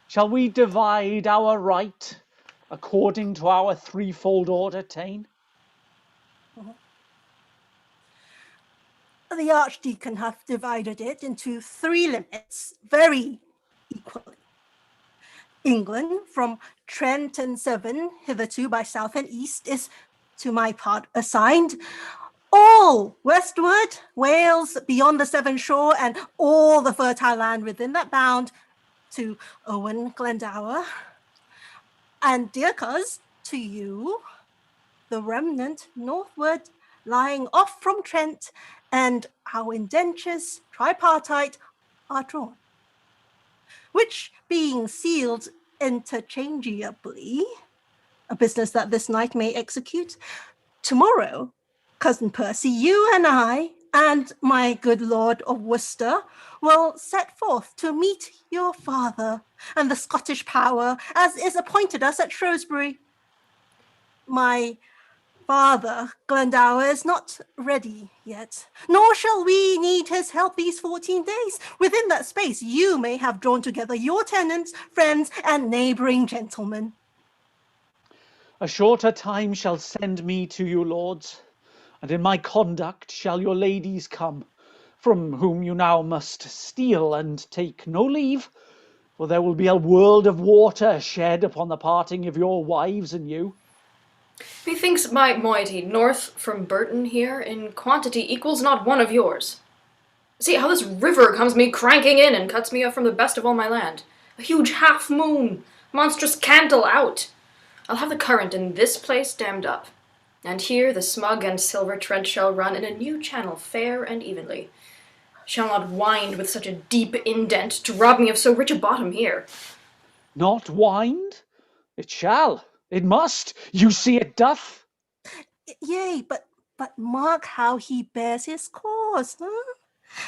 Shall we divide our right according to our threefold order ta'en? The Archdeacon hath divided it into 3 limits, very equally. England, from Trent and Severn hitherto by south and east, is to my part assigned. All westward, Wales beyond the Severn shore, and all the fertile land within that bound to Owen Glendower. And dear cuz, to you, the remnant northward, lying off from Trent, and our indentures tripartite are drawn, which being sealed interchangeably, a business that this night may execute, tomorrow, Cousin Percy, you and I, and my good Lord of Worcester, will set forth to meet your father and the Scottish power, as is appointed us at Shrewsbury. My father, Glendower, is not ready yet, nor shall we need his help these 14 days. Within that space, you may have drawn together your tenants, friends, and neighbouring gentlemen. A shorter time shall send me to you, lords, and in my conduct shall your ladies come, from whom you now must steal and take no leave, for there will be a world of water shed upon the parting of your wives and you. Methinks my moiety north from Burton here in quantity equals not one of yours. See how this river comes me cranking in and cuts me off from the best of all my land. A huge half-moon, monstrous candle out. I'll have the current in this place dammed up. And here the smug and silver tread shall run in a new channel fair and evenly. Shall not wind with such a deep indent to rob me of so rich a bottom here. Not wind? It shall, it must, you see it doth. Yea, but mark how he bears his course, huh?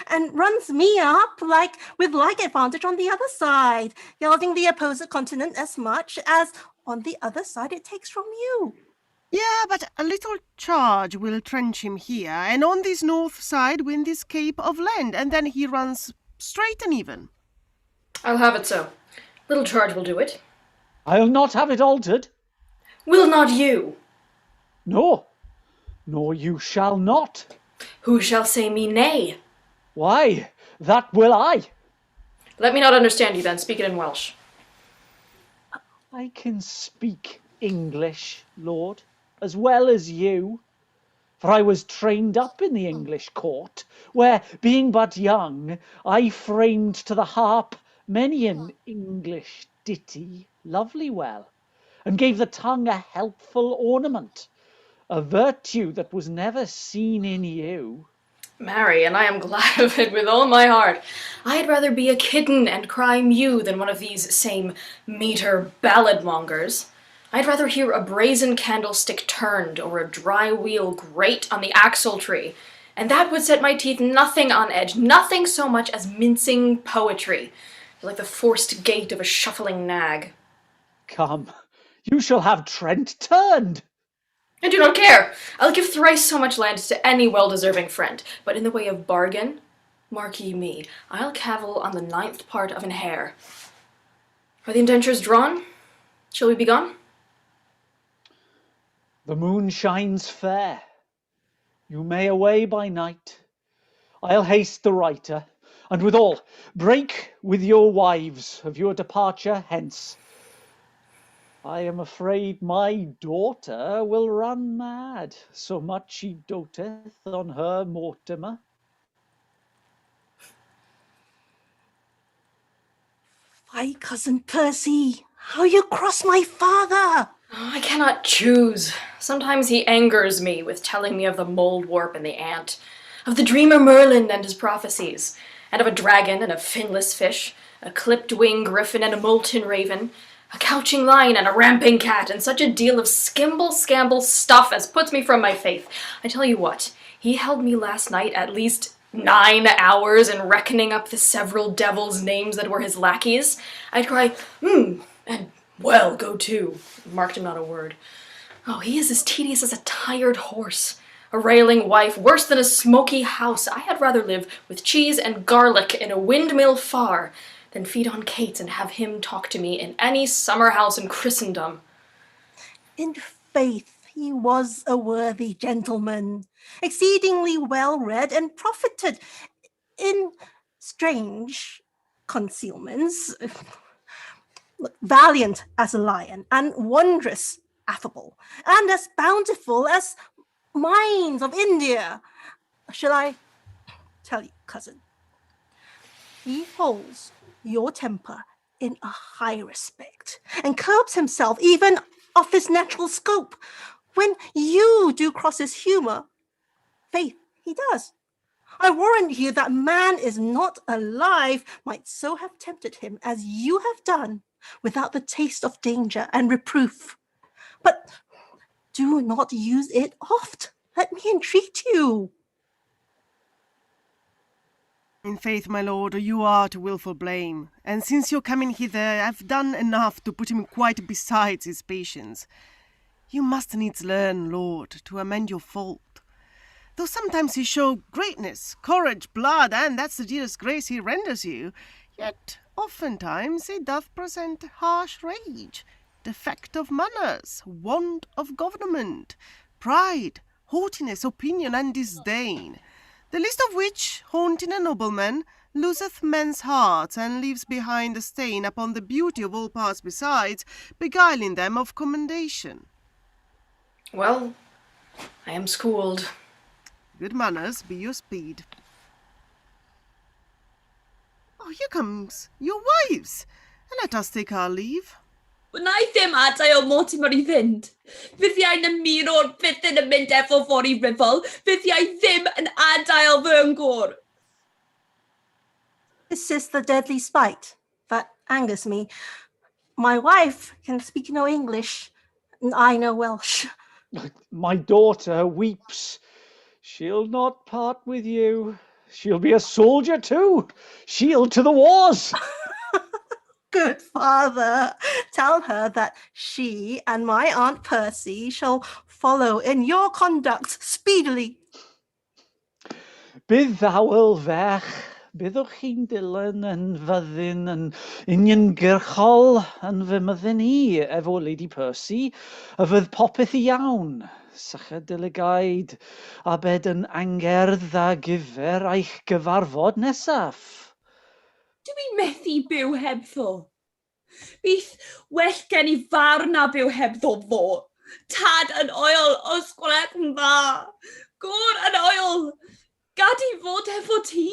And runs me up with like advantage on the other side, yielding the opposite continent as much as on the other side it takes from you. Yeah, but a little charge will trench him here, and on this north side win this cape of land, and then he runs straight and even. I'll have it so. Little charge will do it. I'll not have it altered. Will not you? No, nor you shall not. Who shall say me nay? Why, that will I. Let me not understand you then, speak it in Welsh. I can speak English, Lord, as well as you. For I was trained up in the English court, where, being but young, I framed to the harp many an English ditty lovely well, and gave the tongue a helpful ornament, a virtue that was never seen in you. Marry, and I am glad of it with all my heart. I had rather be a kitten and cry mew than one of these same metre ballad-mongers. I'd rather hear a brazen candlestick turned or a dry wheel grate on the axle-tree, and that would set my teeth nothing on edge, nothing so much as mincing poetry, like the forced gait of a shuffling nag. Come, you shall have Trent turned. I do not care. I'll give thrice so much land to any well-deserving friend, but in the way of bargain, mark ye me, I'll cavil on the 9th part of an hair. Are the indentures drawn? Shall we be gone? The moon shines fair. You may away by night. I'll haste the writer, and withal break with your wives of your departure hence. I am afraid my daughter will run mad, so much she doteth on her Mortimer. Why, cousin Percy, how you cross my father! Oh, I cannot choose. Sometimes he angers me with telling me of the mould warp and the ant, of the dreamer Merlin and his prophecies, and of a dragon and a finless fish, a clipped-wing griffin and a molten raven, a couching lion and a ramping cat, and such a deal of skimble-scamble stuff as puts me from my faith. I tell you what, he held me last night at least 9 hours in reckoning up the several devils' names that were his lackeys. I'd cry, and well, go to, marked him not a word. Oh, he is as tedious as a tired horse, a railing wife, worse than a smoky house. I had rather live with cheese and garlic in a windmill far, than feed on cates and have him talk to me in any summer house in Christendom. In faith, he was a worthy gentleman, exceedingly well-read and profited in strange concealments, valiant as a lion, and wondrous affable, and as bountiful as mines of India. Shall I tell you, cousin? He holds your temper in a high respect, and curbs himself even of his natural scope. When you do cross his humour, faith, he does. I warrant you that man is not alive might so have tempted him as you have done, without the taste of danger and reproof. But do not use it oft, let me entreat you. In faith, my lord, you are to wilful blame, and since your coming hither, I've done enough to put him quite besides his patience. You must needs learn, lord, to amend your fault. Though sometimes he show greatness, courage, blood, and that's the dearest grace he renders you, yet oftentimes he doth present harsh rage, defect of manners, want of government, pride, haughtiness, opinion, and disdain, the least of which, haunting a nobleman, loseth men's hearts, and leaves behind a stain upon the beauty of all parts besides, beguiling them of commendation. Well, I am schooled. Good manners be your speed. Oh, here comes your wives, and let us take our leave. Wna I ddim adael Mortimer I fynd. Fydd Iain yn mir o'r bythyn yn mynd efo for I rifl. Fydd Iain ddim yn adael fy ngŵr. This is the deadly spite that angers me. My wife can speak no English, and I no Welsh. My daughter weeps. She'll not part with you. She'll be a soldier too. She'll to the wars. Good father, tell her that she and my Aunt Percy shall follow in your conduct speedily. Bydd ddawel fech, byddwch chi'n dilyn yn fyddin yn uniongyrchol yn fy myddin I efo Lady Percy, a fydd popeth I iawn. Sach y dylygaid a bed yn angerdd a gyfer eich gyfarfod nesaf. Dwi methu byw hebddo. Bydd well gen I farn a byw hebddo ddo. Tad yn oil o sgwlech yn dda. Gŵr yn oil. Gad I fod efo ti.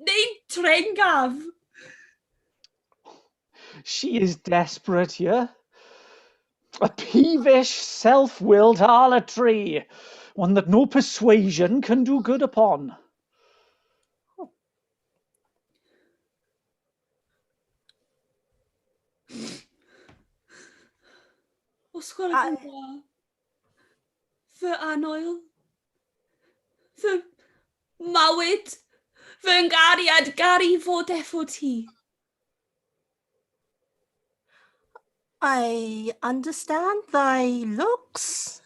Neu trengaf. She is desperate here. A peevish, self-willed harlotry. One that no persuasion can do good upon. Os gwelwch yn dda, fy anoel, fy mawyd, fy ngariad gari fod effo ti. I understand thy looks,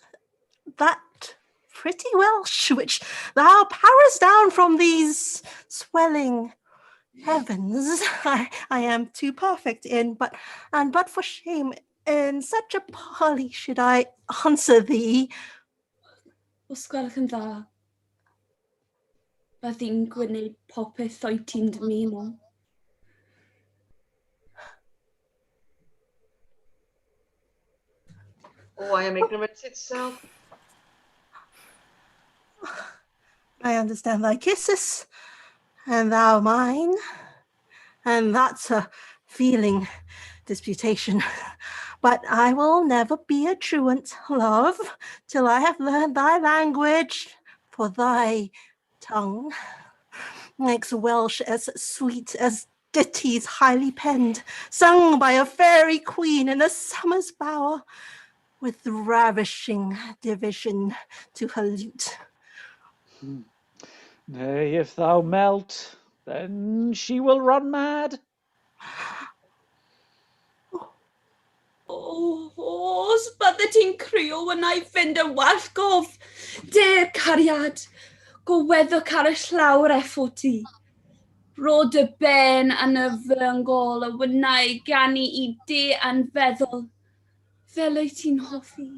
that pretty Welsh which thou powers down from these swelling heavens. I am too perfect in, but for shame, in such a parley should I answer thee. Os gwelwch yn dda, byddai'n gwneud popeth o'i ti'n dymuno. Oh, I am ignorance itself. I understand thy kisses, and thou mine, and that's a feeling disputation. But I will never be a truant, love, till I have learned thy language, for thy tongue makes Welsh as sweet as ditties highly penned, sung by a fairy queen in a summer's bower, with ravishing division to her lute. Nay, if thou melt, then she will run mad. Os bydde ti'n crio yn ei fynd yn wallgof, der cariad, go weddwch ar y llawr effo ti. Rod y ben yn y fyngol y wynau gani I de yn feddwl, fel wyt ti'n hoffi.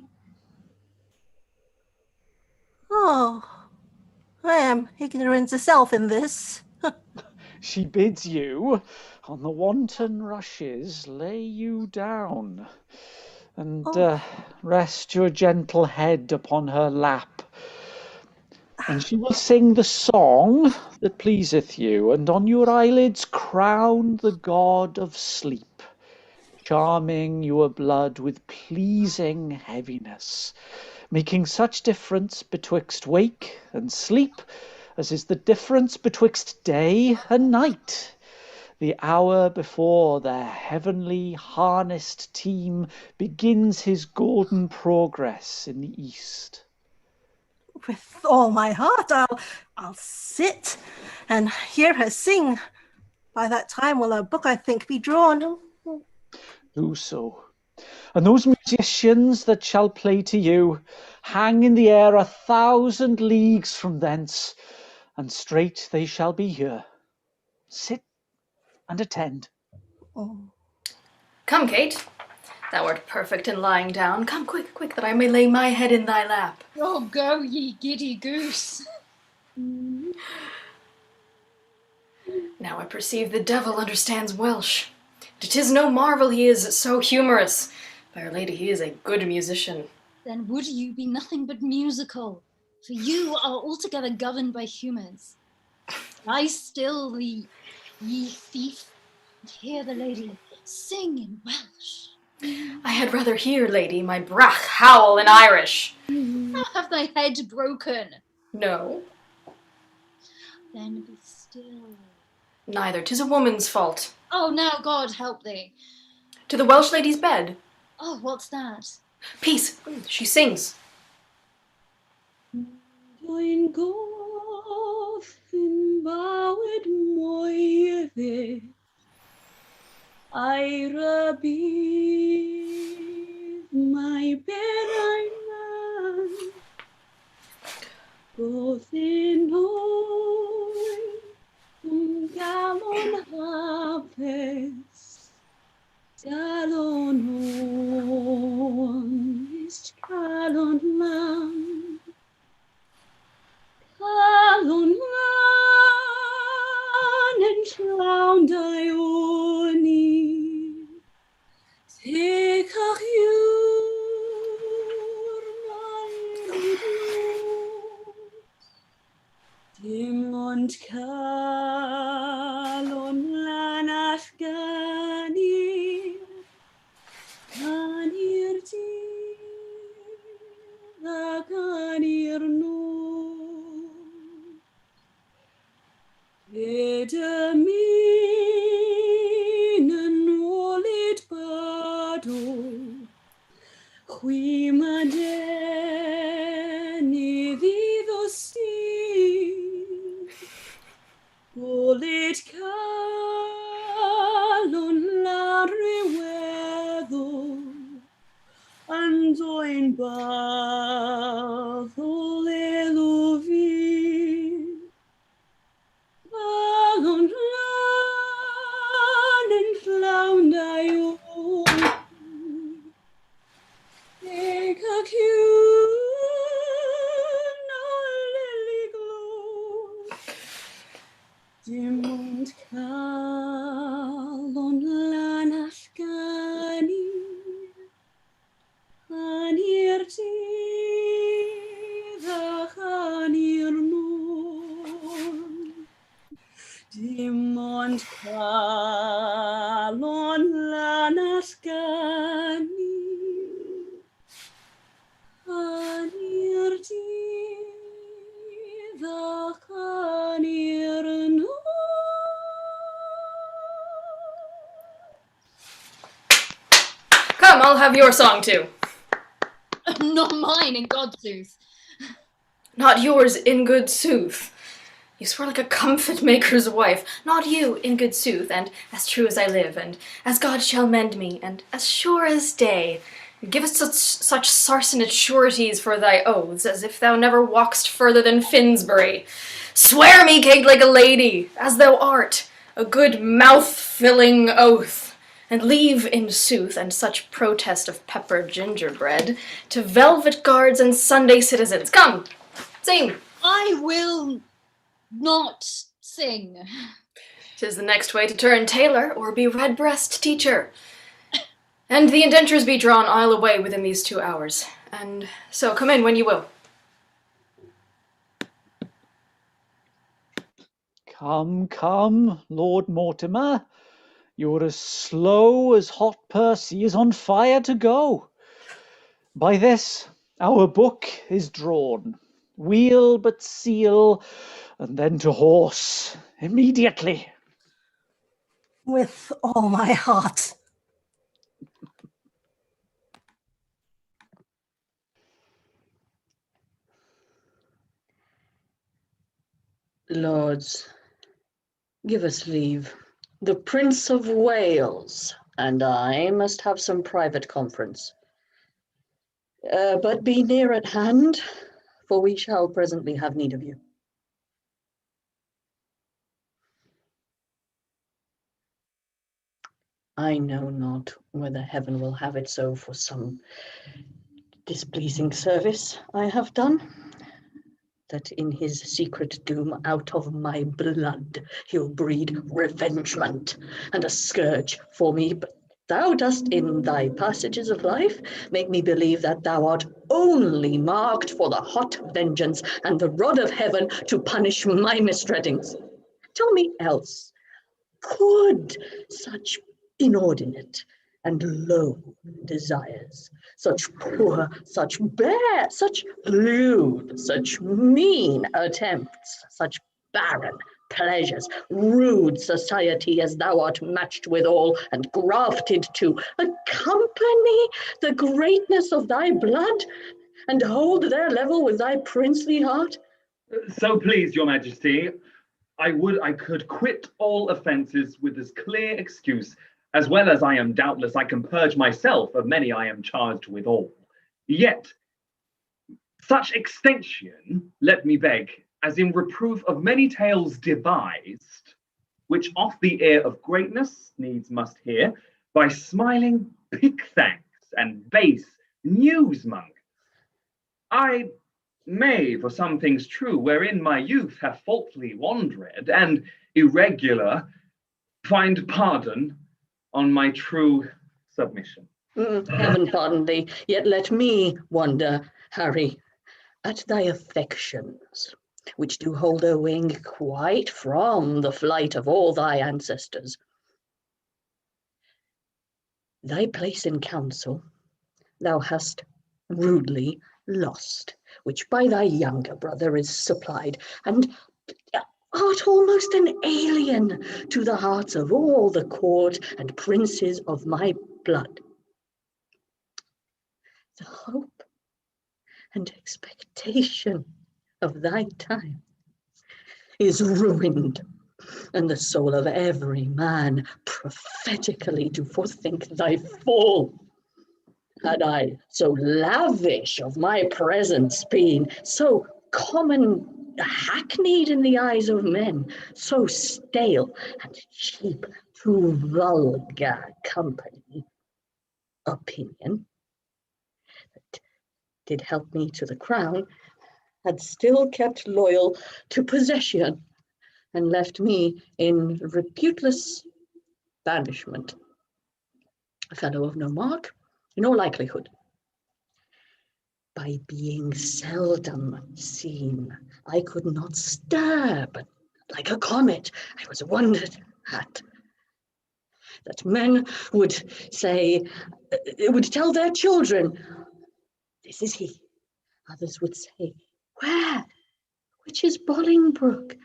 Oh, I am ignorant herself in this. She bids you, on the wanton rushes, lay you down, and rest your gentle head upon her lap. And she will sing the song that pleaseth you, and on your eyelids crown the god of sleep, charming your blood with pleasing heaviness, making such difference betwixt wake and sleep, as is the difference betwixt day and night, the hour before their heavenly harnessed team begins his golden progress in the east. With all my heart, I'll sit and hear her sing. By that time will a book, I think, be drawn. Do so. And those musicians that shall play to you hang in the air 1,000 leagues from thence, and straight they shall be here. Sit and attend. Oh. Come, Kate. Thou art perfect in lying down. Come, quick, quick, that I may lay my head in thy lap. Oh, go, ye giddy goose. Now I perceive the devil understands Welsh. It is no marvel he is so humorous. By Our Lady, he is a good musician. Then would you be nothing but musical, for you are altogether governed by humours. Lie still, ye thief, and hear the lady sing in Welsh. I had rather hear, lady, my brach howl in Irish. Have thy head broken? No, Then be still. neither. 'Tis a woman's fault. Oh, now God help thee. To the Welsh lady's bed. Oh, what's that? Peace, she sings. Dwi'n gofyn bawyd moeddydd, a'r bydd mae berau'n man, gofyn oed galon hapus, galon honest, galon lam. Calon lan yn llawn dau oni, Peacock yw'r maen dim ond calon lan allgani'r dydd ac ani'r nos. Edymyn yn olid Bardolf, chwim a denydd iddo styr, olid calon lar ryweddol, yn dwy'n baddol elw fi. Calon lan yn llawn dau oni, Peacock yw'n o lily glow, dim ond calon lan allgani, ani'r dydd ac ani'r nos. Dim ond calon lan allgani, ani'r dydd ac ani'r Come, I'll have your song too. Not mine, in God's sooth. Not yours, in good sooth. You swear like a comfit maker's wife. Not you, in good sooth, and as true as I live, and as God shall mend me, and as sure as day. Give us such sarsenet sureties for thy oaths, as if thou never walk'st further than Finsbury. Swear me, Kate, like a lady, as thou art, a good mouth-filling oath, and leave, in sooth, and such protest of peppered gingerbread, to velvet guards and Sunday citizens. Come, sing. I will not sing. 'Tis the next way to turn tailor, or be redbreast teacher. And the indentures be drawn I'll away within these 2 hours. And so come in when you will. Come, come, Lord Mortimer. You're as slow as hot Percy is on fire to go. By this, our book is drawn. Wheel but seal, and then to horse, immediately. With all my heart. Lords, give us leave. The Prince of Wales and I must have some private conference. But be near at hand, for we shall presently have need of you. I know not whether heaven will have it so for some displeasing service I have done, that in his secret doom out of my blood he'll breed revengement and a scourge for me. But thou dost in thy passages of life make me believe that thou art only marked for the hot vengeance and the rod of heaven to punish my misdreadings. Tell me else, could such inordinate and low desires, such poor, such bare, such lewd, such mean attempts, such barren pleasures, rude society as thou art matched withal and grafted to, accompany the greatness of thy blood and hold their level with thy princely heart? So please, your majesty, I could quit all offences with as clear excuse, as well as I am doubtless I can purge myself of many I am charged withal. Yet, such extension, let me beg, as in reproof of many tales devised, which off the ear of greatness needs must hear, by smiling pickthanks and base newsmonger. I may, for some things true, wherein my youth hath faultly wandered, and irregular, find pardon on my true submission. Heaven pardon thee, yet let me wonder, Harry, at thy affections, which do hold their wing quite from the flight of all thy ancestors. Thy place in council thou hast rudely lost, which by thy younger brother is supplied, and art almost an alien to the hearts of all the court and princes of my blood. The hope and expectation of thy time is ruined, and the soul of every man prophetically do forethink thy fall. Had I so lavish of my presence been, so common hackneyed in the eyes of men, so stale and cheap to vulgar company, opinion that did help me to the crown had still kept loyal to possession and left me in reputeless banishment, a fellow of no mark, in all likelihood. By being seldom seen, I could not stir, but like a comet, I was wondered at. That men would say, would tell their children, this is he. Others would say, where? Which is Bolingbroke?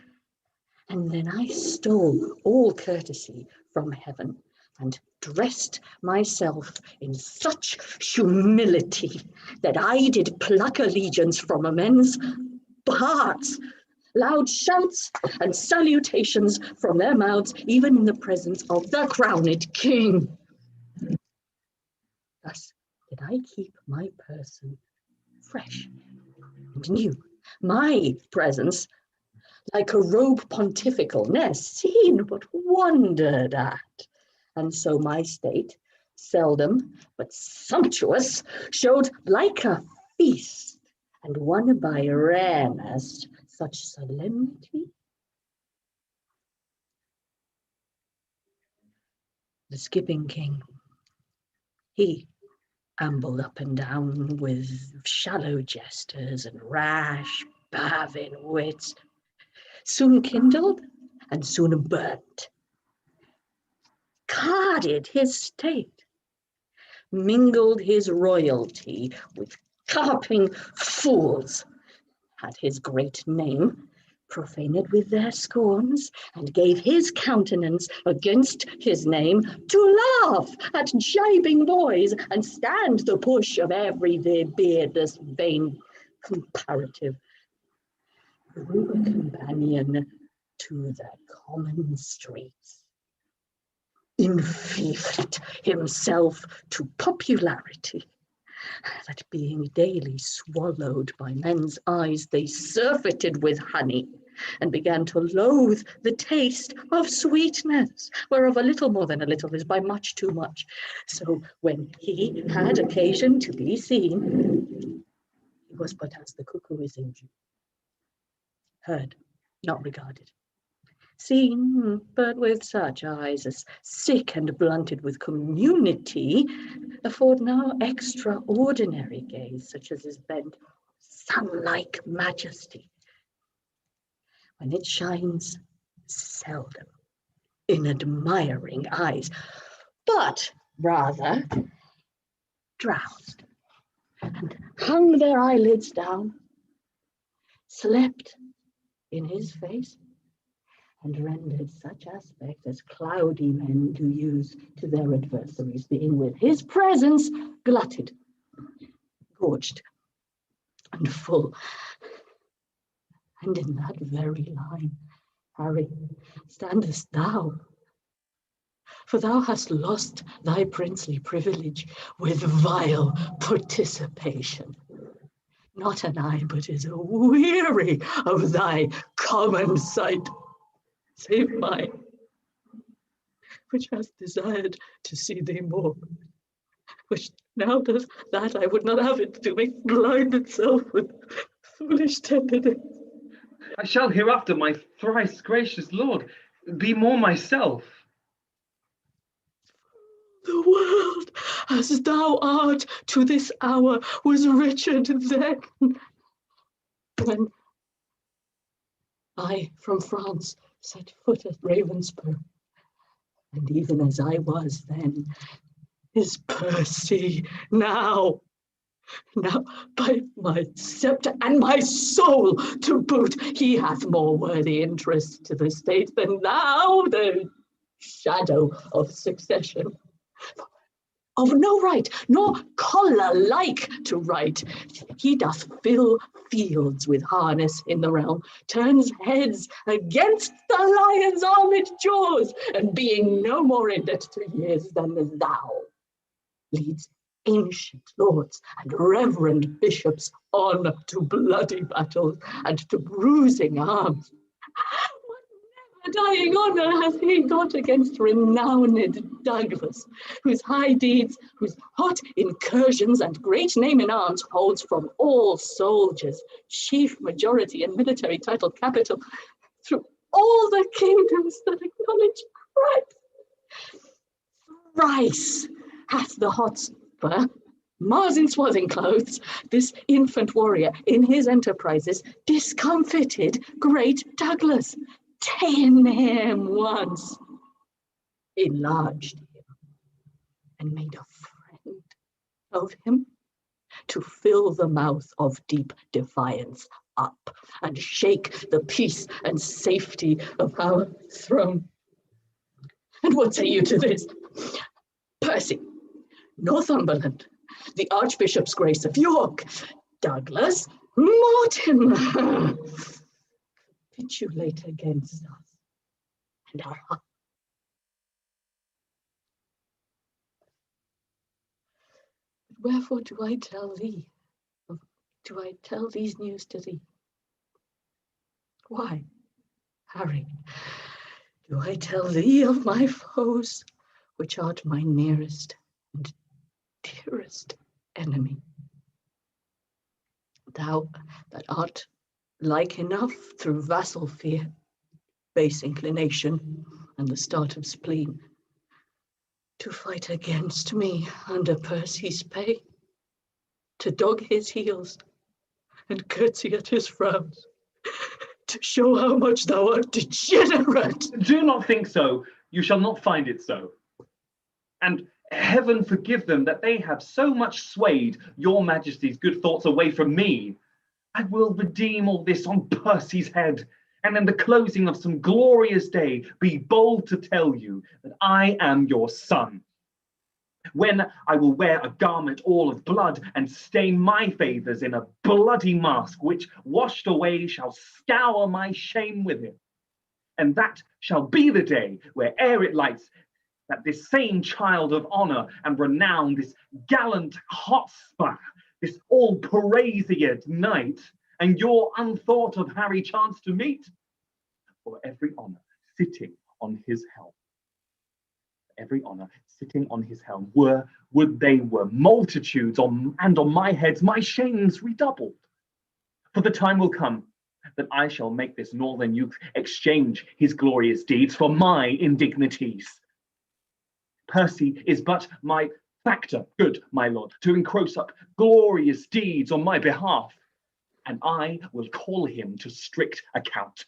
And then I stole all courtesy from heaven and dressed myself in such humility that I did pluck allegiance from men's hearts, loud shouts and salutations from their mouths, even in the presence of the crowned king. Thus did I keep my person fresh and new, my presence like a robe pontifical, ne'er seen but wondered at. And so my state, seldom but sumptuous, showed like a feast, and won by rareness such solemnity. The skipping king, he ambled up and down with shallow jesters and rash, baving wits, soon kindled and soon burnt, carded his state, mingled his royalty with carping fools, had his great name profaned with their scorns, and gave his countenance against his name to laugh at jibing boys and stand the push of every beardless vain comparative, through a companion to the common streets, enfeebled himself to popularity, that being daily swallowed by men's eyes, they surfeited with honey, and began to loathe the taste of sweetness, whereof a little more than a little is by much too much. So when he had occasion to be seen, he was but as the cuckoo is in June, heard, not regarded, seen, but with such eyes as, sick and blunted with community, afford no extraordinary gaze, such as is bent sun-like majesty, when it shines seldom in admiring eyes, but rather drowsed, and hung their eyelids down, slept in his face, and rendered such aspect as cloudy men do use to their adversaries, being with his presence glutted, gorged, and full. And in that very line, Harry, standest thou, for thou hast lost thy princely privilege with vile participation. Not an eye but is weary of thy common sight, save mine, which hath desired to see thee more, which now does that I would not have it to make blind itself with foolish tenderness. I shall hereafter, my thrice gracious lord, be more myself. The world, as thou art to this hour, was Richard then, when I from France set foot at Ravenspur, and even as I was then, is Percy now by my sceptre and my soul to boot, he hath more worthy interest to the state than thou, the shadow of succession. Of no right, nor choler like to right. He doth fill fields with harness in the realm, turns heads against the lion's armed jaws, and being no more in debt to years than thou, leads ancient lords and reverend bishops on to bloody battles and to bruising arms. What never dying honour hath he got against renowned Douglas, whose high deeds, whose hot incursions and great name in arms holds from all soldiers, chief majority and military title capital through all the kingdoms that acknowledge Christ. Thrice hath the Hotspur, Mars in swathing clothes, this infant warrior in his enterprises discomfited great Douglas, ta'en him once, enlarged him, and made a friend of him, to fill the mouth of deep defiance up, and shake the peace and safety of our throne. And what say you to this? Percy, Northumberland, the Archbishop's grace of York, Douglas, Mortimer, capitulate against us and our heart. Wherefore do I tell thee? Do I tell these news to thee? Why, Harry, do I tell thee of my foes, which art my nearest and dearest enemy? Thou that art like enough through vassal fear, base inclination, and the start of spleen, to fight against me under Percy's pay, to dog his heels and curtsy at his frowns, to show how much thou art degenerate. Do not think so. You shall not find it so. And heaven forgive them that they have so much swayed your majesty's good thoughts away from me. I will redeem all this on Percy's head, and in the closing of some glorious day be bold to tell you that I am your son. When I will wear a garment all of blood and stain my favours in a bloody mask, which washed away shall scour my shame with it. And that shall be the day where ere it lights, that this same child of honour and renown, this gallant Hotspur, this all-praised knight, and your unthought of Harry chance to meet, for every honour sitting on his helm. Every honour sitting on his helm, would they were multitudes and on my heads my shames redoubled. For the time will come that I shall make this northern youth exchange his glorious deeds for my indignities. Percy is but my factor, good my lord, to encroach up glorious deeds on my behalf, and I will call him to strict account.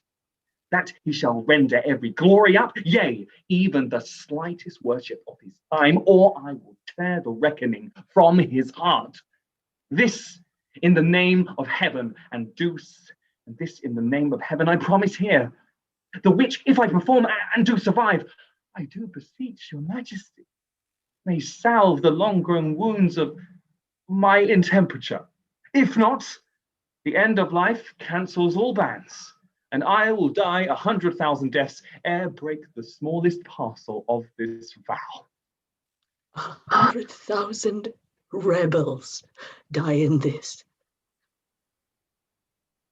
that he shall render every glory up, yea, even the slightest worship of his time, or I will tear the reckoning from his heart. This in the name of heaven and Deuce, and this in the name of heaven I promise here, the which if I perform and do survive, I do beseech your majesty may salve the long-grown wounds of my intemperature. If not, the end of life cancels all bans, and I will die 100,000 deaths ere break the smallest parcel of this vow. 100,000 rebels die in this.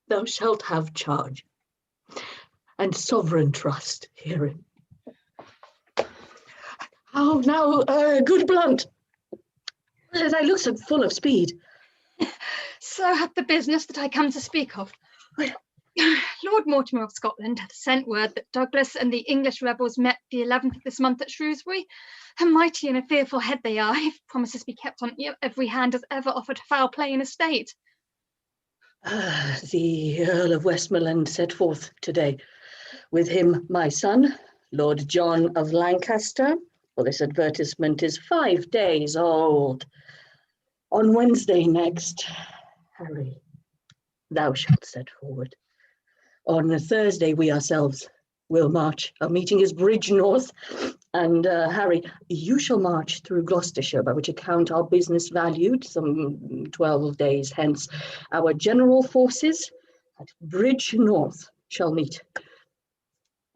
Thou shalt have charge and sovereign trust herein. How now, good Blunt? Thy looks are full of speed. So hath the business that I come to speak of. Lord Mortimer of Scotland hath sent word that Douglas and the English rebels met the 11th of this month at Shrewsbury. A mighty and a fearful head they are, if promises be kept on every hand as ever offered foul play in a state. The Earl of Westmoreland set forth today. With him my son, Lord John of Lancaster. Well, this advertisement is 5 days old. On Wednesday next, Harry, thou shalt set forward. On Thursday, we ourselves will march. Our meeting is Bridge North. And Harry, you shall march through Gloucestershire, by which account our business valued some 12 days hence. Our general forces at Bridge North shall meet.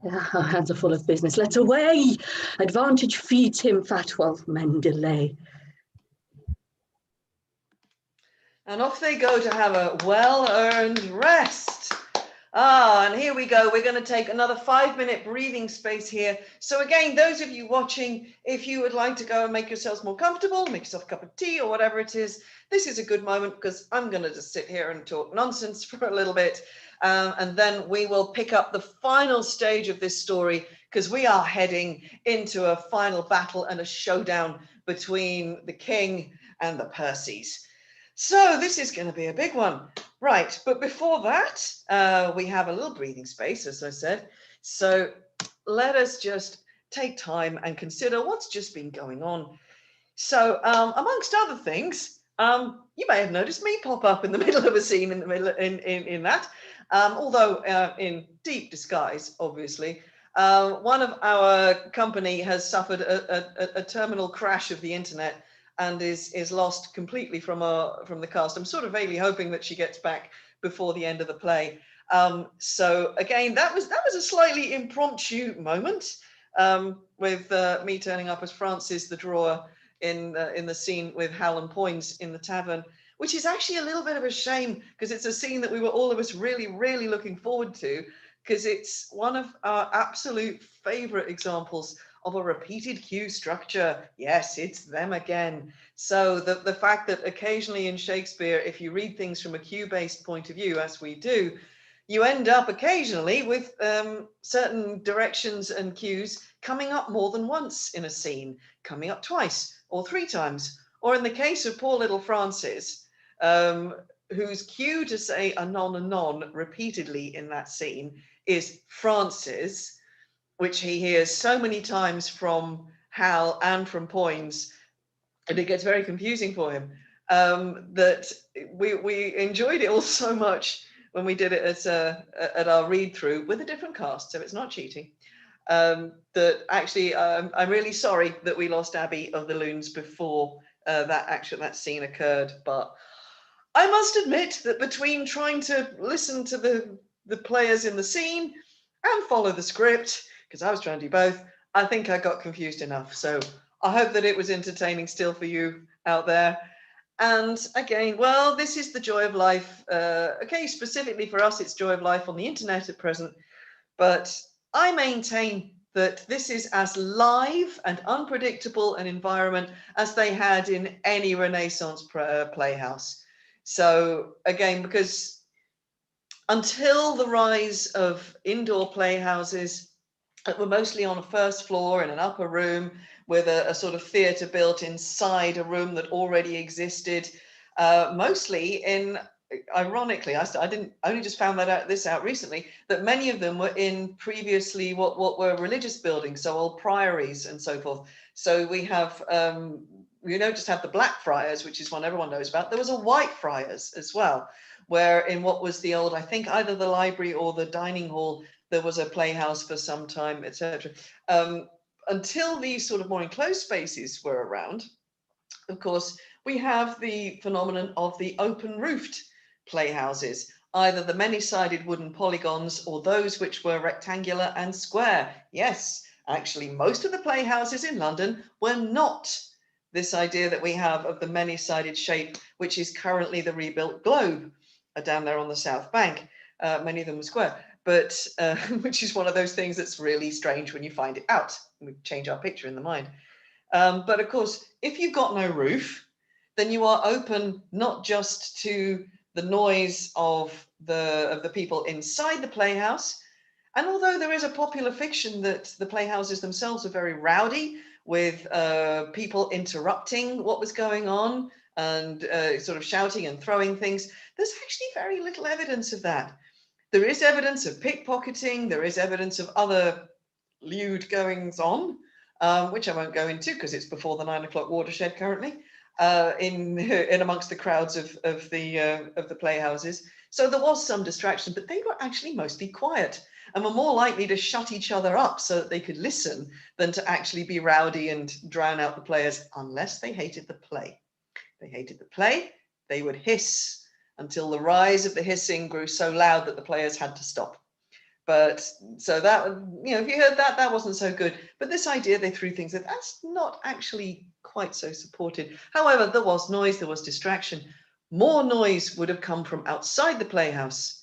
Our hands are full of business. Let's away. Advantage feeds him fat while men delay. And off they go to have a well-earned rest. And here we go. We're going to take another 5-minute breathing space here. So again, those of you watching, if you would like to go and make yourselves more comfortable, make yourself a cup of tea or whatever it is, this is a good moment because I'm going to just sit here and talk nonsense for a little bit. And then we will pick up the final stage of this story because we are heading into a final battle and a showdown between the king and the Percys. So this is going to be a big one. Right, but before that, we have a little breathing space, as I said. So let us just take time and consider what's just been going on. So amongst other things, you may have noticed me pop up in the middle of a scene in the middle in that, although in deep disguise, obviously. One of our company has suffered a terminal crash of the internet and is lost completely from the cast. I'm sort of vaguely hoping that she gets back before the end of the play. So again, that was a slightly impromptu moment with me turning up as Francis the drawer in the scene with Hal and Poinz in the tavern, which is actually a little bit of a shame because it's a scene that we were all of us really, really looking forward to because it's one of our absolute favorite examples of a repeated cue structure. Yes, it's them again. So the fact that occasionally in Shakespeare, if you read things from a cue-based point of view, as we do, you end up occasionally with certain directions and cues coming up more than once in a scene, coming up twice or 3 times. Or in the case of poor little Francis, whose cue to say anon repeatedly in that scene is Francis, which he hears so many times from Hal and from Poinz, and it gets very confusing for him, that we enjoyed it all so much when we did it at our read-through with a different cast, so it's not cheating, that actually I'm really sorry that we lost Abey of the Loons before that scene occurred, but I must admit that between trying to listen to the players in the scene and follow the script, because I was trying to do both, I think I got confused enough. So I hope that it was entertaining still for you out there. And again, well, this is the joy of life. Okay, specifically for us, it's joy of life on the internet at present. But I maintain that this is as live and unpredictable an environment as they had in any Renaissance playhouse. So again, because until the rise of indoor playhouses that were mostly on a first floor in an upper room with a sort of theatre built inside a room that already existed, mostly in ironically, I didn't only just found that out recently, that many of them were in previously what were religious buildings, so old priories and so forth. So we have we don't just have the Black Friars, which is one everyone knows about. There was a White Friars as well, where in what was the old, I think either the library or the dining hall, there was a playhouse for some time, etc. Until these sort of more enclosed spaces were around, of course, we have the phenomenon of the open-roofed playhouses, either the many-sided wooden polygons or those which were rectangular and square. Yes, actually, most of the playhouses in London were not this idea that we have of the many-sided shape, which is currently the rebuilt Globe down there on the South Bank. Many of them were square, but which is one of those things that's really strange when you find it out. We change our picture in the mind. But of course, if you've got no roof, then you are open not just to the noise of the people inside the playhouse. And although there is a popular fiction that the playhouses themselves are very rowdy, with people interrupting what was going on and sort of shouting and throwing things, there's actually very little evidence of that. There is evidence of pickpocketing, there is evidence of other lewd goings on, which I won't go into because it's before the 9 o'clock watershed currently, in amongst the crowds of the playhouses. So there was some distraction, but they were actually mostly quiet and were more likely to shut each other up so that they could listen than to actually be rowdy and drown out the players, unless they hated the play. If they hated the play, they would hiss until the rise of the hissing grew so loud that the players had to stop. But so that, you know, if you heard that, that wasn't so good. But this idea they threw things at, that's not actually quite so supported. However, there was noise, there was distraction. More noise would have come from outside the playhouse,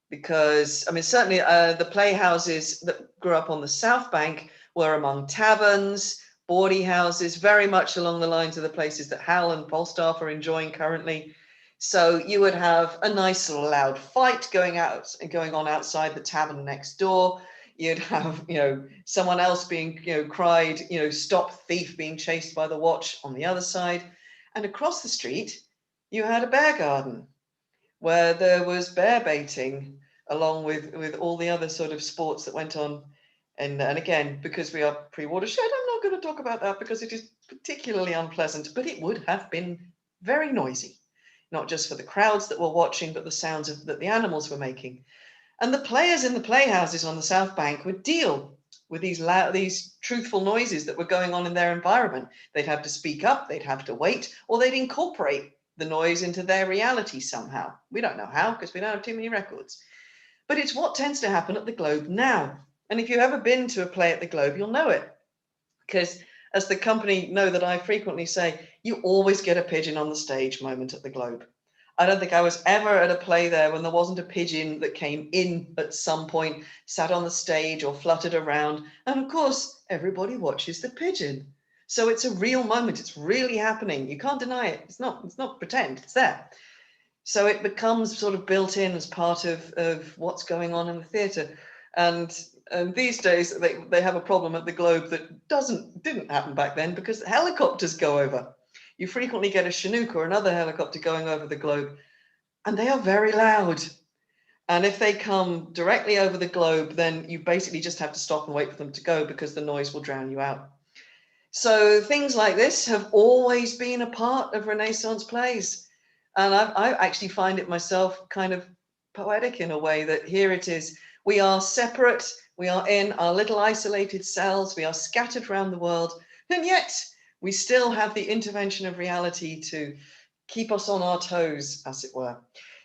because, I mean, certainly the playhouses that grew up on the South Bank were among taverns, bawdy houses, very much along the lines of the places that Hal and Falstaff are enjoying currently. So you would have a nice little loud fight going on outside the tavern next door. You'd have, you know, someone else being, you know, cried, you know, stop thief, being chased by the watch on the other side. And across the street, you had a bear garden where there was bear baiting along with all the other sort of sports that went on. And again, because we are pre-watershed, I'm not going to talk about that because it is particularly unpleasant, but it would have been very noisy, not just for the crowds that were watching, but the sounds that the animals were making. And the players in the playhouses on the South Bank would deal with these truthful noises that were going on in their environment. They'd have to speak up, they'd have to wait, or they'd incorporate the noise into their reality somehow. We don't know how, because we don't have too many records. But it's what tends to happen at the Globe now. And if you've ever been to a play at the Globe, you'll know it. Because as the company know that I frequently say, you always get a pigeon on the stage moment at the Globe. I don't think I was ever at a play there when there wasn't a pigeon that came in at some point, sat on the stage or fluttered around. And of course, everybody watches the pigeon. So it's a real moment. It's really happening. You can't deny it. It's not pretend. It's there. So it becomes sort of built in as part of what's going on in the theatre. And these days they have a problem at the Globe that didn't happen back then, because helicopters go over. You frequently get a Chinook or another helicopter going over the Globe, and they are very loud. And if they come directly over the Globe, then you basically just have to stop and wait for them to go, because the noise will drown you out. So things like this have always been a part of Renaissance plays. And I actually find it myself kind of poetic in a way, that here it is. We are separate. We are in our little isolated cells. We are scattered around the world. And yet we still have the intervention of reality to keep us on our toes, as it were.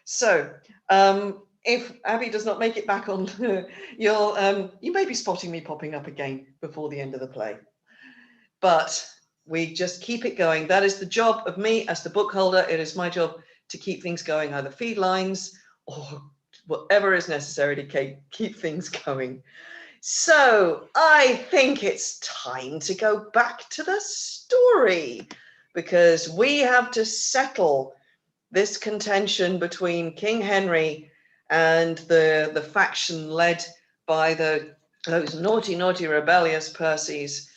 So if Abby does not make it back on, you may be spotting me popping up again before the end of the play. But we just keep it going. That is the job of me as the book holder. It is my job to keep things going, either feed lines or whatever is necessary to keep things going. So I think it's time to go back to the story, because we have to settle this contention between King Henry and the faction led by those naughty, rebellious Percys.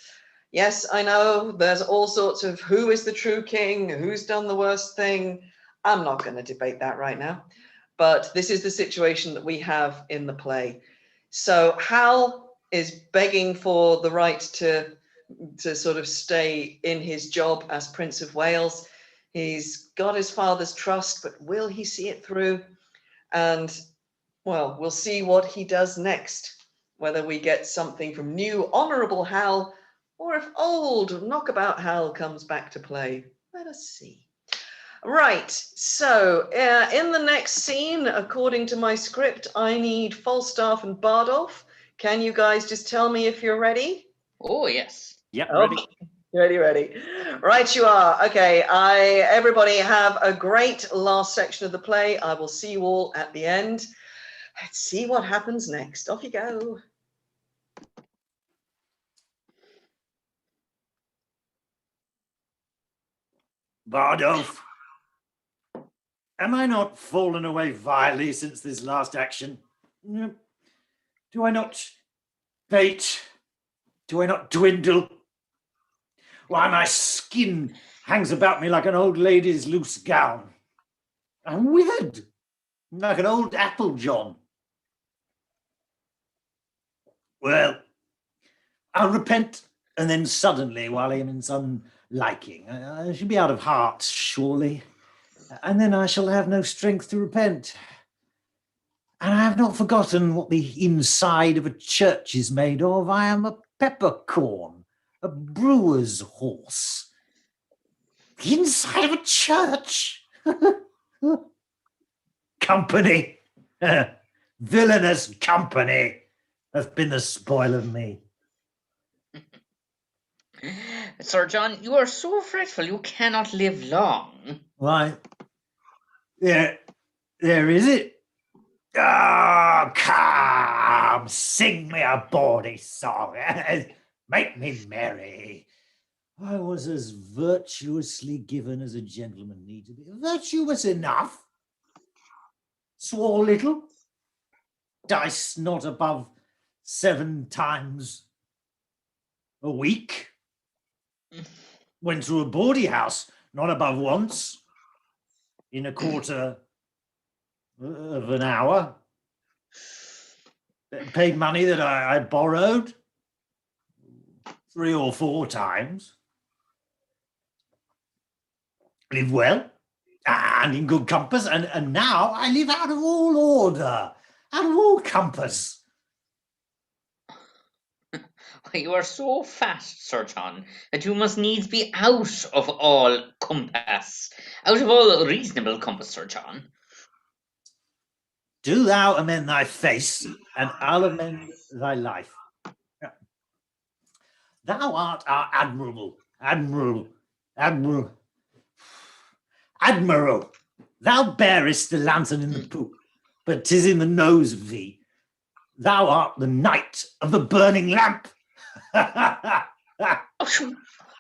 Yes, I know there's all sorts of who is the true king, who's done the worst thing. I'm not going to debate that right now. But this is the situation that we have in the play. So Hal is begging for the right to sort of stay in his job as Prince of Wales. He's got his father's trust, but will he see it through? And, well, we'll see what he does next, whether we get something from new honourable Hal, or if old knockabout Hal comes back to play. Let us see. Right, so in the next scene, according to my script, I need Falstaff and Bardolf. Can you guys just tell me if you're ready? Oh, yes. Yep, ready. Ready. Right, you are. Okay, everybody have a great last section of the play. I will see you all at the end. Let's see what happens next. Off you go. Bardolf, am I not fallen away vilely since this last action? Do I not fade? Do I not dwindle? Why, my skin hangs about me like an old lady's loose gown. I'm withered, like an old apple john. Well, I'll repent, and then suddenly, while I am in some liking, I shall be out of heart, surely, and then I shall have no strength to repent. And I have not forgotten what the inside of a church is made of. I am a peppercorn, a brewer's horse. The inside of a church? Company, villainous company, has been the spoil of me. Sir John, you are so fretful you cannot live long. Why, there is it. Oh, come, sing me a bawdy song. Make me merry. I was as virtuously given as a gentleman need to be. Virtuous enough. Swore little. Dice not above 7 times a week. Went to a bawdy house, not above once. In a quarter of an hour. Paid money that I borrowed 3 or 4 times. Live well and in good compass, and now I live out of all order, out of all compass. You are so fat, Sir John, that you must needs be out of all compass, out of all reasonable compass, Sir John. Do thou amend thy face, and I'll amend thy life. Thou art our admiral. Thou bearest the lantern in the poop, but 'tis in the nose of thee. Thou art the knight of the burning lamp.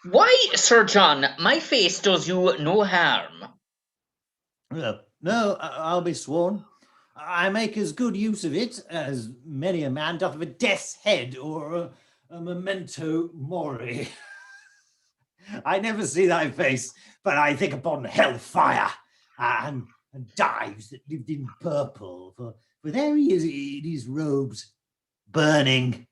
Why, Sir John, my face does you no harm. No, I'll be sworn. I make as good use of it as many a man doth of a death's head or a memento mori. I never see thy face, but I think upon hellfire and Dives that lived in purple, for there he is in his robes, burning.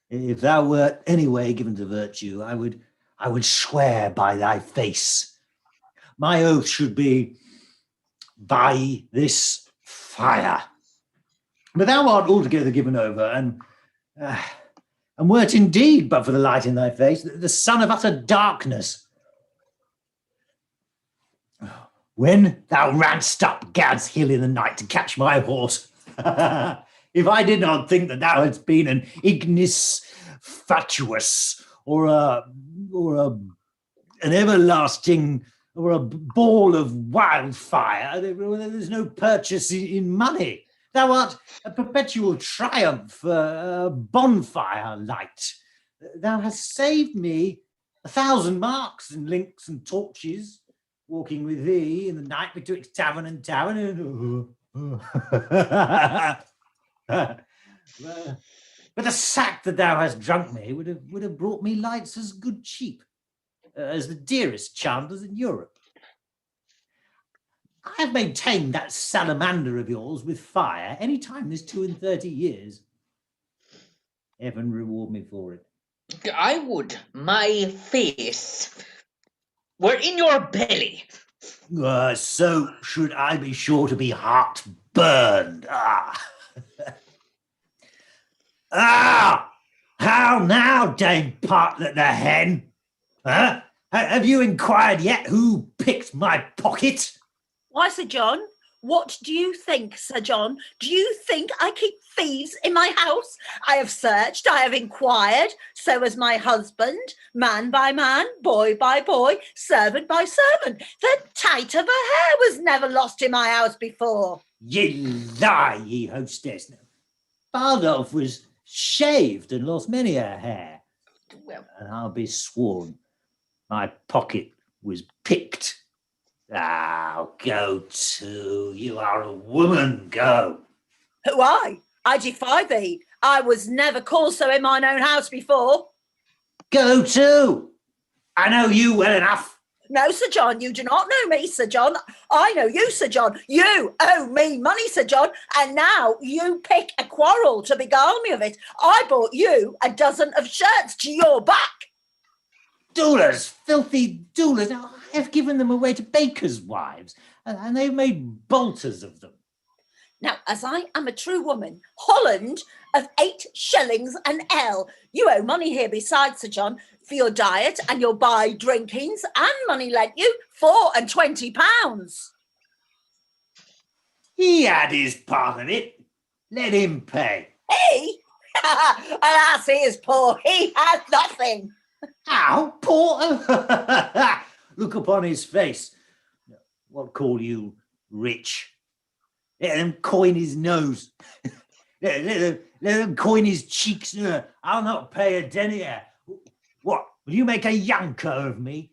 If thou wert any way given to virtue, I would swear by thy face. My oath should be by this fire. But thou art altogether given over, and wert indeed, but for the light in thy face, the son of utter darkness. When thou ranst up Gadshill in the night to catch my horse, if I did not think that thou hadst been an ignis fatuus, or an everlasting, or a ball of wildfire, there's no purchase in money. Thou art a perpetual triumph, a bonfire light. Thou hast saved me 1,000 marks in links and torches, walking with thee in the night betwixt tavern and tavern. But the sack that thou hast drunk me would have brought me lights as good cheap. as the dearest chandlers in Europe. I have maintained that salamander of yours with fire any time this 32 years. Heaven reward me for it. I would my face were in your belly. So should I be sure to be heart-burned. How now, Dame Partlet the hen? Huh? Have you inquired yet who picked my pocket? Why, Sir John? What do you think, Sir John? Do you think I keep thieves in my house? I have searched, I have inquired, so has my husband, man by man, boy by boy, servant by servant. The tite of a hair was never lost in my house before. Ye lie, ye hostess. Bardolf was shaved and lost many a hair. And I'll be sworn, my pocket was picked. Go to. You are a woman, go. Who I defy thee. I was never called so in mine own house before. Go to. I know you well enough. No, Sir John, you do not know me, Sir John. I know you, Sir John. You owe me money, Sir John, and now you pick a quarrel to beguile me of it. I bought you a dozen of shirts to your back. Doulas, filthy doulas. Now, I have given them away to bakers' wives, and they've made bolters of them. Now, as I am a true woman, Holland of 8 shillings an ell. You owe money here besides, Sir John, for your diet and your buy drinkings, and money lent you £24. He had his part of it. Let him pay. He? Alas, he is poor. He has nothing. How? Poor? Look upon his face. What call you rich? Let him coin his nose. let him coin his cheeks. I'll not pay a denier. What? Will you make a younker of me?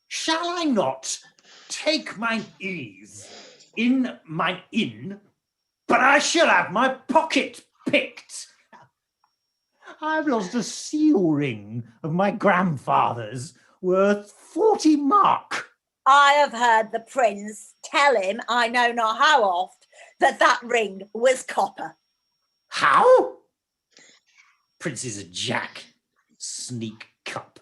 Shall I not take mine ease in mine inn, but I shall have my pocket picked? I've lost a seal ring of my grandfather's worth 40 mark. I have heard the prince tell him, I know not how oft, that ring was copper. How? Prince is a jack, sneak cup.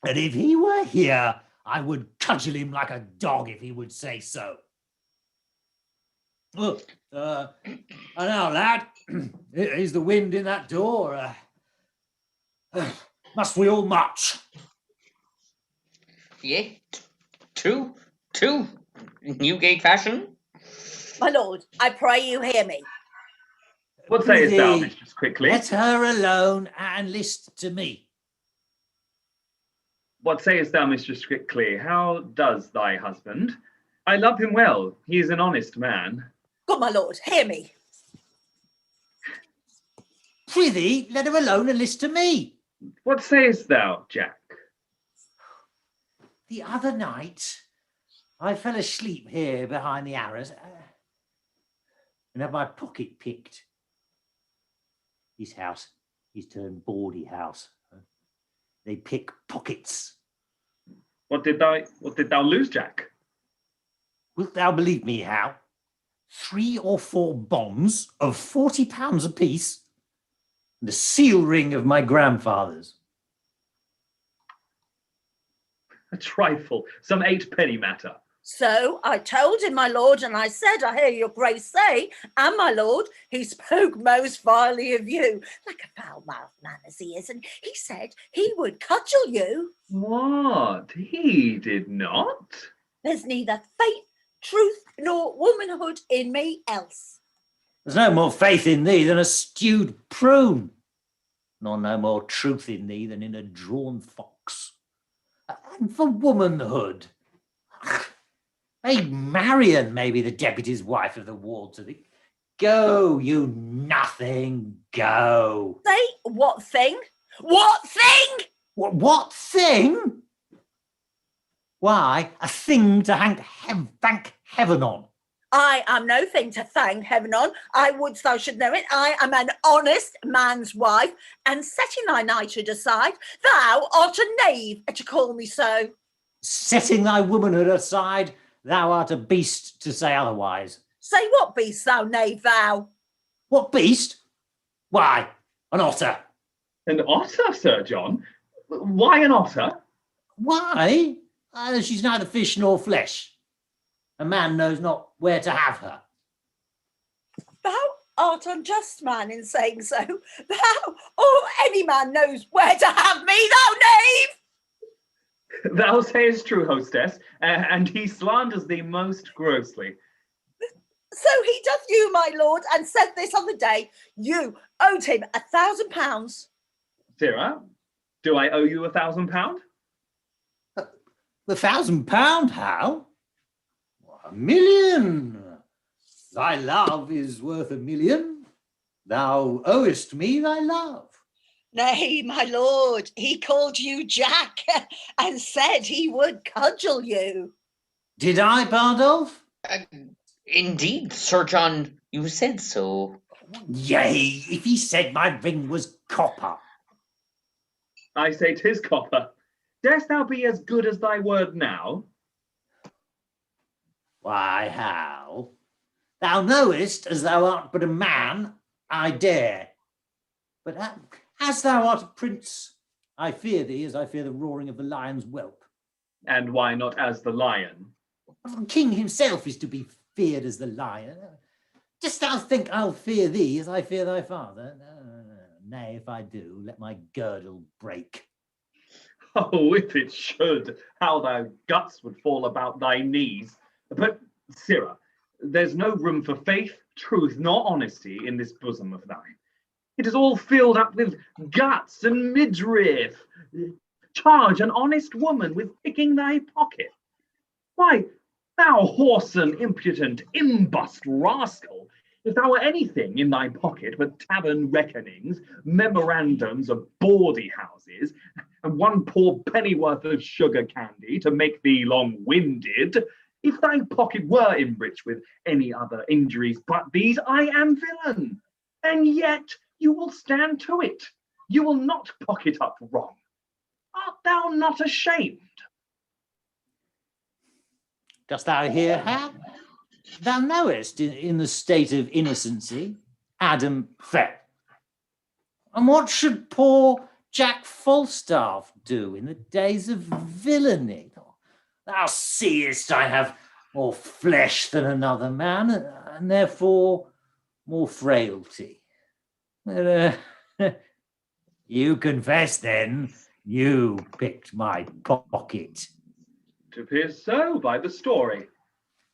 And if he were here, I would cudgel him like a dog if he would say so. Look, and now, lad, is the wind in that door? Must we all march? Yea, two, Newgate fashion. My lord, I pray you hear me. What sayest thou, mistress, quickly? Let her alone and list to me. What sayest thou, mistress, quickly? How does thy husband? I love him well. He is an honest man. Good my lord, hear me. Prithee, let her alone and list to me. What sayest thou, Jack? The other night, I fell asleep here behind the arras and had my pocket picked. This house is turned bawdy house. They pick pockets. What did thou lose, Jack? Wilt thou believe me, how? 3 or 4 bonds of £40 apiece, and a seal ring of my grandfather's. A trifle, some 8-penny matter. So I told him, my lord, and I said, I hear your grace say, and my lord, he spoke most vilely of you, like a foul-mouthed man as he is, and he said he would cudgel you. What? He did not? There's neither faith, truth, nor womanhood in me else. There's no more faith in thee than a stewed prune, nor no more truth in thee than in a drawn fox. And for womanhood, Maid Marian may be the deputy's wife of the ward to thee. Go, you nothing, go. Say, what thing? What thing? What thing? Why, a thing to thank heaven on. I am no thing to thank heaven on. I would thou should know it. I am an honest man's wife, and setting thy knighthood aside, thou art a knave to call me so. Setting thy womanhood aside, thou art a beast to say otherwise. Say what beast, thou knave, thou? What beast? Why, an otter. An otter, Sir John? Why an otter? Why? She's neither fish nor flesh. A man knows not where to have her. Thou art unjust, man, in saying so. Thou or any man knows where to have me, thou knave! Thou sayest true, hostess, and he slanders thee most grossly. So he doth you, my lord, and said this on the day you owed him £1,000. Sirrah, do I owe you £1,000? £1,000, how? 1,000,000. Thy love is worth 1,000,000. Thou owest me thy love. Nay, my lord, he called you Jack and said he would cudgel you. Did I, Bardolf? Indeed, Sir John, you said so. Yea, if he said my ring was copper. I say 'tis copper. Darest thou be as good as thy word now? Why, how? Thou knowest, as thou art but a man, I dare. But as thou art a prince, I fear thee as I fear the roaring of the lion's whelp. And why not as the lion? The king himself is to be feared as the lion. Dost thou think I'll fear thee as I fear thy father? Nay, if I do, let my girdle break. Oh, if it should, how thy guts would fall about thy knees. But, sirrah, there's no room for faith, truth, nor honesty in this bosom of thine. It is all filled up with guts and midriff. Charge an honest woman with picking thy pocket. Why, thou whoreson, impudent, imbust rascal, if thou were anything in thy pocket but tavern reckonings, memorandums of bawdy houses, and one poor pennyworth of sugar candy to make thee long-winded, if thy pocket were enriched with any other injuries but these, I am villain. And yet you will stand to it. You will not pocket up wrong. Art thou not ashamed? Dost thou hear, how? Thou knowest, in the state of innocency, Adam fell. And what should poor Jack Falstaff do in the days of villainy? Thou seest I have more flesh than another man, and therefore more frailty. You confess, then, you picked my pocket. It appears so by the story.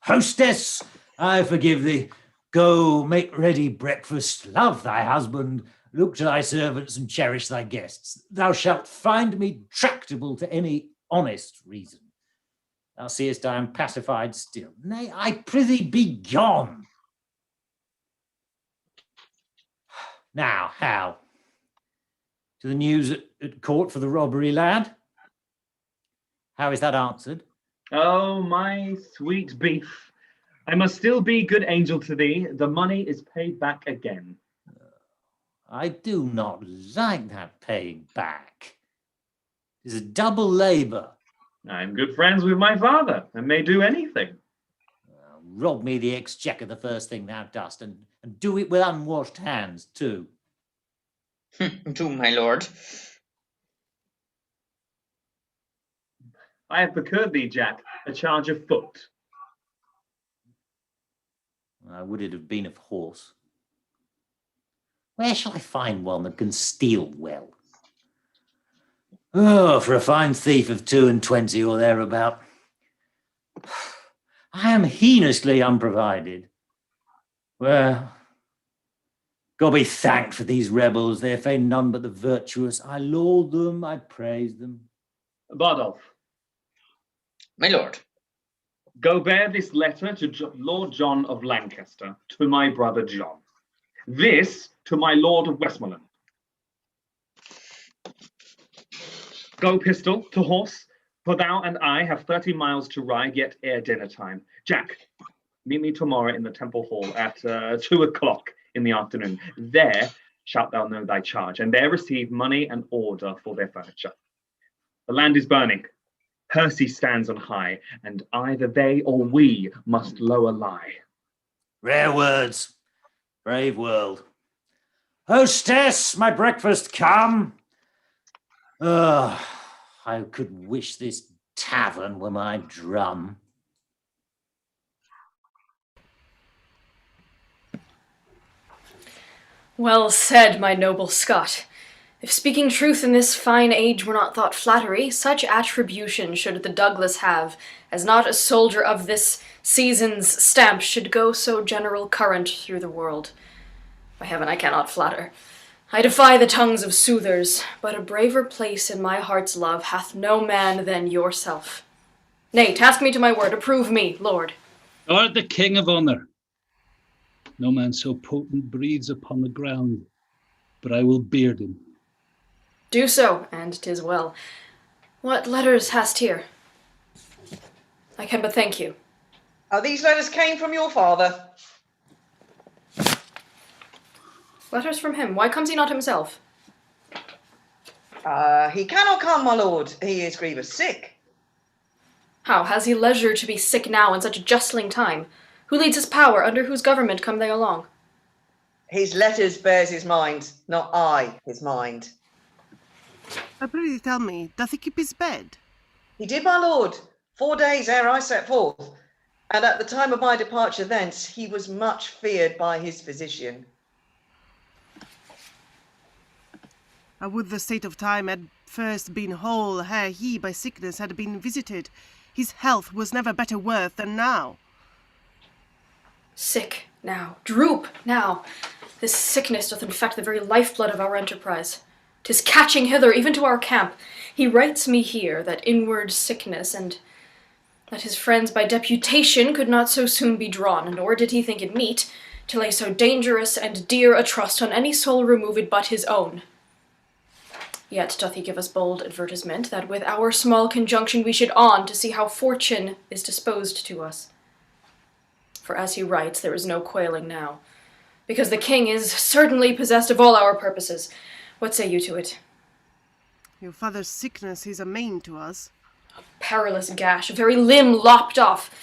Hostess, I forgive thee. Go, make ready breakfast, love thy husband, look to thy servants, and cherish thy guests. Thou shalt find me tractable to any honest reason. Thou seest I am pacified still. Nay, I prithee be gone. Now, how? To the news at court for the robbery, lad? How is that answered? Oh, my sweet beef. I must still be good angel to thee. The money is paid back again. I do not like that paying back. It is a double labour. I am good friends with my father, and may do anything. Rob me the exchequer the first thing thou dost, and do it with unwashed hands, too. Do, my lord. I have procured thee, Jack, a charge of foot. Would it have been of horse? Where shall I find one that can steal well? Oh, for a fine thief of 22 or thereabout. I am heinously unprovided. Well, God be thanked for these rebels. They offend none but the virtuous. I laud them, I praise them. Bardolf. My lord. Go bear this letter to Lord John of Lancaster, to my brother John. This to my Lord of Westmoreland. Go, Pistoll, to horse, for thou and I have 30 miles to ride yet ere dinner time. Jack, Meet me tomorrow in the temple hall at 2 o'clock in the afternoon. There shalt thou know thy charge, and there receive money and order for their furniture. The land is burning. Percy stands on high, and either they or we must lower lie. Rare words. Brave world. Hostess, my breakfast come. I could wish this tavern were my drum. Well said, my noble Scot. If speaking truth in this fine age were not thought flattery, such attribution should the Douglas have, as not a soldier of this season's stamp should go so general current through the world. By heaven, I cannot flatter. I defy the tongues of soothers, but a braver place in my heart's love hath no man than yourself. Nay, task me to my word, approve me, lord. Thou art the king of honour. No man so potent breathes upon the ground, but I will beard him. Do so, and 'tis well. What letters hast here? I can but thank you. These letters came from your father. Letters from him. Why comes he not himself? He cannot come, my lord. He is grievous sick. How? Has he leisure to be sick now in such a justling time? Who leads his power? Under whose government come they along? His letters bears his mind, not I his mind. Prithee tell me, doth he keep his bed? He did, my lord, 4 days ere I set forth, and at the time of my departure thence he was much feared by his physician. I would the state of time had first been whole, ere he by sickness had been visited. His health was never better worth than now. Sick now, droop now. This sickness doth infect the very lifeblood of our enterprise. 'Tis catching hither, even to our camp. He writes me here that inward sickness, and that his friends by deputation could not so soon be drawn, nor did he think it meet to lay so dangerous and dear a trust on any soul removed but his own. Yet doth he give us bold advertisement that with our small conjunction we should on to see how fortune is disposed to us. For as he writes, there is no quailing now, because the king is certainly possessed of all our purposes. What say you to it? Your father's sickness is a main to us. A perilous gash, a very limb lopped off.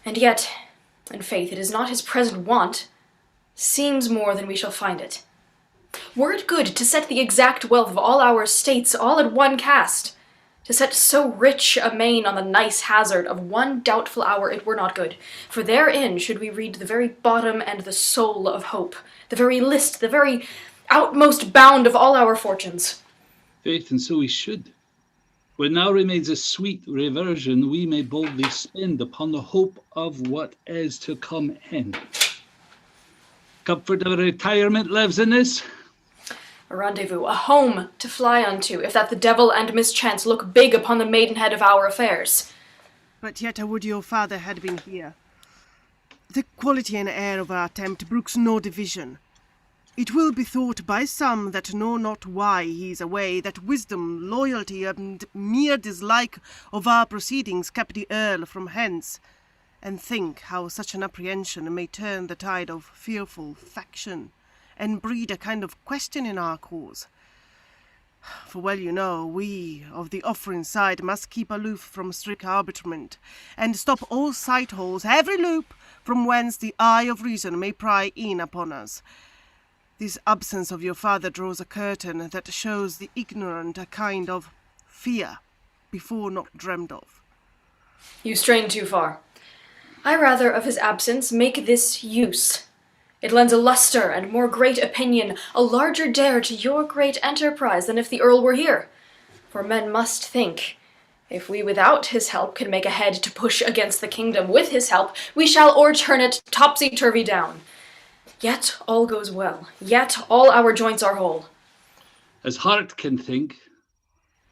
And yet, in faith, it is not his present want, seems more than we shall find it. Were it good to set the exact wealth of all our estates all at one cast, to set so rich a main on the nice hazard of one doubtful hour, it were not good, for therein should we read the very bottom and the soul of hope, the very list, the very outmost bound of all our fortunes. Faith, and so we should. Where now remains a sweet reversion we may boldly spend upon the hope of what is to come in. Comfort of retirement lives in this. A rendezvous, a home to fly unto, if that the devil and mischance look big upon the maidenhead of our affairs. But yet I would your father had been here. The quality and air of our attempt brooks no division. It will be thought by some that know not why he is away, that wisdom, loyalty, and mere dislike of our proceedings kept the Earl from hence, and think how such an apprehension may turn the tide of fearful faction, and breed a kind of question in our cause. For well you know, we of the offering side must keep aloof from strict arbitrament, and stop all sight holes, every loop from whence the eye of reason may pry in upon us. This absence of your father draws a curtain that shows the ignorant a kind of fear before not dreamed of. You strain too far. I rather of his absence make this use. It lends a lustre and more great opinion, a larger dare to your great enterprise than if the Earl were here. For men must think, if we without his help can make a head to push against the kingdom, with his help we shall o'erturn it topsy-turvy down. Yet all goes well, yet all our joints are whole. As heart can think,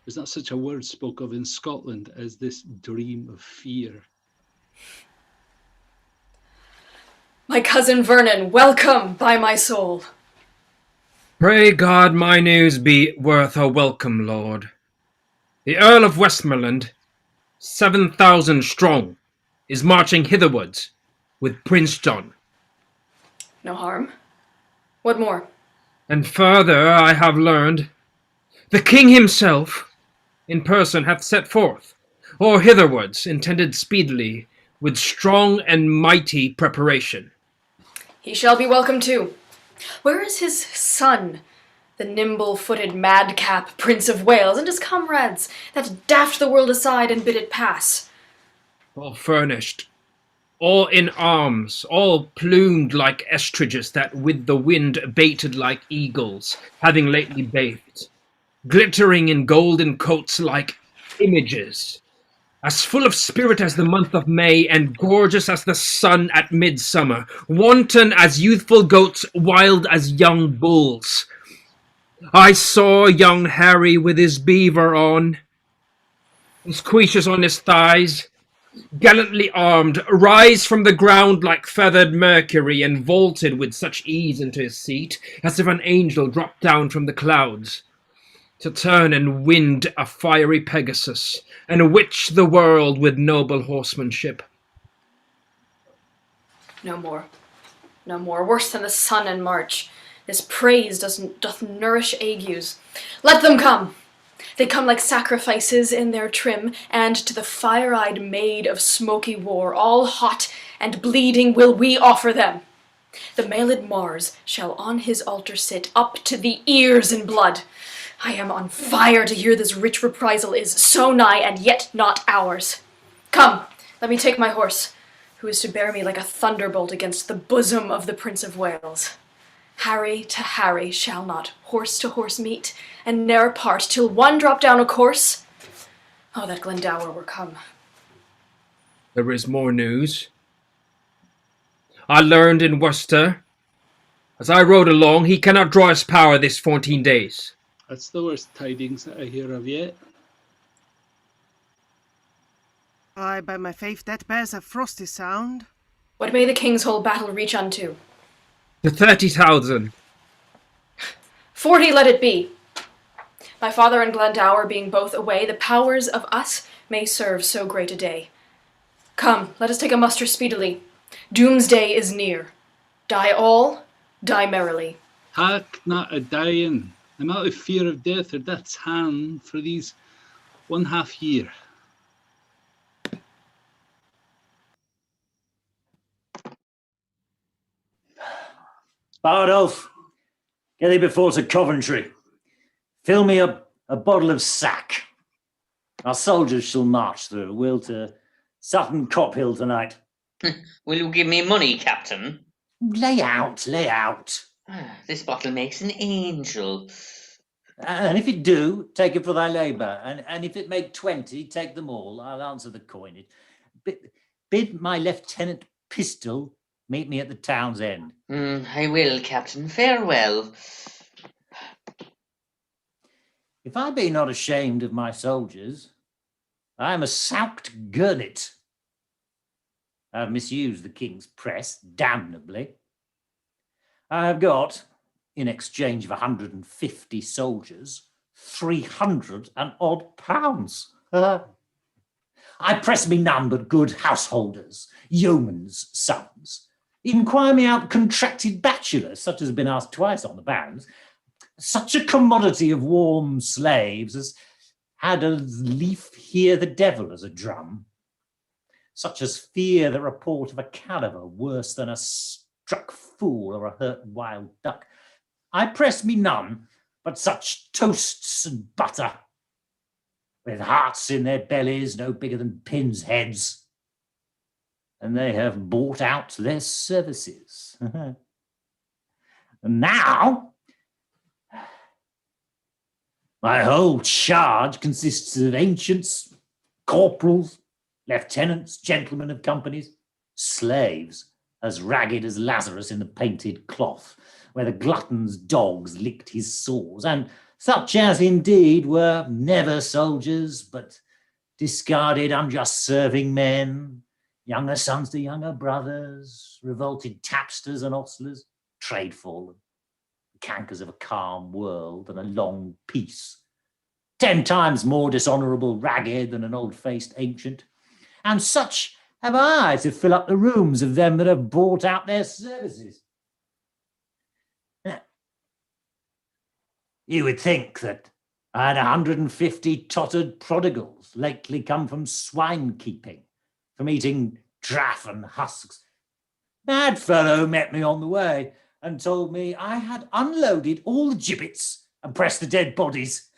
there's not such a word spoke of in Scotland as this dream of fear. My cousin Vernon, welcome, by my soul. Pray God my news be worth a welcome, lord. The Earl of Westmoreland, 7,000 strong, is marching hitherwards with Prince John. No harm. What more? And further, I have learned, the king himself in person hath set forth, or hitherwards intended speedily, with strong and mighty preparation. He shall be welcome too. Where is his son, the nimble-footed madcap Prince of Wales, and his comrades that daft the world aside and bid it pass? All furnished, all in arms, all plumed like estridges that with the wind baited like eagles, having lately bathed, glittering in golden coats like images, as full of spirit as the month of May, and gorgeous as the sun at midsummer, wanton as youthful goats, wild as young bulls. I saw young Harry with his beaver on, his cuishes on his thighs, gallantly armed, rise from the ground like feathered Mercury, and vaulted with such ease into his seat, as if an angel dropped down from the clouds, to turn and wind a fiery Pegasus, and witch the world with noble horsemanship. No more. No more. Worse than the sun in March. This praise doth nourish agues. Let them come. They come like sacrifices in their trim, and to the fire-eyed maid of smoky war, all hot and bleeding, will we offer them. The mailed Mars shall on his altar sit, up to the ears in blood. I am on fire to hear this rich reprisal is so nigh, and yet not ours. Come, let me take my horse, who is to bear me like a thunderbolt against the bosom of the Prince of Wales. Harry to Harry shall not horse to horse meet, and ne'er part till one drop down a course. Oh, that Glendower were come. There is more news. I learned in Worcester, as I rode along, he cannot draw his power this 14 days. That's the worst tidings that I hear of yet. Ay, by my faith, that bears a frosty sound. What may the king's whole battle reach unto? To 30,000. 40 let it be. My father and Glendower being both away, the powers of us may serve so great a day. Come, let us take a muster speedily. Doomsday is near. Die all, die merrily. Hark not a dying. I'm out of fear of death or death's hand for these 1/2 year. Bardolf, get thee before to Coventry. Fill me a bottle of sack. Our soldiers shall march through. We'll to Sutton Cophill tonight. Will you give me money, Captain? Lay out, lay out. This bottle makes an angel. And if it do, take it for thy labour. And if it make 20, take them all. I'll answer the coinage. Bid my Lieutenant Pistoll meet me at the town's end. I will, Captain. Farewell. If I be not ashamed of my soldiers, I am a souked gurnet. I have misused the king's press damnably. I have got, in exchange of 150 soldiers, 300 and odd pounds. I press me none but good householders, yeomen's sons. Inquire me out contracted bachelors, such as have been asked twice on the bands, such a commodity of warm slaves as had a leaf hear the devil as a drum, such as fear the report of a caliver worse than a struck fool or a hurt wild duck. I press me none but such toasts and butter, with hearts in their bellies no bigger than pins' heads, and they have bought out their services. And now, my whole charge consists of ancients, corporals, lieutenants, gentlemen of companies, slaves, as ragged as Lazarus in the painted cloth, where the glutton's dogs licked his sores, and such as indeed were never soldiers, but discarded unjust serving men, younger sons to younger brothers, revolted tapsters and ostlers, trade-fallen, cankers of a calm world and a long peace, 10 times more dishonourable ragged than an old-faced ancient, and such Have I to fill up the rooms of them that have bought out their services? You would think that I had 150 tottered prodigals lately come from swine keeping, from eating draff and husks. That fellow met me on the way and told me I had unloaded all the gibbets and pressed the dead bodies.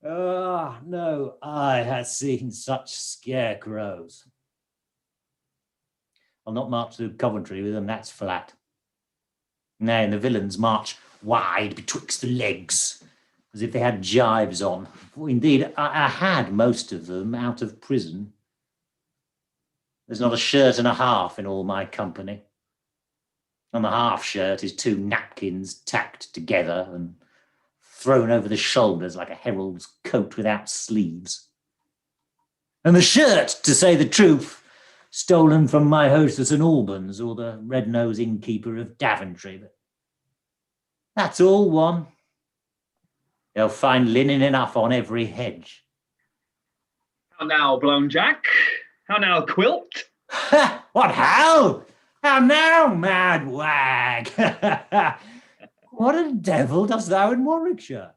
Oh, no, I had seen such scarecrows. I'll not march through Coventry with them, that's flat. Nay, and the villains march wide betwixt the legs, as if they had gyves on. For indeed, I had most of them out of prison. There's not a shirt and a half in all my company. On the half shirt is 2 napkins tacked together and thrown over the shoulders like a herald's coat without sleeves. And the shirt, to say the truth, stolen from my hostess in Albans or the red-nosed innkeeper of Daventry. But that's all one. They'll find linen enough on every hedge. How now, Blown Jack? How now, Quilt? What, how? How now, mad wag? What a devil dost thou in Warwickshire?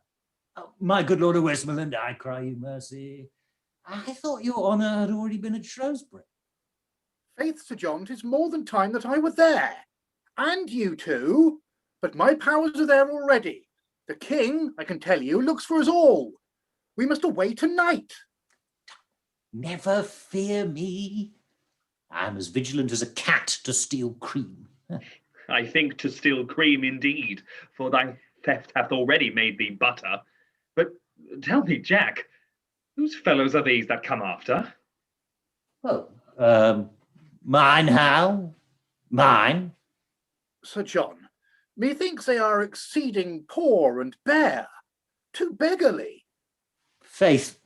Oh, my good Lord of Westmoreland, I cry you mercy. I thought your honour had already been at Shrewsbury. Faith, Sir John, 'tis more than time that I were there. And you too. But my powers are there already. The king, I can tell you, looks for us all. We must away tonight. Never fear me. I am as vigilant as a cat to steal cream. I think to steal cream indeed, for thy theft hath already made thee butter. But tell me, Jack, whose fellows are these that come after? Oh, mine, how? Mine? Sir John, methinks they are exceeding poor and bare, too beggarly. Faith,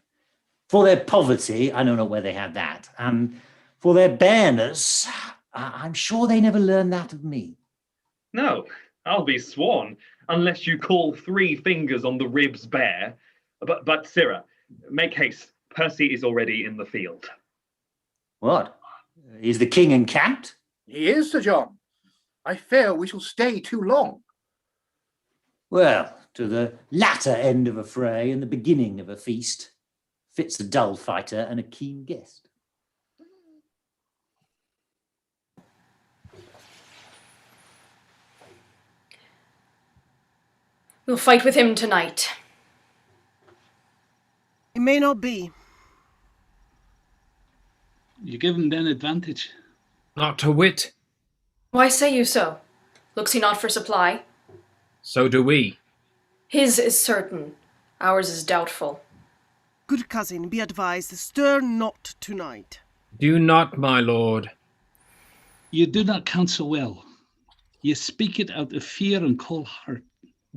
for their poverty, I don't know where they had that, and for their bareness, I'm sure they never learned that of me. No, I'll be sworn, unless you call 3 fingers on the ribs bare. But sirrah, make haste. Percy is already in the field. What? Is the king encamped? He is, Sir John. I fear we shall stay too long. Well, to the latter end of a fray and the beginning of a feast, fits a dull fighter and a keen guest. We'll fight with him tonight. It may not be. You give him then advantage. Not a whit. Why say you so? Looks he not for supply? So do we. His is certain, ours is doubtful. Good cousin, be advised, stir not tonight. Do not, my lord. You do not counsel well. You speak it out of fear and cold heart.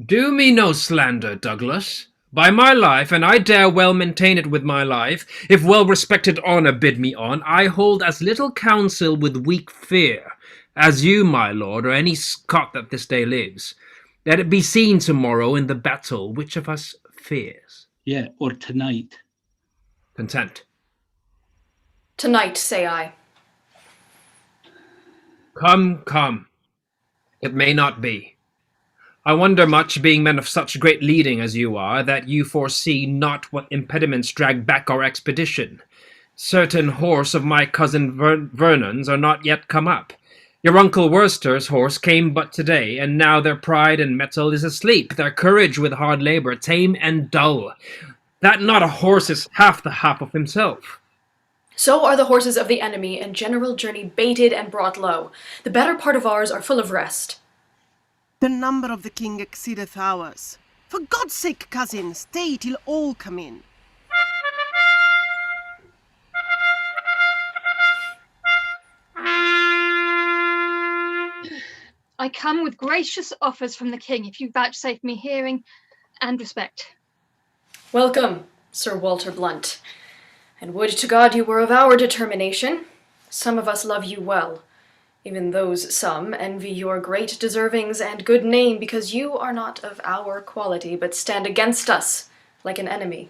Do me no slander, Douglas. By my life, and I dare well maintain it with my life, if well-respected honour bid me on, I hold as little counsel with weak fear, as you, my lord, or any Scot that this day lives. Let it be seen tomorrow in the battle which of us fears. Yeah, or tonight. Content. Tonight, say I. Come, come. It may not be. I wonder much, being men of such great leading as you are, that you foresee not what impediments drag back our expedition. Certain horse of my cousin Vernon's are not yet come up. Your uncle Worcester's horse came but today, and now their pride and mettle is asleep, their courage with hard labour tame and dull. That not a horse is half the half of himself. So are the horses of the enemy and general journey baited and brought low. The better part of ours are full of rest. The number of the king exceedeth ours. For God's sake, cousin, stay till all come in. I come with gracious offers from the king, if you vouchsafe me hearing and respect. Welcome, Sir Walter Blunt. And would to God you were of our determination. Some of us love you well. Even those some envy your great deservings and good name, because you are not of our quality, but stand against us like an enemy.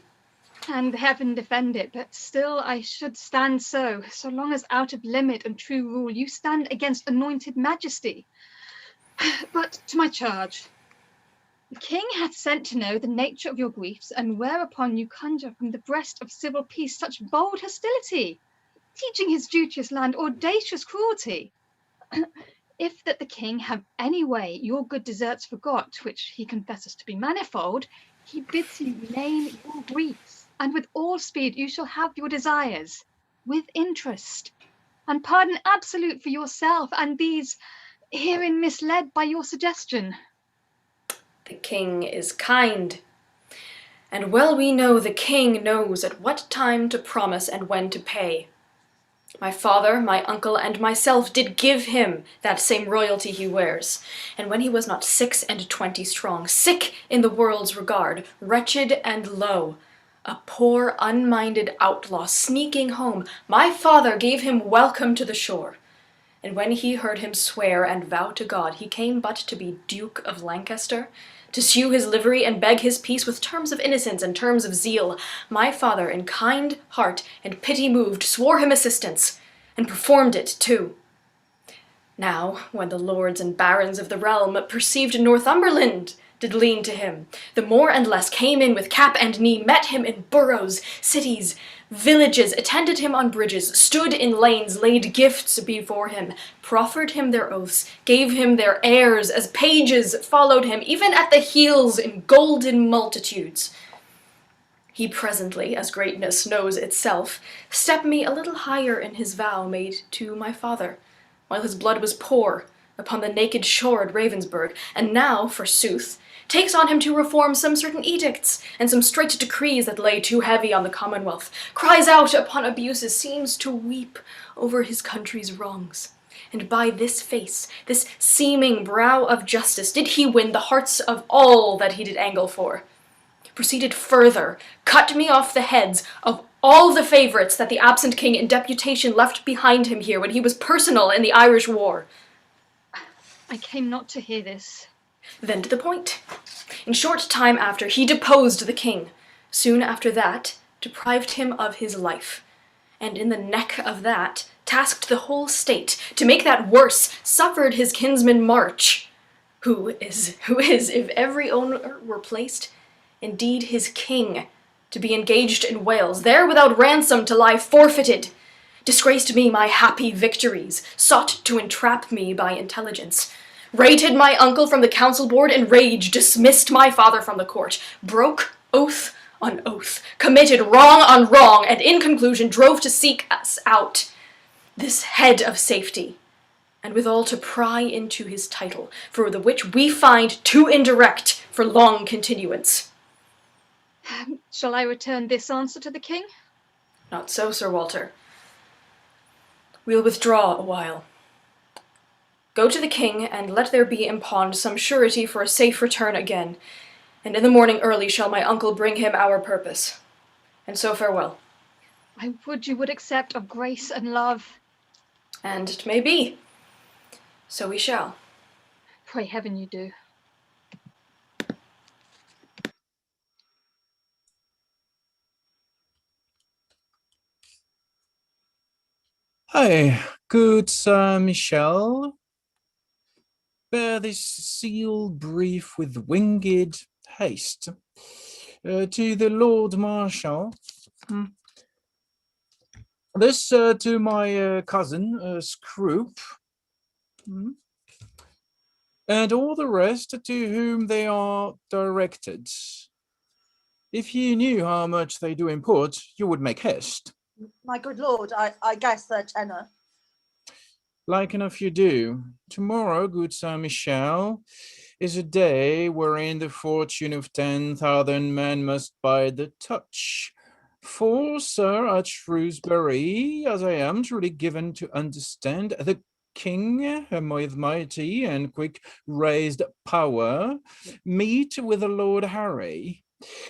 And heaven defend it, but still I should stand so long as out of limit and true rule you stand against anointed majesty. But to my charge. The king hath sent to know the nature of your griefs, and whereupon you conjure from the breast of civil peace such bold hostility, teaching his duteous land audacious cruelty. If that the king have any way your good deserts forgot, which he confesses to be manifold, he bids you name your griefs, and with all speed you shall have your desires, with interest, and pardon absolute for yourself, and these herein misled by your suggestion. The king is kind, and well we know the king knows at what time to promise and when to pay. My father, my uncle, and myself did give him that same royalty he wears, and when he was not 26 strong, sick in the world's regard, wretched and low, a poor unminded outlaw sneaking home, my father gave him welcome to the shore. And when he heard him swear and vow to God, he came but to be Duke of Lancaster, to sue his livery and beg his peace with terms of innocence and terms of zeal. My father, in kind heart and pity moved, swore him assistance, and performed it too. Now, when the lords and barons of the realm perceived Northumberland did lean to him, the more and less came in with cap and knee, met him in boroughs, cities, villages, attended him on bridges, stood in lanes, laid gifts before him, proffered him their oaths, gave him their heirs, as pages followed him, even at the heels in golden multitudes. He presently, as greatness knows itself, stepped me a little higher in his vow made to my father, while his blood was poor upon the naked shore at Ravensburg, and now, forsooth, takes on him to reform some certain edicts, and some strict decrees that lay too heavy on the commonwealth, cries out upon abuses, seems to weep over his country's wrongs. And by this face, this seeming brow of justice, did he win the hearts of all that he did angle for. Proceeded further, cut me off the heads of all the favourites that the absent king in deputation left behind him here when he was personal in the Irish war. I came not to hear this. Then to the point. In short time after, he deposed the king. Soon after that, deprived him of his life. And in the neck of that, tasked the whole state to make that worse, suffered his kinsman March, who is, if every owner were placed, indeed his king, to be engaged in Wales, there without ransom to lie forfeited, disgraced me my happy victories, sought to entrap me by intelligence, rated my uncle from the council board in rage, dismissed my father from the court, broke oath on oath, committed wrong on wrong, and in conclusion drove to seek us out, this head of safety, and withal to pry into his title, for the which we find too indirect for long continuance. Shall I return this answer to the king? Not so, Sir Walter. We'll withdraw a while. Go to the king, and let there be impawned some surety for a safe return again, and in the morning early shall my uncle bring him our purpose. And so farewell. I would you would accept of grace and love. And it may be. So we shall. Pray heaven you do. Hi, good Sir Michel. Bear this sealed brief with winged haste to the Lord Marshal. This to my cousin Scroop, and all the rest to whom they are directed. If you knew how much they do import, you would make haste. My good lord, I guess their tenor. Like enough you do. Tomorrow, good Sir Michel, is a day wherein the fortune of 10,000 men must bide the touch. For, sir, at Shrewsbury, as I am truly given to understand, the king, with mighty and quick raised power, meet with the Lord Harry.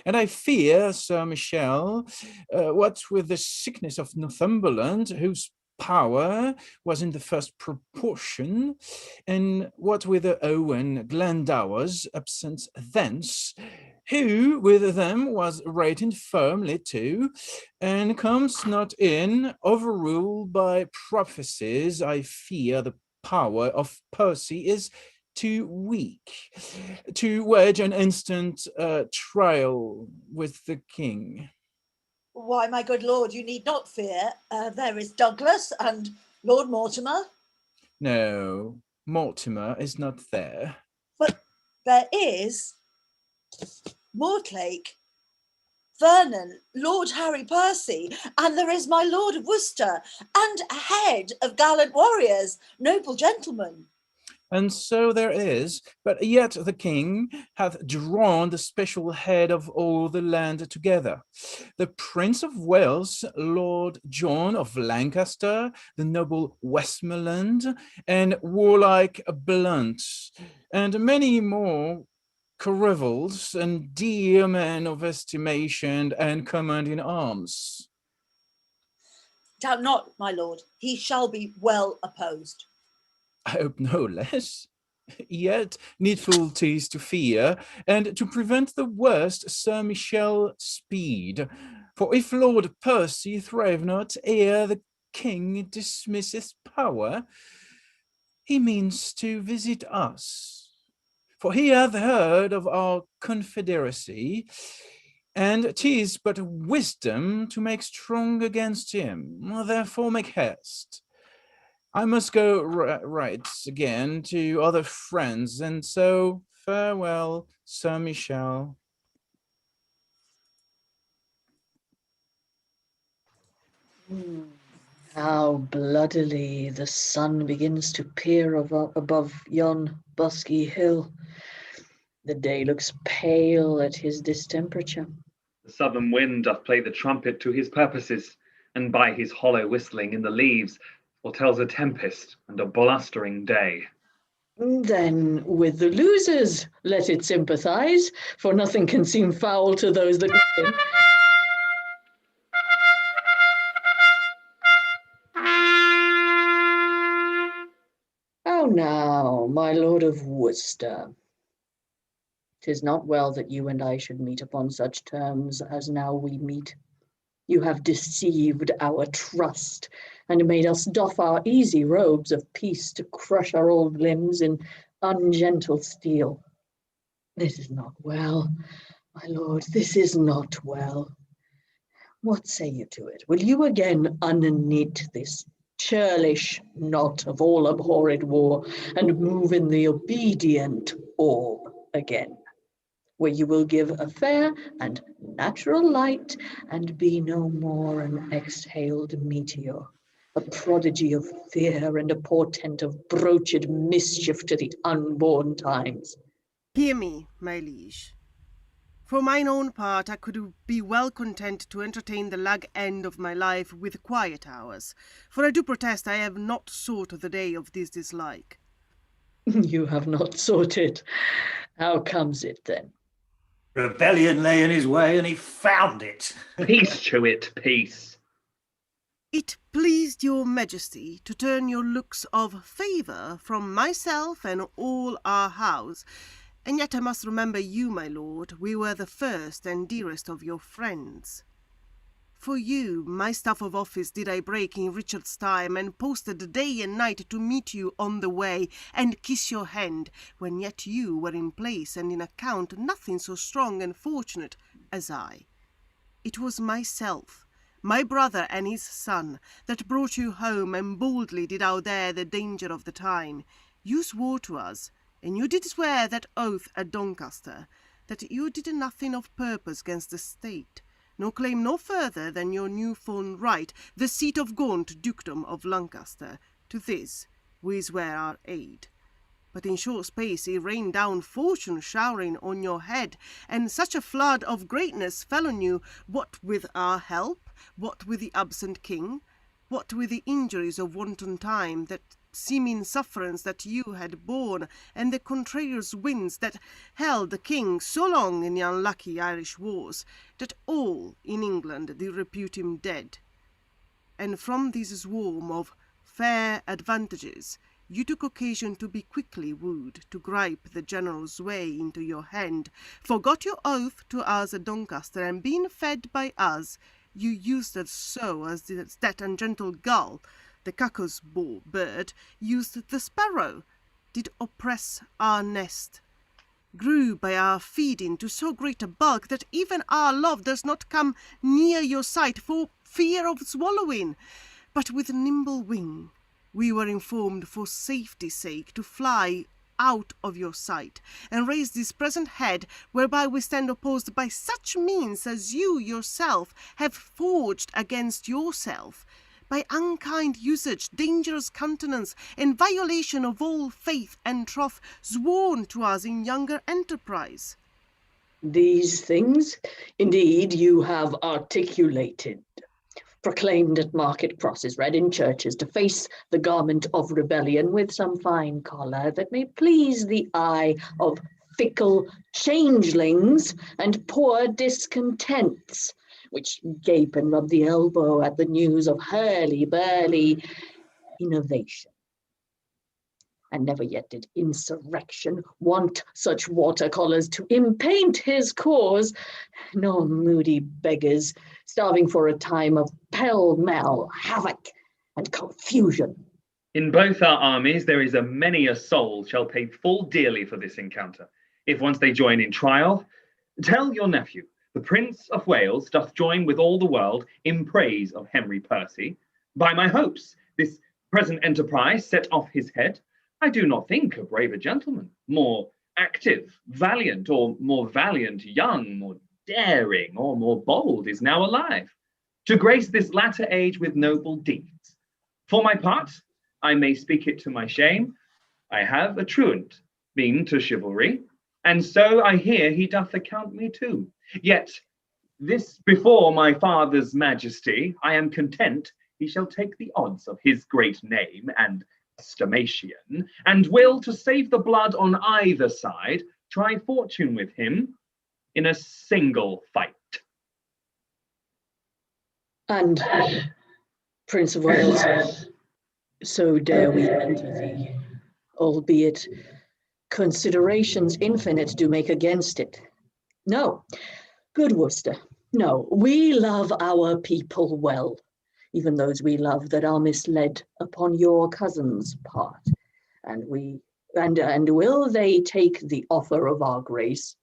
And I fear, Sir Michel, what with the sickness of Northumberland, whose power was in the first proportion, and what with the Owen Glendower's absence thence, who with them was rated firmly too, and comes not in, overruled by prophecies. I fear the power of Percy is too weak to wage an instant trial with the king. Why, my good lord, you need not fear. There is Douglas and Lord Mortimer. No, Mortimer is not there. But there is Mortlake, Vernon, Lord Harry Percy, and there is my Lord of Worcester, and a head of gallant warriors, noble gentlemen. And so there is, but yet the king hath drawn the special head of all the land together. The Prince of Wales, Lord John of Lancaster, the noble Westmoreland, and warlike Blunt, and many more carivals and dear men of estimation and command in arms. Doubt not, my lord, he shall be well opposed. I hope no less. Yet needful 'tis to fear, and to prevent the worst, Sir Michel speed. For if Lord Percy thrive not ere the king dismisseth power, he means to visit us. For he hath heard of our confederacy, and 'tis but wisdom to make strong against him. Therefore make haste. I must go right again to other friends, and so farewell, Sir Michel. How bloodily the sun begins to peer above yon busky hill. The day looks pale at his distemperature. The southern wind doth play the trumpet to his purposes, and by his hollow whistling in the leaves foretells a tempest and a blustering day. Then with the losers let it sympathize, for nothing can seem foul to those that win. How now, my Lord of Worcester? 'Tis not well that you and I should meet upon such terms as now we meet. You have deceived our trust, and made us doff our easy robes of peace to crush our old limbs in ungentle steel. This is not well, my lord, this is not well. What say you to it? Will you again unknit this churlish knot of all abhorred war, and move in the obedient orb again, where you will give a fair and natural light, and be no more an exhaled meteor, a prodigy of fear and a portent of broached mischief to the unborn times? Hear me, my liege. For mine own part, I could be well content to entertain the lag end of my life with quiet hours, for I do protest I have not sought the day of this dislike. You have not sought it. How comes it then? Rebellion lay in his way, and he found it. Peace to it, peace. It pleased your majesty to turn your looks of favour from myself and all our house, and yet I must remember you, my lord, we were the first and dearest of your friends. For you, my staff of office did I break in Richard's time, and posted day and night to meet you on the way, and kiss your hand, when yet you were in place and in account nothing so strong and fortunate as I. It was myself, my brother and his son, that brought you home, and boldly did out there the danger of the time. You swore to us, and you did swear that oath at Doncaster, that you did nothing of purpose against the state, nor claim no further than your new-found right, the seat of Gaunt dukedom of Lancaster. To this we swear our aid. But in short space he rained down fortune showering on your head, and such a flood of greatness fell on you, what with our help, what with the absent king, what with the injuries of wanton time, that seeming sufferance that you had borne, and the contrarious winds that held the king so long in the unlucky Irish wars, that all in England did repute him dead. And from this swarm of fair advantages you took occasion to be quickly wooed, to gripe the general's way into your hand, forgot your oath to us at Doncaster, and being fed by us, you used us so as that ungentle gull, the cuckoo's bird, used the sparrow, did oppress our nest, grew by our feeding to so great a bulk that even our love does not come near your sight for fear of swallowing, but with nimble wing we were informed for safety's sake to fly out of your sight, and raise this present head, whereby we stand opposed by such means as you yourself have forged against yourself, by unkind usage, dangerous countenance, and violation of all faith and troth sworn to us in younger enterprise. These things, indeed, you have articulated, proclaimed at market crosses, read in churches, to face the garment of rebellion with some fine collar that may please the eye of fickle changelings and poor discontents, which gape and rub the elbow at the news of hurly-burly innovation. And never yet did insurrection want such watercolours to impaint his cause, nor moody beggars starving for a time of pell-mell havoc and confusion. In both our armies there is many a soul shall pay full dearly for this encounter, if once they join in trial. Tell your nephew, the Prince of Wales doth join with all the world in praise of Henry Percy. By my hopes, this present enterprise set off his head. I do not think a braver gentleman, more active, valiant, or more valiant young, more daring, or more bold, is now alive, to grace this latter age with noble deeds. For my part, I may speak it to my shame, I have a truant been to chivalry, and so I hear he doth account me too. Yet this before my father's majesty, I am content he shall take the odds of his great name and estimation, and will, to save the blood on either side, try fortune with him in a single fight. And, Prince of Wales, so dare we enter thee, albeit considerations infinite do make against it. No, good Worcester, no, we love our people well, even those we love that are misled upon your cousin's part. And will they take the offer of our grace,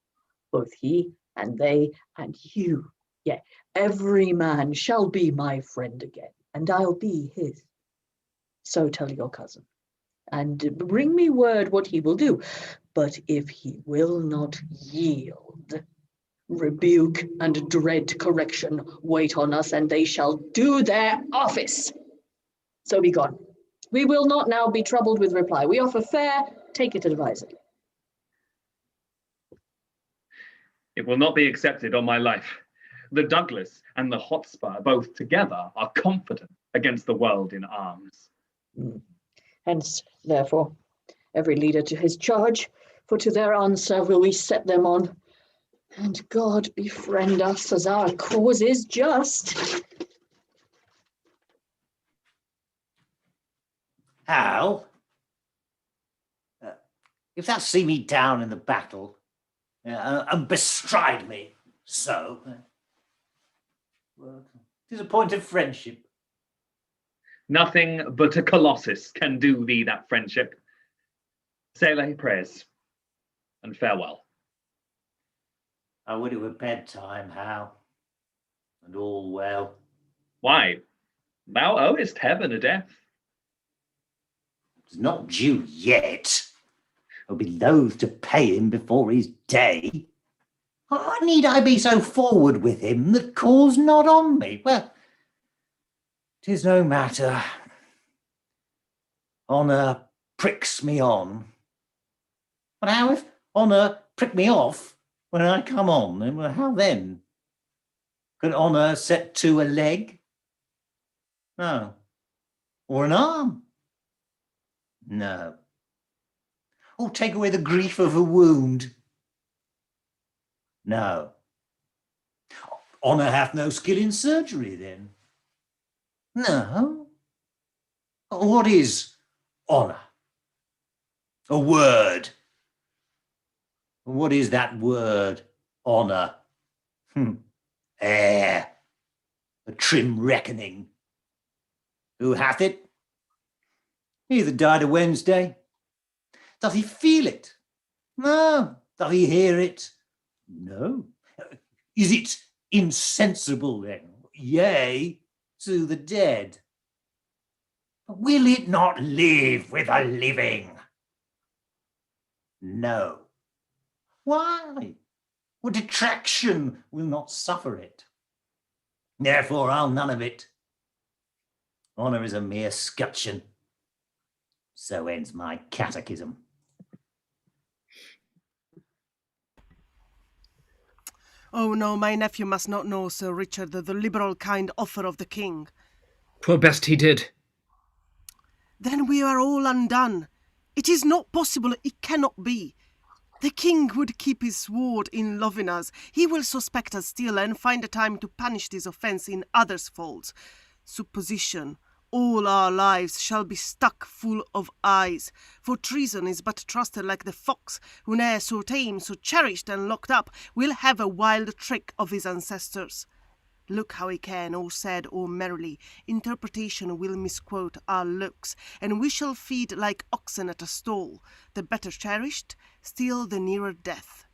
both he and they and you? Yea, every man shall be my friend again, and I'll be his. So tell your cousin, and bring me word what he will do. But if he will not yield, rebuke and dread correction wait on us, and they shall do their office. So be gone. We will not now be troubled with reply. We offer fair, take it advisedly. It will not be accepted on my life. The Douglas and the Hotspur both together are confident against the world in arms. Hence, therefore, every leader to his charge, for to their answer will we set them on. And God befriend us, as our cause is just. How? If thou see me down in the battle, and bestride me, so, well, 'tis a point of friendship. Nothing but a colossus can do thee that friendship. Say thy prayers, and farewell. I would it were bedtime, Hal, and all well. Why, thou owest heaven a death. It's not due yet. I'll be loath to pay him before his day. Why need I be so forward with him that calls not on me? Well, 'tis no matter. Honour pricks me on. But how if honour prick me off when I come on? And well, how then? Can honour set to a leg? No. Or an arm? No. Or take away the grief of a wound? No. Honour hath no skill in surgery, then? No. What is honour? A word. What is that word? Honour. Air. A trim reckoning. Who hath it? He that died a Wednesday. Doth he feel it? No. Doth he hear it? No. Is it insensible then? Yea, to the dead. Will it not live with the living? No. Why? Well, detraction will not suffer it. Therefore, I'll none of it. Honour is a mere scutcheon. So ends my catechism. Oh no, my nephew must not know, Sir Richard, the liberal kind offer of the king. 'Twere best he did. Then we are all undone. It is not possible, it cannot be. The king would keep his sword in loving us. He will suspect us still and find a time to punish this offence in others' faults. Supposition, all our lives shall be stuck full of eyes, for treason is but trusted like the fox, who ne'er so tame, so cherished and locked up, will have a wild trick of his ancestors. Look how he can, or sad or merrily, interpretation will misquote our looks, and we shall feed like oxen at a stall, the better cherished, still the nearer death.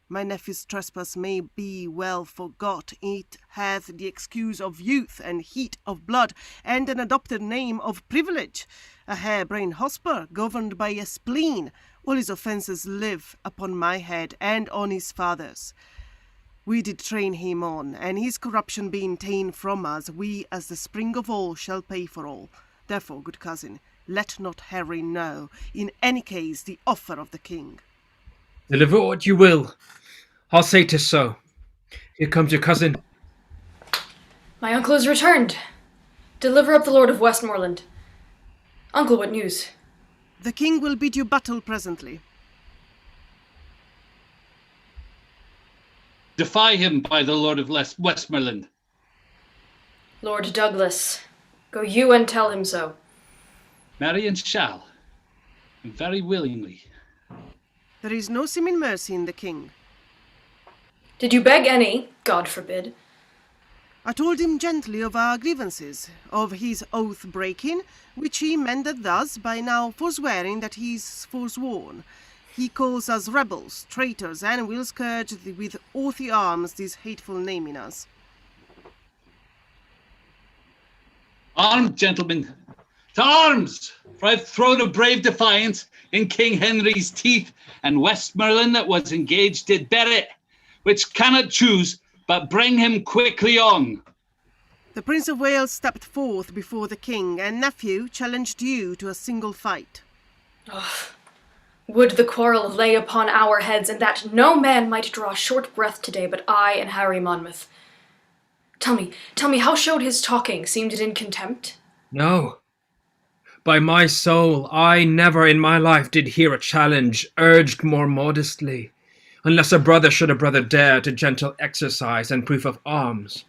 My nephew's trespass may be well forgot. It hath the excuse of youth and heat of blood, and an adopted name of privilege. A hair-brained hosper, governed by a spleen. All his offences live upon my head and on his father's. We did train him on, and his corruption being ta'en from us, we, as the spring of all, shall pay for all. Therefore, good cousin, let not Harry know, in any case, the offer of the king. Deliver what you will. I'll say 'tis so. Here comes your cousin. My uncle has returned. Deliver up the Lord of Westmoreland. Uncle, what news? The king will bid you battle presently. Defy him by the Lord of Westmoreland. Lord Douglas, go you and tell him so. Marry and shall, and very willingly. There is no seeming mercy in the king. Did you beg any? God forbid. I told him gently of our grievances, of his oath-breaking, which he mended thus by now forswearing that he's forsworn. He calls us rebels, traitors, and will scourge with oathy arms this hateful name in us. Armed, gentlemen, to arms! For I've thrown a brave defiance in King Henry's teeth, and Westmoreland that was engaged did bear it, which cannot choose but bring him quickly on. The Prince of Wales stepped forth before the king, and nephew challenged you to a single fight. Oh, would the quarrel lay upon our heads, and that no man might draw short breath today but I and Harry Monmouth. Tell me, how showed his talking? Seemed it in contempt? No. By my soul, I never in my life did hear a challenge urged more modestly, unless a brother should a brother dare to gentle exercise and proof of arms.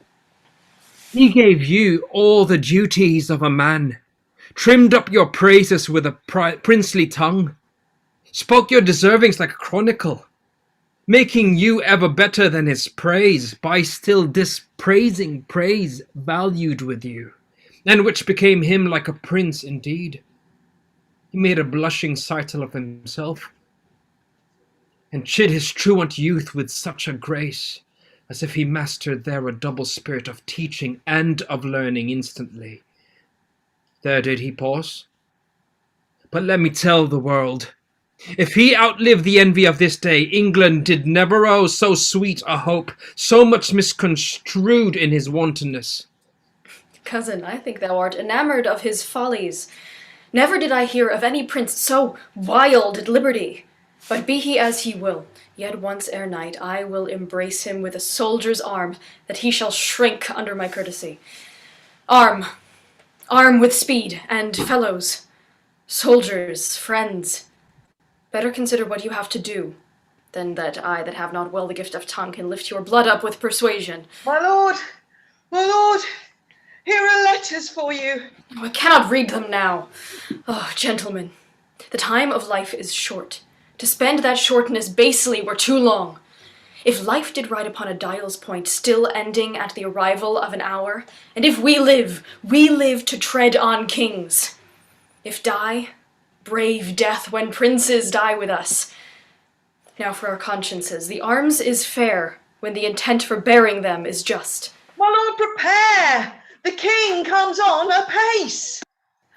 He gave you all the duties of a man, trimmed up your praises with a princely tongue, spoke your deservings like a chronicle, making you ever better than his praise by still dispraising praise valued with you, and which became him like a prince indeed. He made a blushing sightle of himself, and chid his truant youth with such a grace, as if he mastered there a double spirit of teaching and of learning instantly. There did he pause. But let me tell the world, if he outlived the envy of this day, England did never owe so sweet a hope, so much misconstrued in his wantonness. Cousin, I think thou art enamoured of his follies. Never did I hear of any prince so wild at liberty. But be he as he will, yet once ere night I will embrace him with a soldier's arm, that he shall shrink under my courtesy. Arm with speed, and fellows, soldiers, friends, better consider what you have to do, than that I that have not well the gift of tongue can lift your blood up with persuasion. My lord, here are letters for you. Oh, I cannot read them now. Oh, gentlemen, The time of life is short. To spend that shortness basely were too long. If life did ride upon a dial's point, still ending at the arrival of an hour, and if we live to tread on kings. If die, brave death when princes die with us. Now for our consciences, the arms is fair when the intent for bearing them is just. My lord, prepare! The king comes on apace!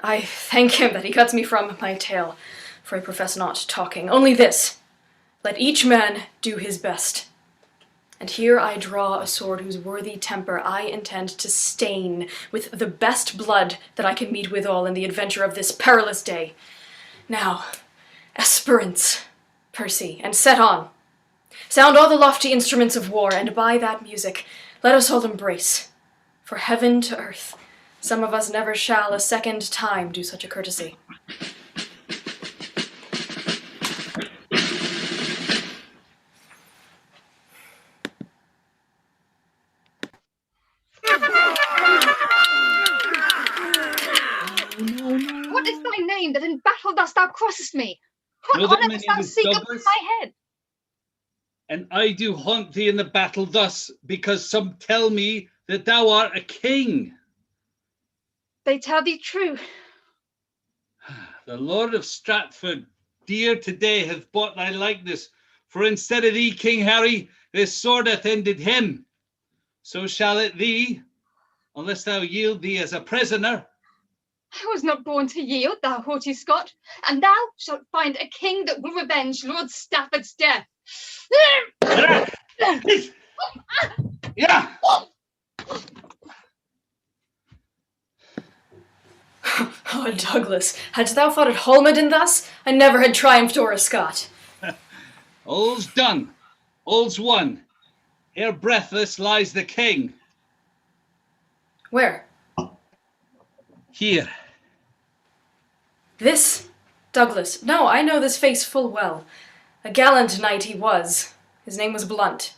I thank him that he cuts me from my tale, for I profess not talking, only this. Let each man do his best. And here I draw a sword whose worthy temper I intend to stain with the best blood that I can meet withal in the adventure of this perilous day. Now, esperance, Percy, and set on. Sound all the lofty instruments of war, and by that music let us all embrace. For heaven to earth, some of us never shall a second time do such a courtesy. What is thy name that in battle dost thou crossest me? What Know that honour my dost name thou is seek upon Douglas? my head? And I do haunt thee in the battle thus, because some tell me that thou art a king. They tell thee true. The Lord of Stratford, dear today, hath bought thy likeness, for instead of thee, King Harry, this sword hath ended him. So shall it thee, unless thou yield thee as a prisoner. I was not born to yield, thou haughty Scot, and thou shalt find a king that will revenge Lord Stafford's death. Yeah. Oh, Douglas, hadst thou fought at Holmedon thus, I never had triumphed o'er a Scot. All's done, all's won. Here breathless lies the king. Where? Here. This? Douglas. No, I know this face full well. A gallant knight he was. His name was Blunt.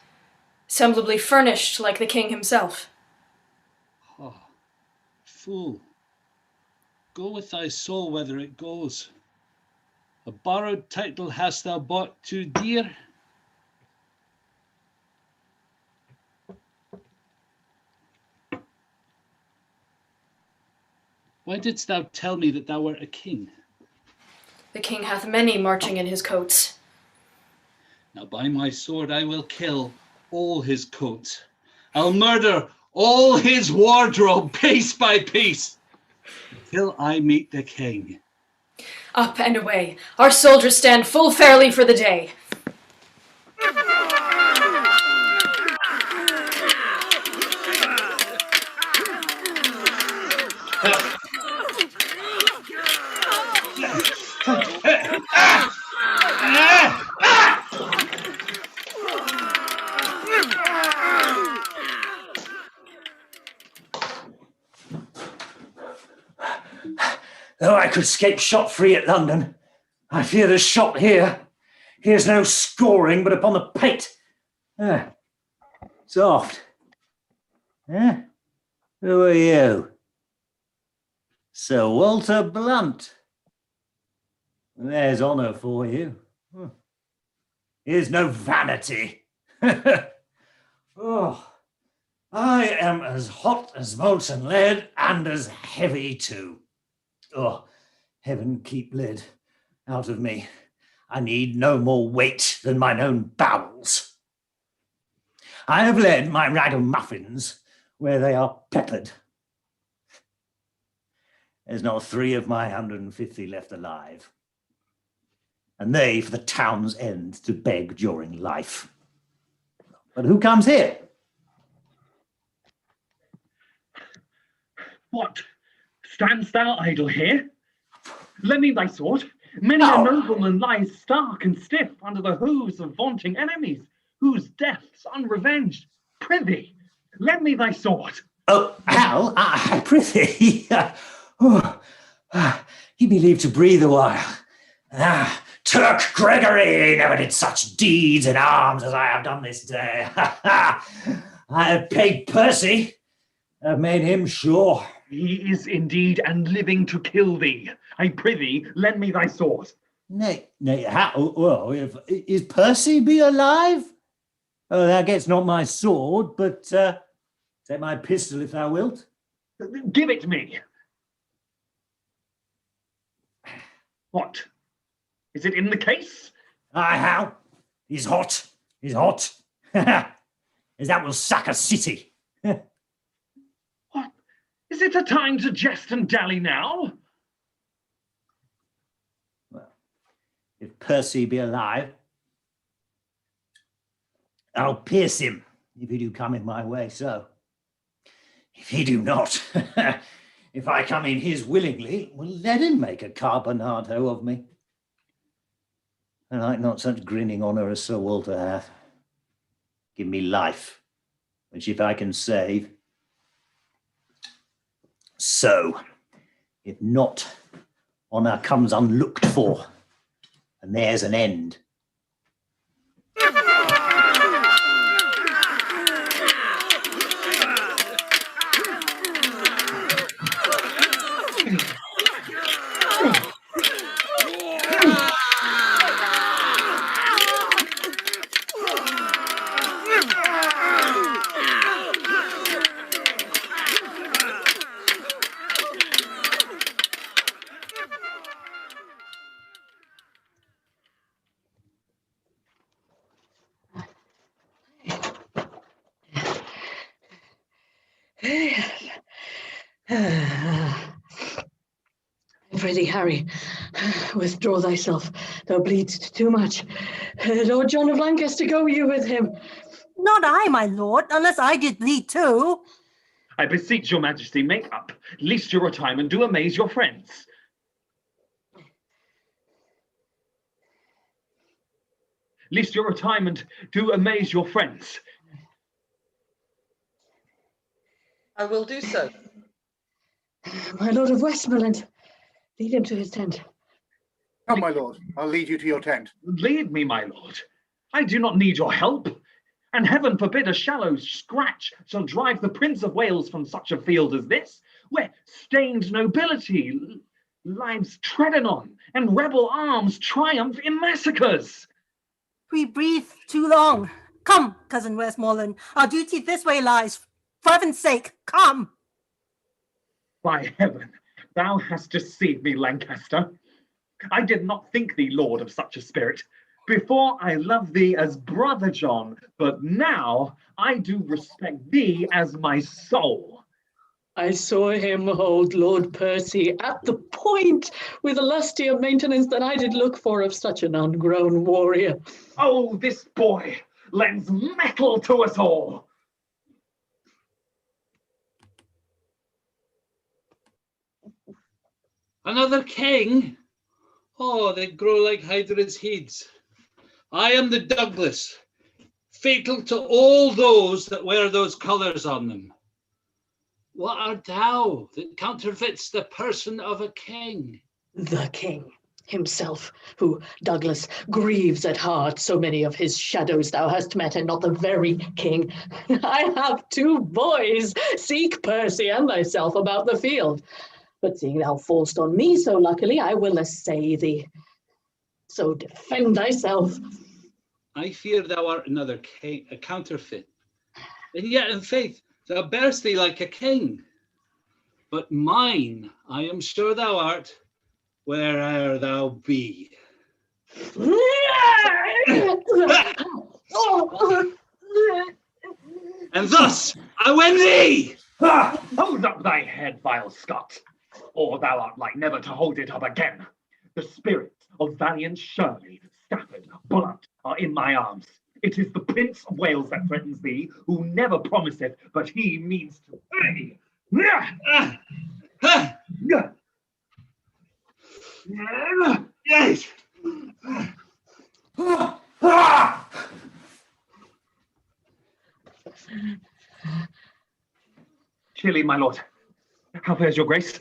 Semblably furnished like the king himself. Oh, fool. Go with thy soul whither it goes. A borrowed title hast thou bought too dear? Why didst thou tell me that thou wert a king? The king hath many marching in his coats. Now by my sword I will kill all his coats. I'll murder all his wardrobe piece by piece, till I meet the king. Up and away. Our soldiers stand full fairly for the day. Though I could escape shot free at London, I fear the shot here. Here's no scoring but upon the pate. Soft. Who are you? Sir Walter Blunt. There's honour for you. Here's no vanity. Oh, I am as hot as molten lead and as heavy too. Oh, heaven keep lead out of me. I need no more weight than mine own bowels. I have led my ragamuffins where they are peppered. There's not 3 of my 150 left alive. And they for the town's end to beg during life. But who comes here? What? Standst thou idle here? Lend me thy sword. Many a nobleman lies stark and stiff under the hoofs of vaunting enemies, whose deaths unrevenged. Prithee, lend me thy sword. Oh, Hal, I prithee. Give me leave to breathe a while. Turk Gregory never did such deeds in arms as I have done this day. I have paid Percy. I've made him sure. He is indeed, and living to kill thee. I prithee, lend me thy sword. Nay, how? Well, is Percy be alive? Oh, thou get's not my sword, but take my pistol if thou wilt. Give it me. What? Is it in the case? Aye, how? He's hot. He's hot. As that will sack a city. What? Is it a time to jest and dally now? Well, if Percy be alive, I'll pierce him if he do come in my way, so. If he do not, if I come in his willingly, well, let him make a carbonado of me. I like not such grinning honour as Sir Walter hath. Give me life, which if I can save. So, if not, honour comes unlooked for, and there's an end. Prithee, Harry, withdraw thyself. Thou bleedst too much. Lord John of Lancaster, go you with him. Not I, my lord, unless I did bleed too. I beseech your majesty, make up, lest your retirement do amaze your friends. Lest your retirement do amaze your friends. I will do so. My lord of Westmoreland, lead him to his tent. Come, my lord, I'll lead you to your tent. Lead me, my lord. I do not need your help. And heaven forbid a shallow scratch shall drive the Prince of Wales from such a field as this, where stained nobility lies trodden on, and rebel arms triumph in massacres. We breathe too long. Come, cousin Westmoreland, our duty this way lies. For heaven's sake, come. By heaven, thou hast deceived me, Lancaster. I did not think thee lord of such a spirit. Before I loved thee as brother John, but now I do respect thee as my soul. I saw him hold Lord Percy at the point with a lustier maintenance than I did look for of such an ungrown warrior. Oh, this boy lends mettle to us all. Another king? Oh, they grow like Hydra's heads. I am the Douglas, fatal to all those that wear those colours on them. What art thou that counterfeits the person of a king? The king himself, who, Douglas, grieves at heart so many of his shadows thou hast met, and not the very king. I have 2 boys, seek Percy and thyself about the field. But seeing thou fall'st on me so luckily, I will essay thee. So defend thyself. I fear thou art another king, a counterfeit. And yet, in faith, thou bearest thee like a king. But mine, I am sure thou art, where'er thou be. And thus I win thee! Hold up thy head, vile Scot, or thou art like never to hold it up again. The spirits of valiant Shirley, Stafford, Bullock are in my arms. It is the Prince of Wales that threatens thee, who never promiseth, but he means to pay. Yes. Chilly, my lord. How fares your grace?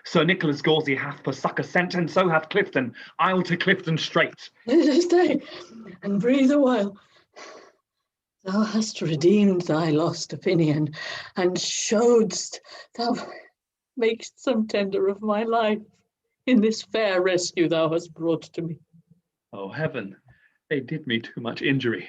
Sir Nicholas Gawsey hath for succour sent, and so hath Clifton. I'll to Clifton straight. Stay, and breathe a while. Thou hast redeemed thy lost opinion, and showedst thou Make some tender of my life in this fair rescue thou hast brought to me. Oh, heaven, they did me too much injury,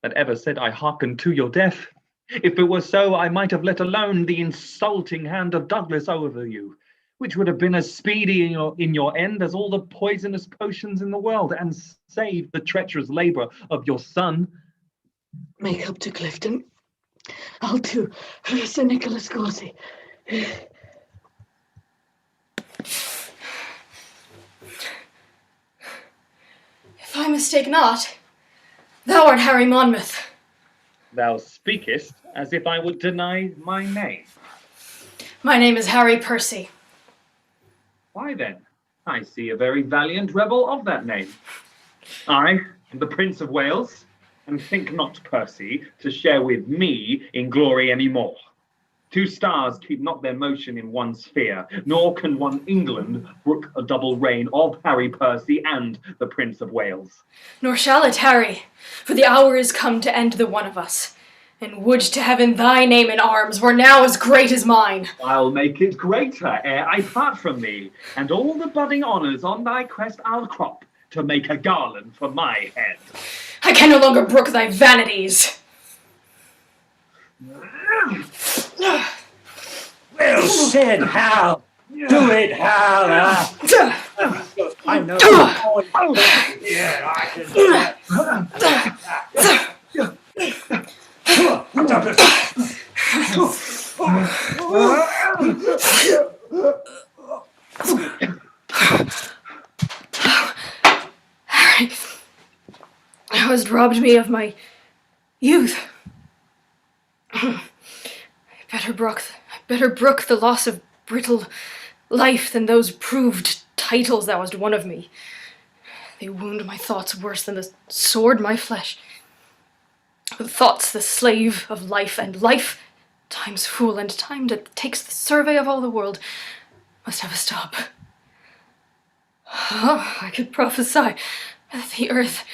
that ever said I hearkened to your death. If it were so, I might have let alone the insulting hand of Douglas over you, which would have been as speedy in your end as all the poisonous potions in the world, and saved the treacherous labour of your son. Make up to Clifton. I'll do Sir Nicholas Corsi. If I mistake not, thou art Harry Monmouth. Thou speakest as if I would deny my name. My name is Harry Percy. Why then, I see a very valiant rebel of that name. I am the Prince of Wales, and think not, Percy, to share with me in glory any more. 2 stars keep not their motion in one sphere, nor can one England brook a double reign of Harry Percy and the Prince of Wales. Nor shall it, Harry, for the hour is come to end the one of us. And would to heaven thy name in arms were now as great as mine. I'll make it greater ere I part from thee, and all the budding honours on thy crest I'll crop, to make a garland for my head. I can no longer brook thy vanities. Well said, Hal. Do it, Hal. I know. Yeah, I can do that. Harry, thou hast robbed me of my youth. I better brook the loss of brittle life than those proved titles thou hast won of me. They wound my thoughts worse than the sword my flesh. Thoughts the slave of life, and life, time's fool, and time that takes the survey of all the world, must have a stop. Oh, I could prophesy that the earth,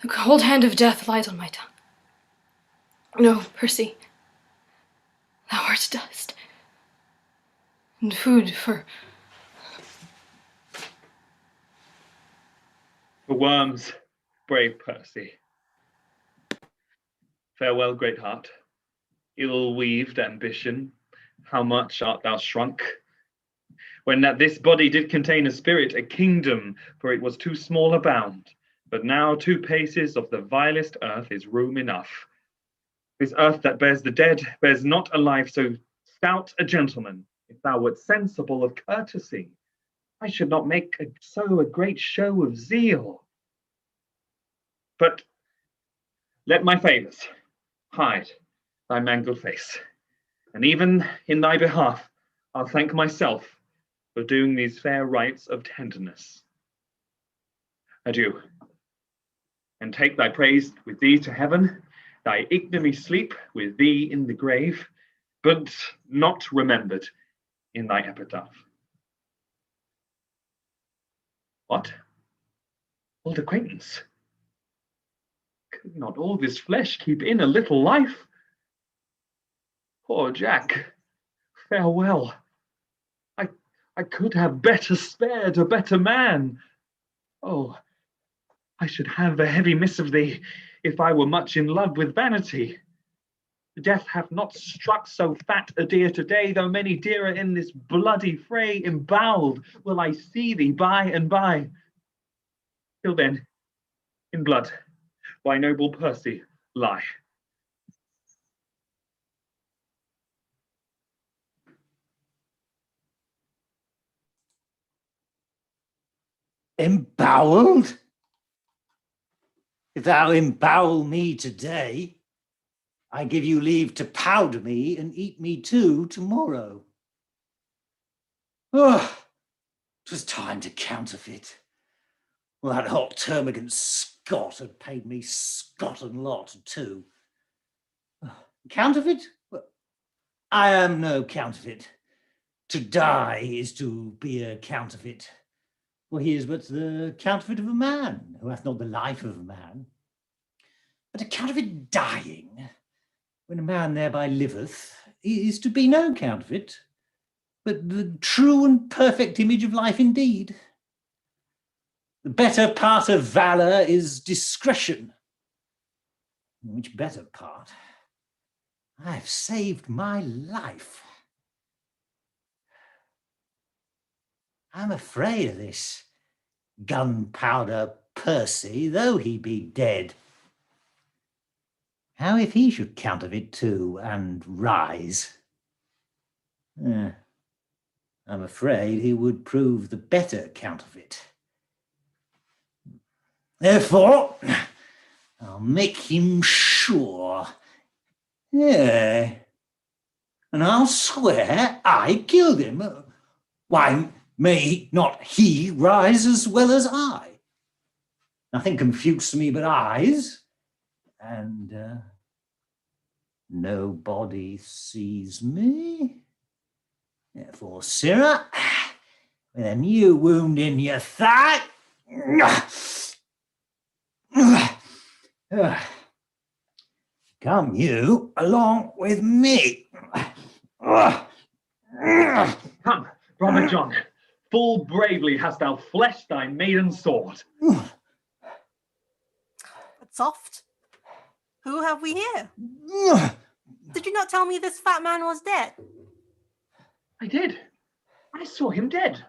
the cold hand of death lies on my tongue. No, Percy, thou art dust, and food for worms, brave Percy. Farewell, great heart. Ill-weaved ambition, how much art thou shrunk? When that this body did contain a spirit, a kingdom, for it was too small a bound. But now 2 paces of the vilest earth is room enough. This earth that bears the dead bears not a life so stout a gentleman. If thou wert sensible of courtesy, I should not make so a great show of zeal. But let my favours hide thy mangled face, and even in thy behalf I'll thank myself for doing these fair rites of tenderness. Adieu, and take thy praise with thee to heaven, thy ignominy sleep with thee in the grave, but not remembered in thy epitaph. What? Old acquaintance? Could not all this flesh keep in a little life? Poor Jack, farewell. I could have better spared a better man. Oh, I should have a heavy miss of thee if I were much in love with vanity. Death hath not struck so fat a deer today, though many dearer in this bloody fray embowelled will I see thee by and by. Till then, in blood, by noble Percy lie. Embowelled? If thou embowel me today, I give you leave to powder me and eat me too tomorrow. Oh, 'twas time to counterfeit. Well, that hot termagant Scot had paid me Scot and lot too. Counterfeit? Well, I am no counterfeit. To die is to be a counterfeit. For he is but the counterfeit of a man, who hath not the life of a man. But a counterfeit dying, when a man thereby liveth, is to be no counterfeit, but the true and perfect image of life indeed. The better part of valour is discretion. Which better part? I've saved my life. I'm afraid of this gunpowder Percy, though he be dead. How if he should counterfeit too and rise? I'm afraid he would prove the better counterfeit. Therefore, I'll make him sure. Yeah. And I'll swear I killed him. Why may not he rise as well as I? Nothing confutes me but eyes, and nobody sees me. Therefore, Sirrah, with a new wound in your thigh, come you along with me. Come, brother John, full bravely hast thou fleshed thy maiden sword. But soft. Who have we here? Did you not tell me this fat man was dead? I did. I saw him dead,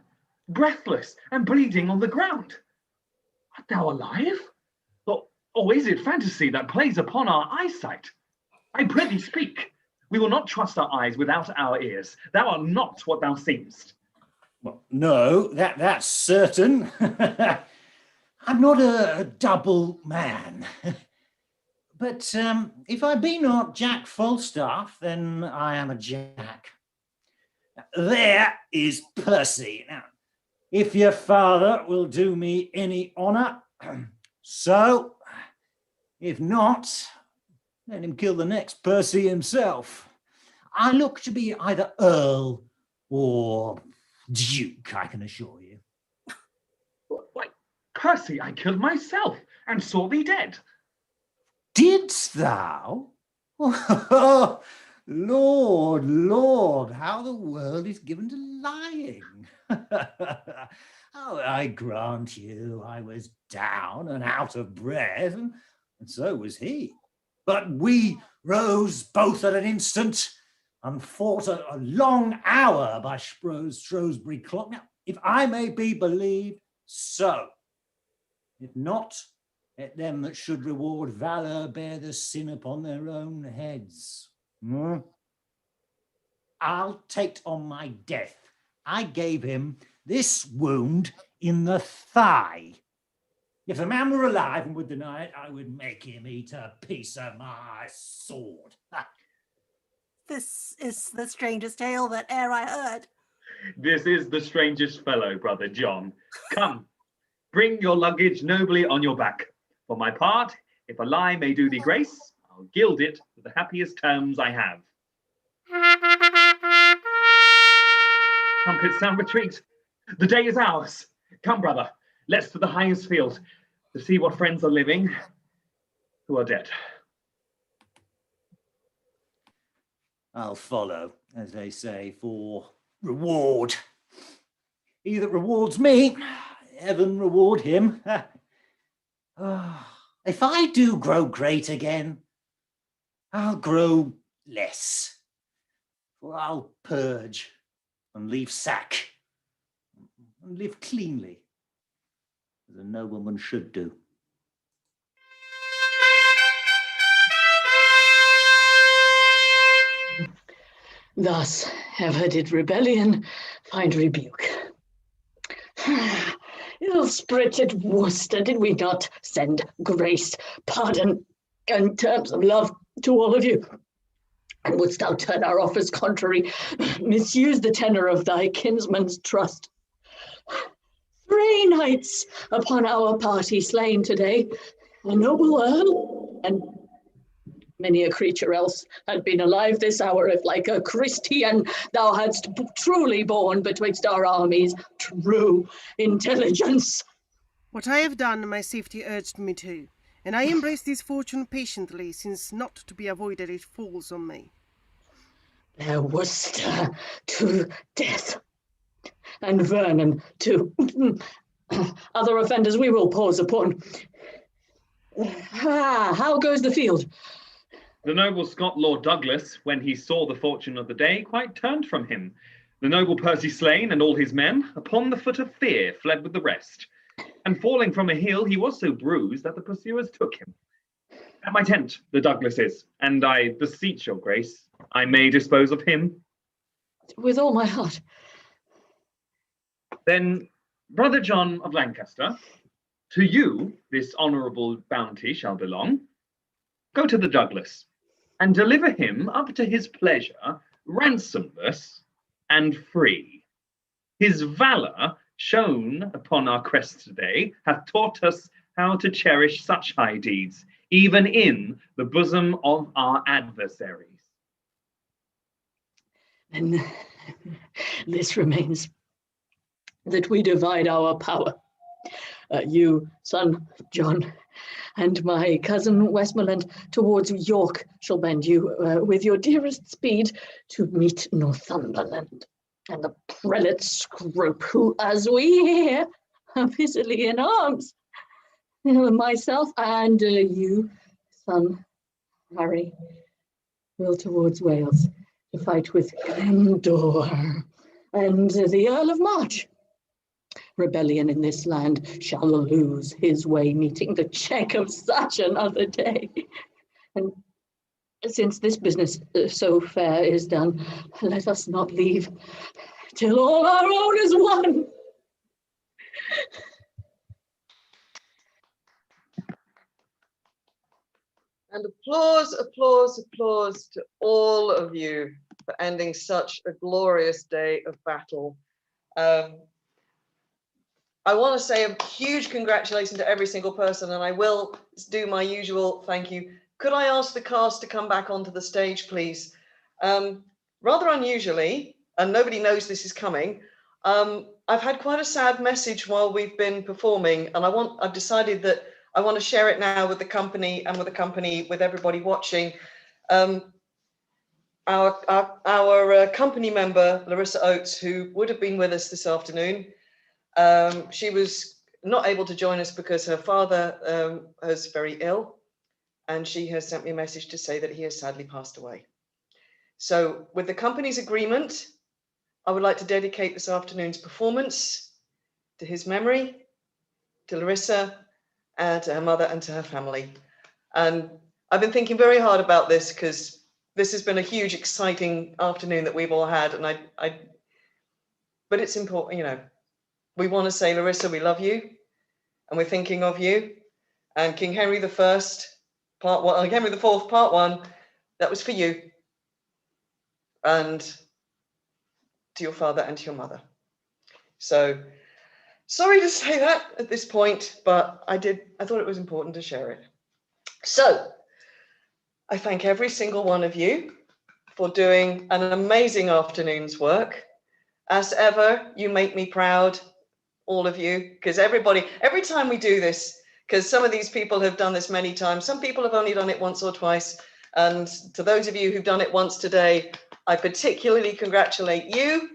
breathless and bleeding on the ground. Art thou alive? Or is it fantasy that plays upon our eyesight? I prithee speak. We will not trust our eyes without our ears. Thou art not what thou seemst. Well, no, that's certain. I'm not a double man. But if I be not Jack Falstaff, then I am a Jack. There is Percy. Now, if your father will do me any honour, so. If not, let him kill the next Percy himself. I look to be either Earl or Duke, I can assure you. Why, Percy, I killed myself and saw thee dead. Didst thou? Oh, Lord, how the world is given to lying. Oh, I grant you, I was down and out of breath, and so was he. But we rose both at an instant and fought a long hour by Shrewsbury clock. Now, if I may be believed, so. If not, let them that should reward valour bear the sin upon their own heads. I'll take on my death. I gave him this wound in the thigh. If the man were alive and would deny it, I would make him eat a piece of my sword. This is the strangest tale that e'er I heard. This is the strangest fellow, brother John. Come, bring your luggage nobly on your back. For my part, if a lie may do thee grace, I'll gild it with the happiest terms I have. Trumpets sound retreat. The day is ours. Come, brother, let's to the highest field to see what friends are living who are dead. I'll follow, as they say, for reward. He that rewards me, heaven reward him. If I do grow great again, I'll grow less. For I'll purge and leave sack and live cleanly, as a nobleman should do. Thus ever did rebellion find rebuke. Ill-spirited Worcester, did we not send grace, pardon, and terms of love to all of you? And wouldst thou turn our offers contrary, misuse the tenor of thy kinsman's trust? 3 knights upon our party slain today, a noble earl, and many a creature else had been alive this hour, if like a Christian thou hadst truly borne betwixt our armies true intelligence. What I have done my safety urged me to, and I embrace this fortune patiently, since not to be avoided it falls on me. Worcester to death, and Vernon to other offenders we will pause upon. How goes the field? The noble Scot Lord Douglas, when he saw the fortune of the day, quite turned from him. The noble Percy slain, and all his men, upon the foot of fear, fled with the rest. And falling from a hill, he was so bruised that the pursuers took him. At my tent, the Douglas is, and I beseech your grace, I may dispose of him. With all my heart. Then, Brother John of Lancaster, to you this honourable bounty shall belong. Go to the Douglas, and deliver him up to his pleasure, ransomless and free. His valour, shown upon our crest today, hath taught us how to cherish such high deeds, even in the bosom of our adversaries. Then this remains, that we divide our power. You, son John, and my cousin Westmoreland towards York shall bend you with your dearest speed to meet Northumberland, and the prelate Scrope, who, as we hear, are busily in arms. Myself and you, son Harry, will towards Wales to fight with Glendower and the Earl of March. Rebellion in this land shall lose his way, meeting the check of such another day. And since this business so fair is done, let us not leave till all our own is won. And applause, applause, applause to all of you for ending such a glorious day of battle. I want to say a huge congratulations to every single person, and I will do my usual thank you. Could I ask the cast to come back onto the stage, please? Rather unusually, and nobody knows this is coming, I've had quite a sad message while we've been performing, and I've decided that I want to share it now with the company and with everybody watching. Our company member, Larissa Oates, who would have been with us this afternoon, she was not able to join us because her father is very ill, and she has sent me a message to say that he has sadly passed away. So with the company's agreement, I would like to dedicate this afternoon's performance to his memory, to Larissa, and to her mother and to her family. And I've been thinking very hard about this because this has been a huge, exciting afternoon that we've all had. And but it's important, you know, we want to say, Larissa, we love you and we're thinking of you. And King Henry the First, Part 1, Henry the Fourth, Part 1, that was for you. And to your father and to your mother. So, sorry to say that at this point, but I thought it was important to share it. So, I thank every single one of you for doing an amazing afternoon's work. As ever, you make me proud, all of you, because every time we do this, because some of these people have done this many times, some people have only done it once or twice, and to those of you who've done it once today, I particularly congratulate you.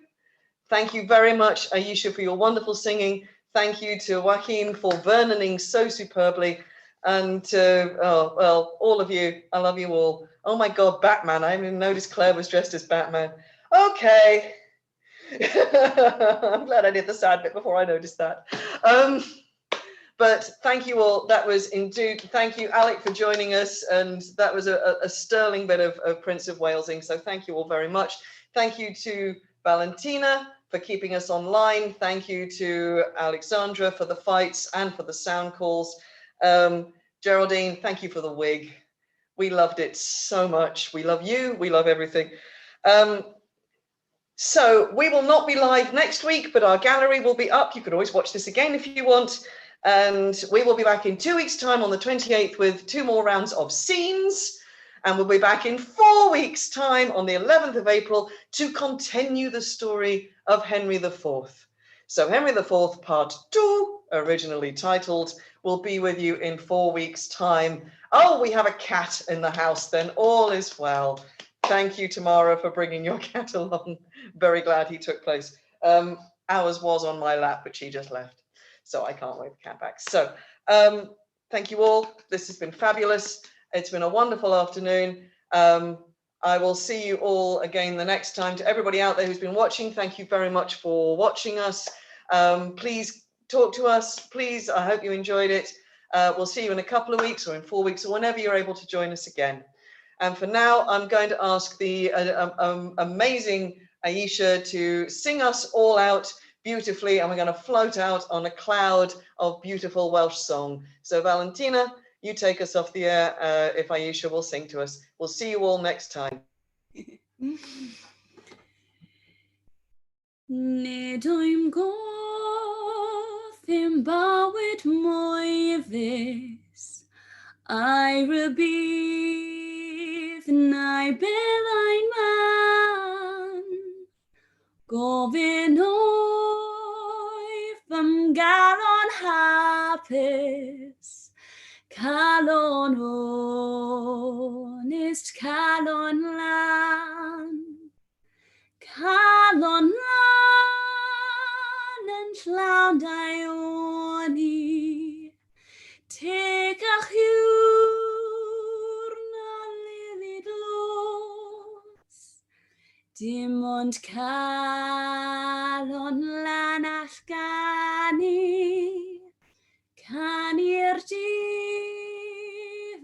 Thank you very much, Aisha, for your wonderful singing. Thank you to Joaquim for vernoning so superbly. And to, oh, well, all of you, I love you all. Oh my God, Batman. I didn't even notice Claire was dressed as Batman. Okay. I'm glad I did the sad bit before I noticed that. But thank you all. That was indeed, thank you, Alec, for joining us. And that was a sterling bit of Prince of Walesing. So thank you all very much. Thank you to Valentina for keeping us online. Thank you to Alexandra for the fights and for the sound calls. Geraldine, thank you for the wig. We loved it so much. We love you. We love everything. So we will not be live next week, but our gallery will be up. You can always watch this again if you want. And we will be back in 2 weeks' time on the 28th with 2 more rounds of scenes. And we'll be back in 4 weeks' time on the 11th of April to continue the story of Henry IV. So Henry IV Part 2, originally titled, will be with you in 4 weeks' time. Oh, we have a cat in the house then. All is well. Thank you, Tamara, for bringing your cat along. Very glad he took place. Ours was on my lap, but she just left. So I can't wave the cat back. So thank you all. This has been fabulous. It's been a wonderful afternoon. I will see you all again the next time. To everybody out there who's been watching, thank you very much for watching us. Please talk to us. Please, I hope you enjoyed it. We'll see you in a couple of weeks or in 4 weeks or whenever you're able to join us again. And for now, I'm going to ask the amazing Aisha to sing us all out beautifully, and we're going to float out on a cloud of beautiful Welsh song. So Valentina, you take us off the air if Aisha will sing to us. We'll see you all next time. Nid o'i'n goth yn bywyd mwy fus, a'i rybydd na'i byddai'n man, gofyn oedd fy galon hapus, calon honest, calon lan. Calon lan yn llawn daioni, teg a chiwr na lili glos, dim ond calon lan allgani, cani'r di